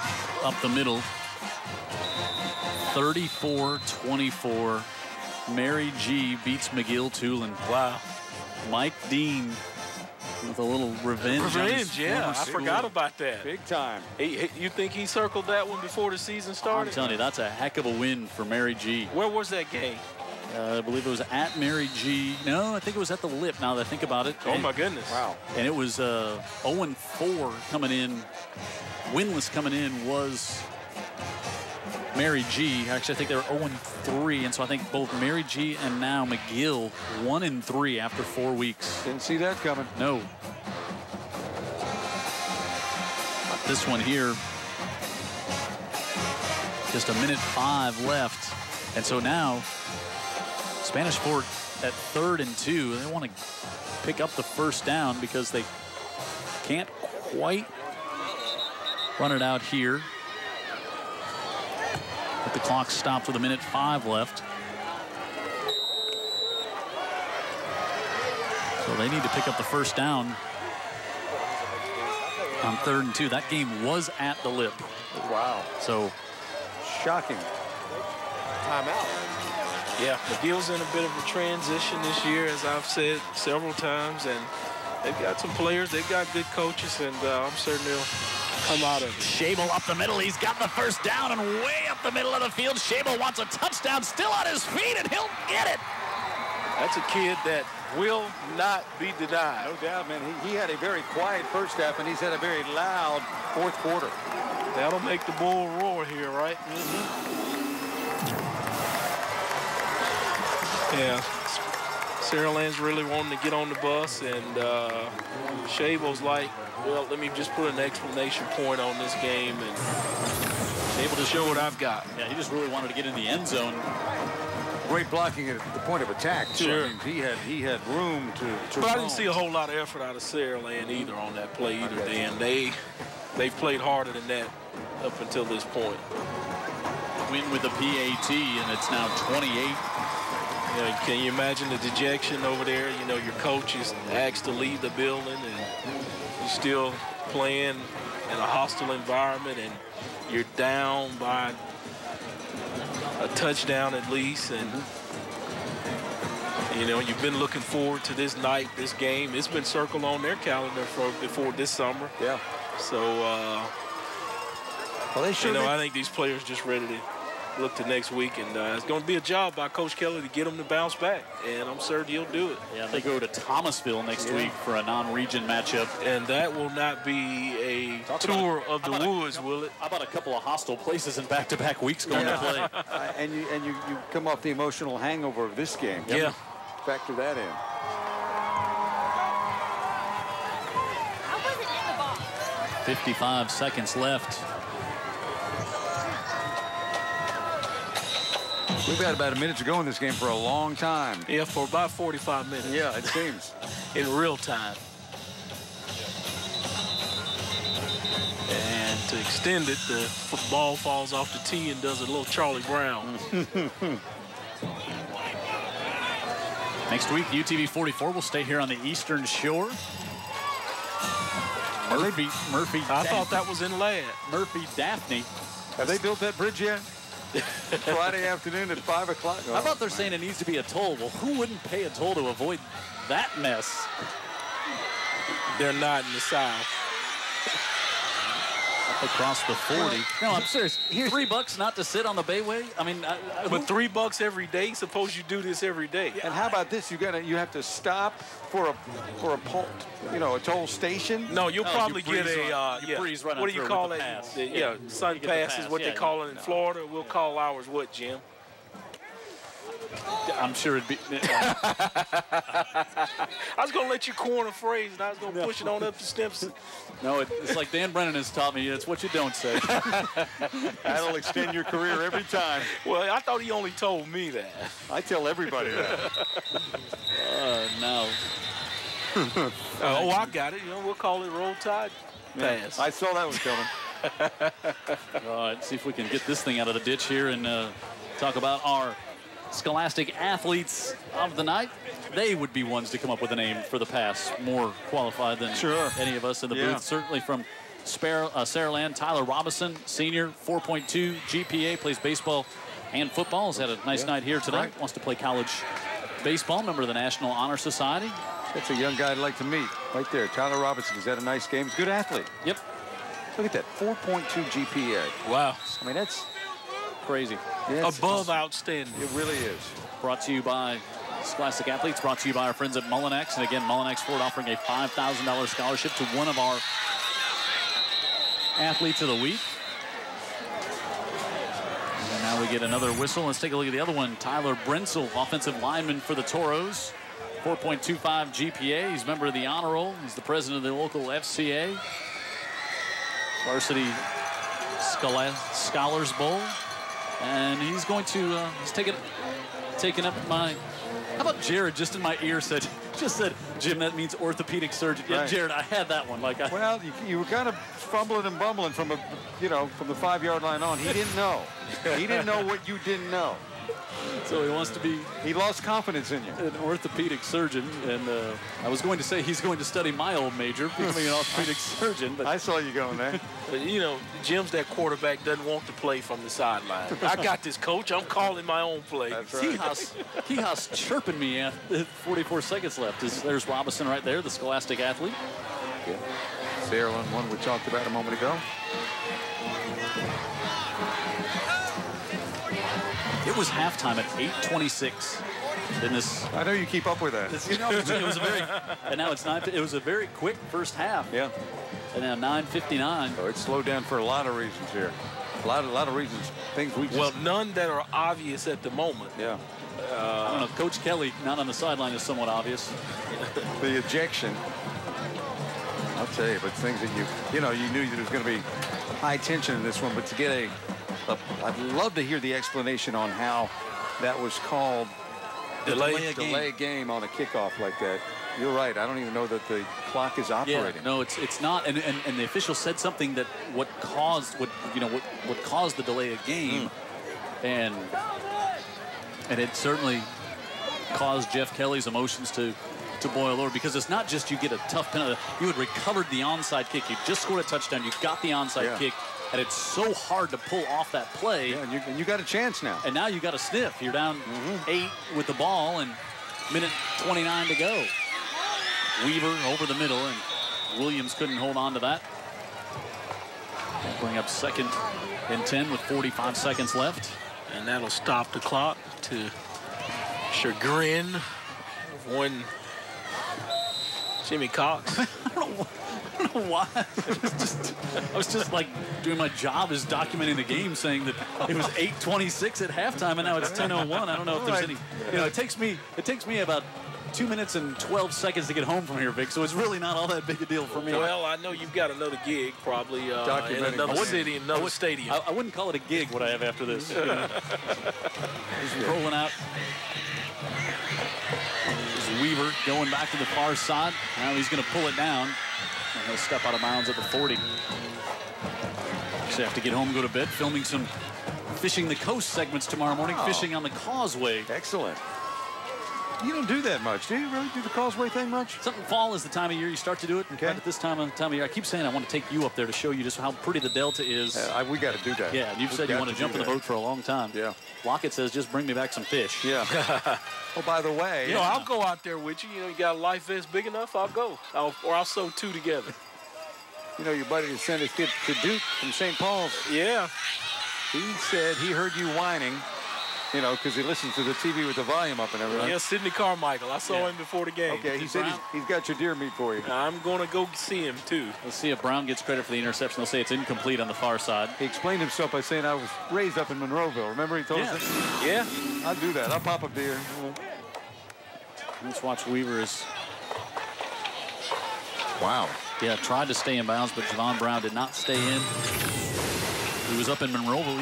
up the middle. 34-24. Mary G beats McGill Tulane. Wow. Mike Dean with a little revenge. Revenge, yeah. I forgot about that. Big time. You think he circled that one before the season started? I'm telling you, that's a heck of a win for Mary G. Where was that game? I believe it was at Mary G. No, I think it was at the Lip, now that I think about it. Oh, my goodness. Wow. And it was 0-4 coming in. Winless coming in was Mary G. Actually, I think they were 0-3, and so I think both Mary G and now McGill 1-3 after 4 weeks. Didn't see that coming. No. This one here, just 1:05 left, and so now Spanish Fort at 3rd and 2. They want to pick up the first down because they can't quite run it out here. But the clock stopped with 1:05 left. So they need to pick up the first down on 3rd and 2. That game was at the Lip. Wow. So shocking. Timeout. Yeah, McGill's in a bit of a transition this year, as I've said several times, and they've got some players, they've got good coaches, and I'm certain they'll come out of it. Shable up the middle. He's got the first down, and way up the middle of the field. Shable wants a touchdown, still on his feet, and he'll get it. That's a kid that will not be denied. No doubt, man. He had a very quiet first half, and he's had a very loud fourth quarter. That'll make the bull roar here, right? Yeah. Saraland's really wanting to get on the bus, and Shable's like, well, let me just put an exclamation point on this game and able to show what I've got. Yeah, he just really wanted to get in the end zone. Great blocking at the point of attack, too. Sure. I mean, he had room to But I didn't see a whole lot of effort out of Saraland either on that play either, Dan. They've played harder than that up until this point. Win with the PAT, and it's now 28. You know, can you imagine the dejection over there? You know, your coach is asked to leave the building, and you're still playing in a hostile environment, and you're down by a touchdown at least, and You know, you've been looking forward to this night, this game. It's been circled on their calendar before this summer. Yeah. So, well, they sure I think these players just ready to look to next week, and it's going to be a job by Coach Kelly to get them to bounce back, and I'm certain he'll do it. Yeah, they go to Thomasville next week for a non-region matchup. And that will not be a tour of the woods, will it? How about a couple of hostile places in back-to-back weeks going to play? And you come off the emotional hangover of this game. Yeah. Factor that in. I wasn't in the box. 55 seconds left. We've had about a minute to go in this game for a long time. Yeah, for about 45 minutes. Yeah, it seems. In real time. And to extend it, the ball falls off the tee and does a little Charlie Brown. Next week, UTV 44 will stay here on the Eastern Shore. Murphy. I thought that was in Ladd. Murphy Daphne. Have they built that bridge yet? Friday afternoon at 5 o'clock. How about they're saying it needs to be a toll? Well, who wouldn't pay a toll to avoid that mess? They're not in the South. Up across the 40. No, I'm serious. $3 not to sit on the Bayway? I mean, but $3 every day. Suppose you do this every day. And how about this? You have to stop for a toll station. No, you'll probably get a what do you call it? Sun pass is what they call it in Florida. We'll call ours what, Jim? I'm sure it'd be. I was going to let you coin a phrase, and I was going to push it on up to Stimson. No, it's like Dan Brennan has taught me. It's what you don't say. That'll extend your career every time. Well, I thought he only told me that. I tell everybody that. No. I got it. We'll call it roll tide pass. I saw that one coming. All right, see if we can get this thing out of the ditch here and talk about our Scholastic athletes of the night. They would be ones to come up with a name for the pass, more qualified than any of us in the booth. Certainly from Saraland, Tyler Robinson, senior, 4.2 GPA, plays baseball and football. Has had a nice night here tonight. Wants to play college baseball, member of the National Honor Society. That's a young guy I'd like to meet. Right there, Tyler Robinson. He's had a nice game. He's a good athlete. Yep. Look at that, 4.2 GPA. Wow. I mean, that's crazy. Yeah, above outstanding. It really is. Brought to you by Scholastic Athletes, brought to you by our friends at Mullinex. And again, Mullinex Ford offering a $5,000 scholarship to one of our athletes of the week. And now we get another whistle. Let's take a look at the other one. Tyler Brensel, offensive lineman for the Toros. 4.25 GPA. He's a member of the Honor Roll. He's the president of the local FCA. Varsity Scholars Bowl. And he's going to, he's taking up my, how about Jared just in my ear said, Jim, that means orthopedic surgeon. Yeah, Jared, I had that one. Well, you were kind of fumbling and bumbling from from the 5-yard line on. He didn't know. He didn't know what you didn't know. So he wants to be. He lost confidence in you. An orthopedic surgeon, and I was going to say he's going to study my old major, becoming an orthopedic surgeon. But I saw you going there. But Jim's that quarterback doesn't want to play from the sideline. I got this, coach. I'm calling my own play. That's right. Kihas chirping me at 44 seconds left. There's Robinson right there, the Scholastic athlete. Yeah. Saraland, one we talked about a moment ago. It was halftime at 8:26. I know you keep up with that. It was a very, and now it's 9. It was a very quick first half. Yeah. And now 9:59. Oh, it's slowed down for a lot of reasons here. A lot of reasons. Things we just. None that are obvious at the moment. Yeah. I don't know. Coach Kelly not on the sideline is somewhat obvious. The ejection. I'll tell you, but things that you knew there was going to be high tension in this one, but to get I'd love to hear the explanation on how that was called delay a game on a kickoff like that. You're right. I don't even know that the clock is operating. Yeah, no, it's not. And the official said something that what caused the delay of game, and it certainly caused Jeff Kelly's emotions to boil over, because it's not just you get a tough penalty. You had recovered the onside kick. You just scored a touchdown. You got the onside kick. And it's so hard to pull off that play. Yeah, and you got a chance now. And now you got a sniff. You're down 8 with the ball, and minute 29 to go. Weaver over the middle, and Williams couldn't hold on to that. Bring up 2nd and 10 with 45 seconds left. And that'll stop the clock to chagrin of one Jimmy Cox. I don't know why. I was just like doing my job as documenting the game, saying that it was 8:26 at halftime, and now it's 10:01. I don't know if there's any. You know, it takes me about 2 minutes and 12 seconds to get home from here, Vic. So it's really not all that big a deal for me. Well, I know you've got another gig, probably in another city, another stadium. I wouldn't call it a gig. What I have after this. You know? He's rolling out. There's Weaver going back to the far side. Now he's going to pull it down, and he'll step out of bounds at the 40. Actually, have to get home and go to bed. Filming some Fishing the Coast segments tomorrow morning. Fishing on the Causeway. Excellent. You don't do that much, do you? Really do the Causeway thing much? Fall is the time of year you start to do it. Okay. Right at this time of year. I keep saying I want to take you up there to show you just how pretty the Delta is. We got to do that. Yeah, and you've said you want to jump in the boat for a long time. Yeah. Lockett says just bring me back some fish. Yeah. Oh, by the way. You know, I'll go out there with you. You know, you got a life vest big enough, I'll go. Or I'll sew 2 together. You know, your buddy that sent his kid to Duke from St. Paul's. Yeah. He said he heard you whining. You know, because he listens to the TV with the volume up and everything. Yeah, Sidney Carmichael. I saw him before the game. Okay, he said he's got your deer meat for you. I'm going to go see him, too. Let's see if Brown gets credit for the interception. They'll say it's incomplete on the far side. He explained himself by saying, I was raised up in Monroeville. Remember he told us that? Yeah. I'll do that. I'll pop a deer. Let's watch Weaver's. Wow. Yeah, tried to stay in bounds, but Javon Brown did not stay in. He was up in Monroeville.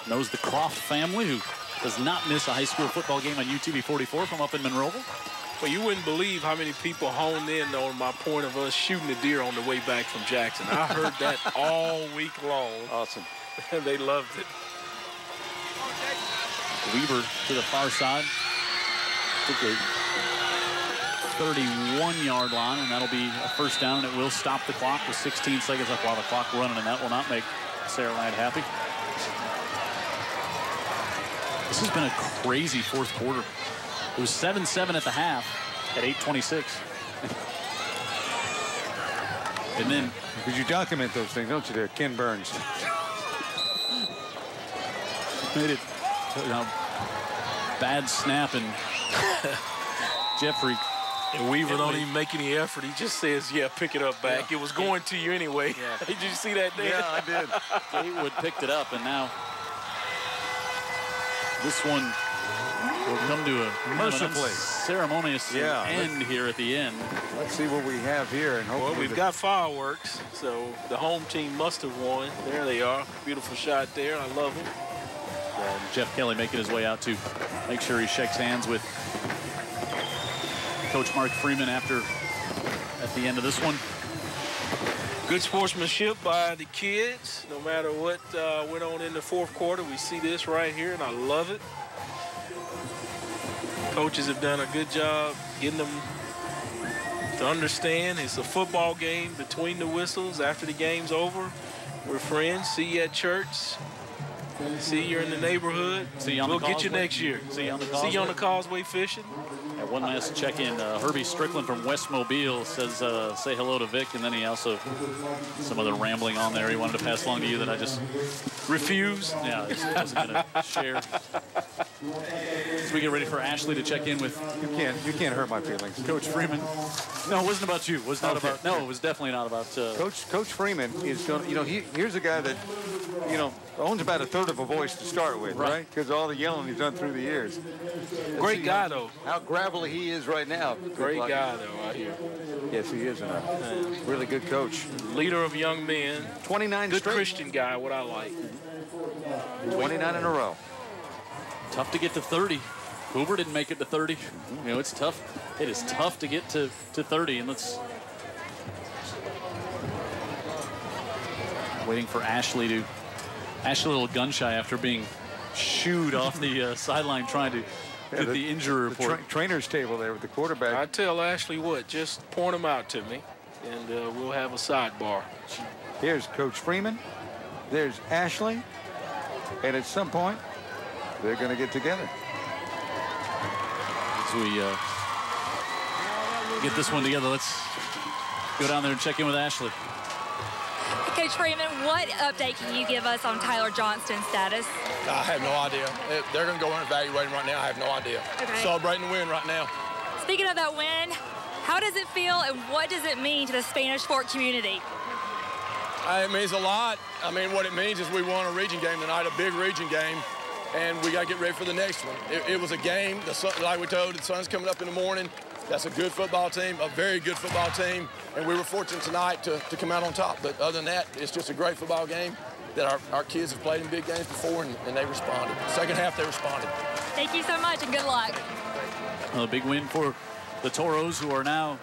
He knows the Croft family, who does not miss a high school football game on UTV 44 from up in Monroeville. Well, you wouldn't believe how many people honed in on my point of us shooting the deer on the way back from Jackson. I heard that all week long. Awesome. And they loved it. Weaver to the far side. Took a 31-yard line, and that'll be a first down, and it will stop the clock with 16 seconds left while the clock running, and that will not make Saraland happy. This has been a crazy fourth quarter. It was 7-7 at the half at 8:26. And then... Because you document those things, don't you, there, Ken Burns? Made it, you know, bad snap, and Jeffrey. And Weaver don't even make any effort. He just says, yeah, pick it up back. Yeah. It was going to you anyway. Yeah. Did you see that, Dan? Yeah, I did. Haywood picked it up, and now this one will come to a mercifully ceremonious end here at the end. Let's see what we have here. And well, we've got fireworks, so the home team must have won. There they are. Beautiful shot there. I love them. And Jeff Kelly making his way out to make sure he shakes hands with Coach Mark Freeman at the end of this one. Good sportsmanship by the kids. No matter what went on in the fourth quarter, we see this right here, and I love it. Coaches have done a good job getting them to understand it's a football game between the whistles. After the game's over, we're friends. See you at church. See you in the neighborhood. See you on we'll the Causeway. Get you next year. See you on the Causeway. See you on the Causeway fishing. And one last check-in. Herbie Strickland from West Mobile says, say hello to Vic, and then he also, some other rambling on there he wanted to pass along to you that I just refused. Yeah, I just wasn't going to share. So we get ready for Ashley to check in with. You can't hurt my feelings, Coach Freeman. No, it wasn't about you. It was not about. No, it was definitely not about. Coach Freeman is going. You know, here's a guy that, you know, owns about a third of a voice to start with, right? Because all the yelling he's done through the years. Great guy though. How gravelly he is right now. Great guy though, I hear. Yes, he is. Really good coach. Leader of young men. 29 good straight. Christian guy. What I like. 29 in a row. Tough to get to 30. Hoover didn't make it to 30. You know, it's tough. It is tough to get to 30. And let's waiting for Ashley a little gun shy after being shooed off the sideline trying to get the injury report. The trainer's table there with the quarterback. I tell Ashley what, just point them out to me, and we'll have a sidebar. Here's Coach Freeman. There's Ashley. And at some point, they're going to get together. As we get this one together. Let's go down there and check in with Ashley. Coach Freeman, what update can you give us on Tyler Johnston's status? I have no idea. They're going to go and evaluate him right now. I have no idea. Okay. Celebrating the win right now. Speaking of that win, how does it feel and what does it mean to the Spanish Fort community? It means a lot. I mean, what it means is we won a region game tonight, a big region game, and we got to get ready for the next one. It was a game, like we told, the sun's coming up in the morning. That's a good football team, a very good football team, and we were fortunate tonight to come out on top. But other than that, it's just a great football game that our kids have played in big games before, and they responded. Second half, they responded. Thank you so much, and good luck. Well, a big win for the Toros, who are now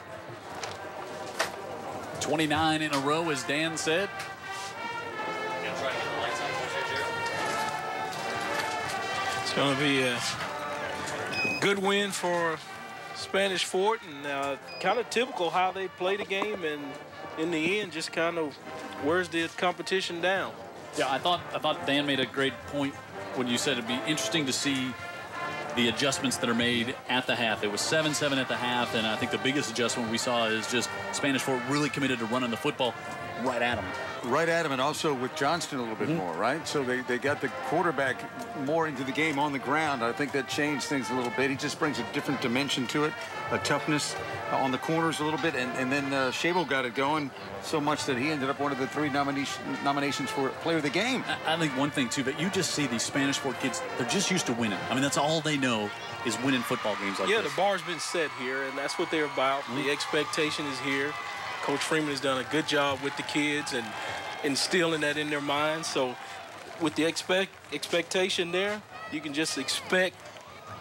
29 in a row, as Dan said. It's going to be a good win for Spanish Fort, and kind of typical how they play the game, and in the end, just kind of wears the competition down. Yeah, I thought Dan made a great point when you said it'd be interesting to see the adjustments that are made at the half. It was 7-7 at the half, and I think the biggest adjustment we saw is just Spanish Fort really committed to running the football right at him. Right at him, and also with Johnston a little bit more, right? So they got the quarterback more into the game on the ground. I think that changed things a little bit. He just brings a different dimension to it, a toughness on the corners a little bit, and then Shabo got it going so much that he ended up one of the 3 nominations for Player of the Game. I think one thing, too, that you just see these Spanish Fort kids, they're just used to winning. I mean, that's all they know is winning football games like this. Yeah, the bar's been set here, and that's what they're about. The expectation is here. Coach Freeman has done a good job with the kids and instilling that in their minds. So with the expectation there, you can just expect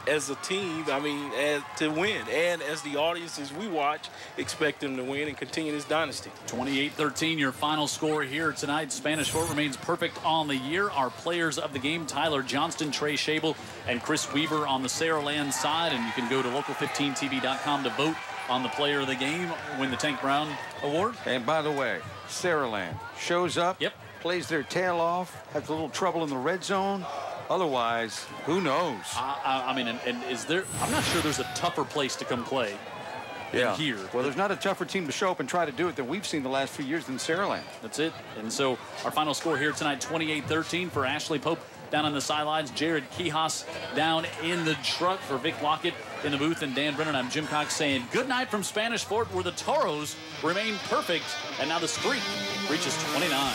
as a team, to win. And as the audiences we watch, expect them to win and continue this dynasty. 28-13, your final score here tonight. Spanish Fort remains perfect on the year. Our players of the game, Tyler Johnston, Trey Shable, and Chris Weaver on the Saraland side. And you can go to local15tv.com to vote on the player of the game, win the Tank Brown Award. And by the way, Saraland shows up, plays their tail off, has a little trouble in the red zone. Otherwise, who knows? I mean, and is there? I'm not sure there's a tougher place to come play than here. Well, there's not a tougher team to show up and try to do it than we've seen the last few years than Saraland. That's it. And so our final score here tonight, 28-13 for Ashley Pope down on the sidelines. Jared Quijas down in the truck for Vic Lockett in the booth. And Dan Brennan, I'm Jim Cox saying good night from Spanish Fort, where the Toros remain perfect. And now the streak reaches 29.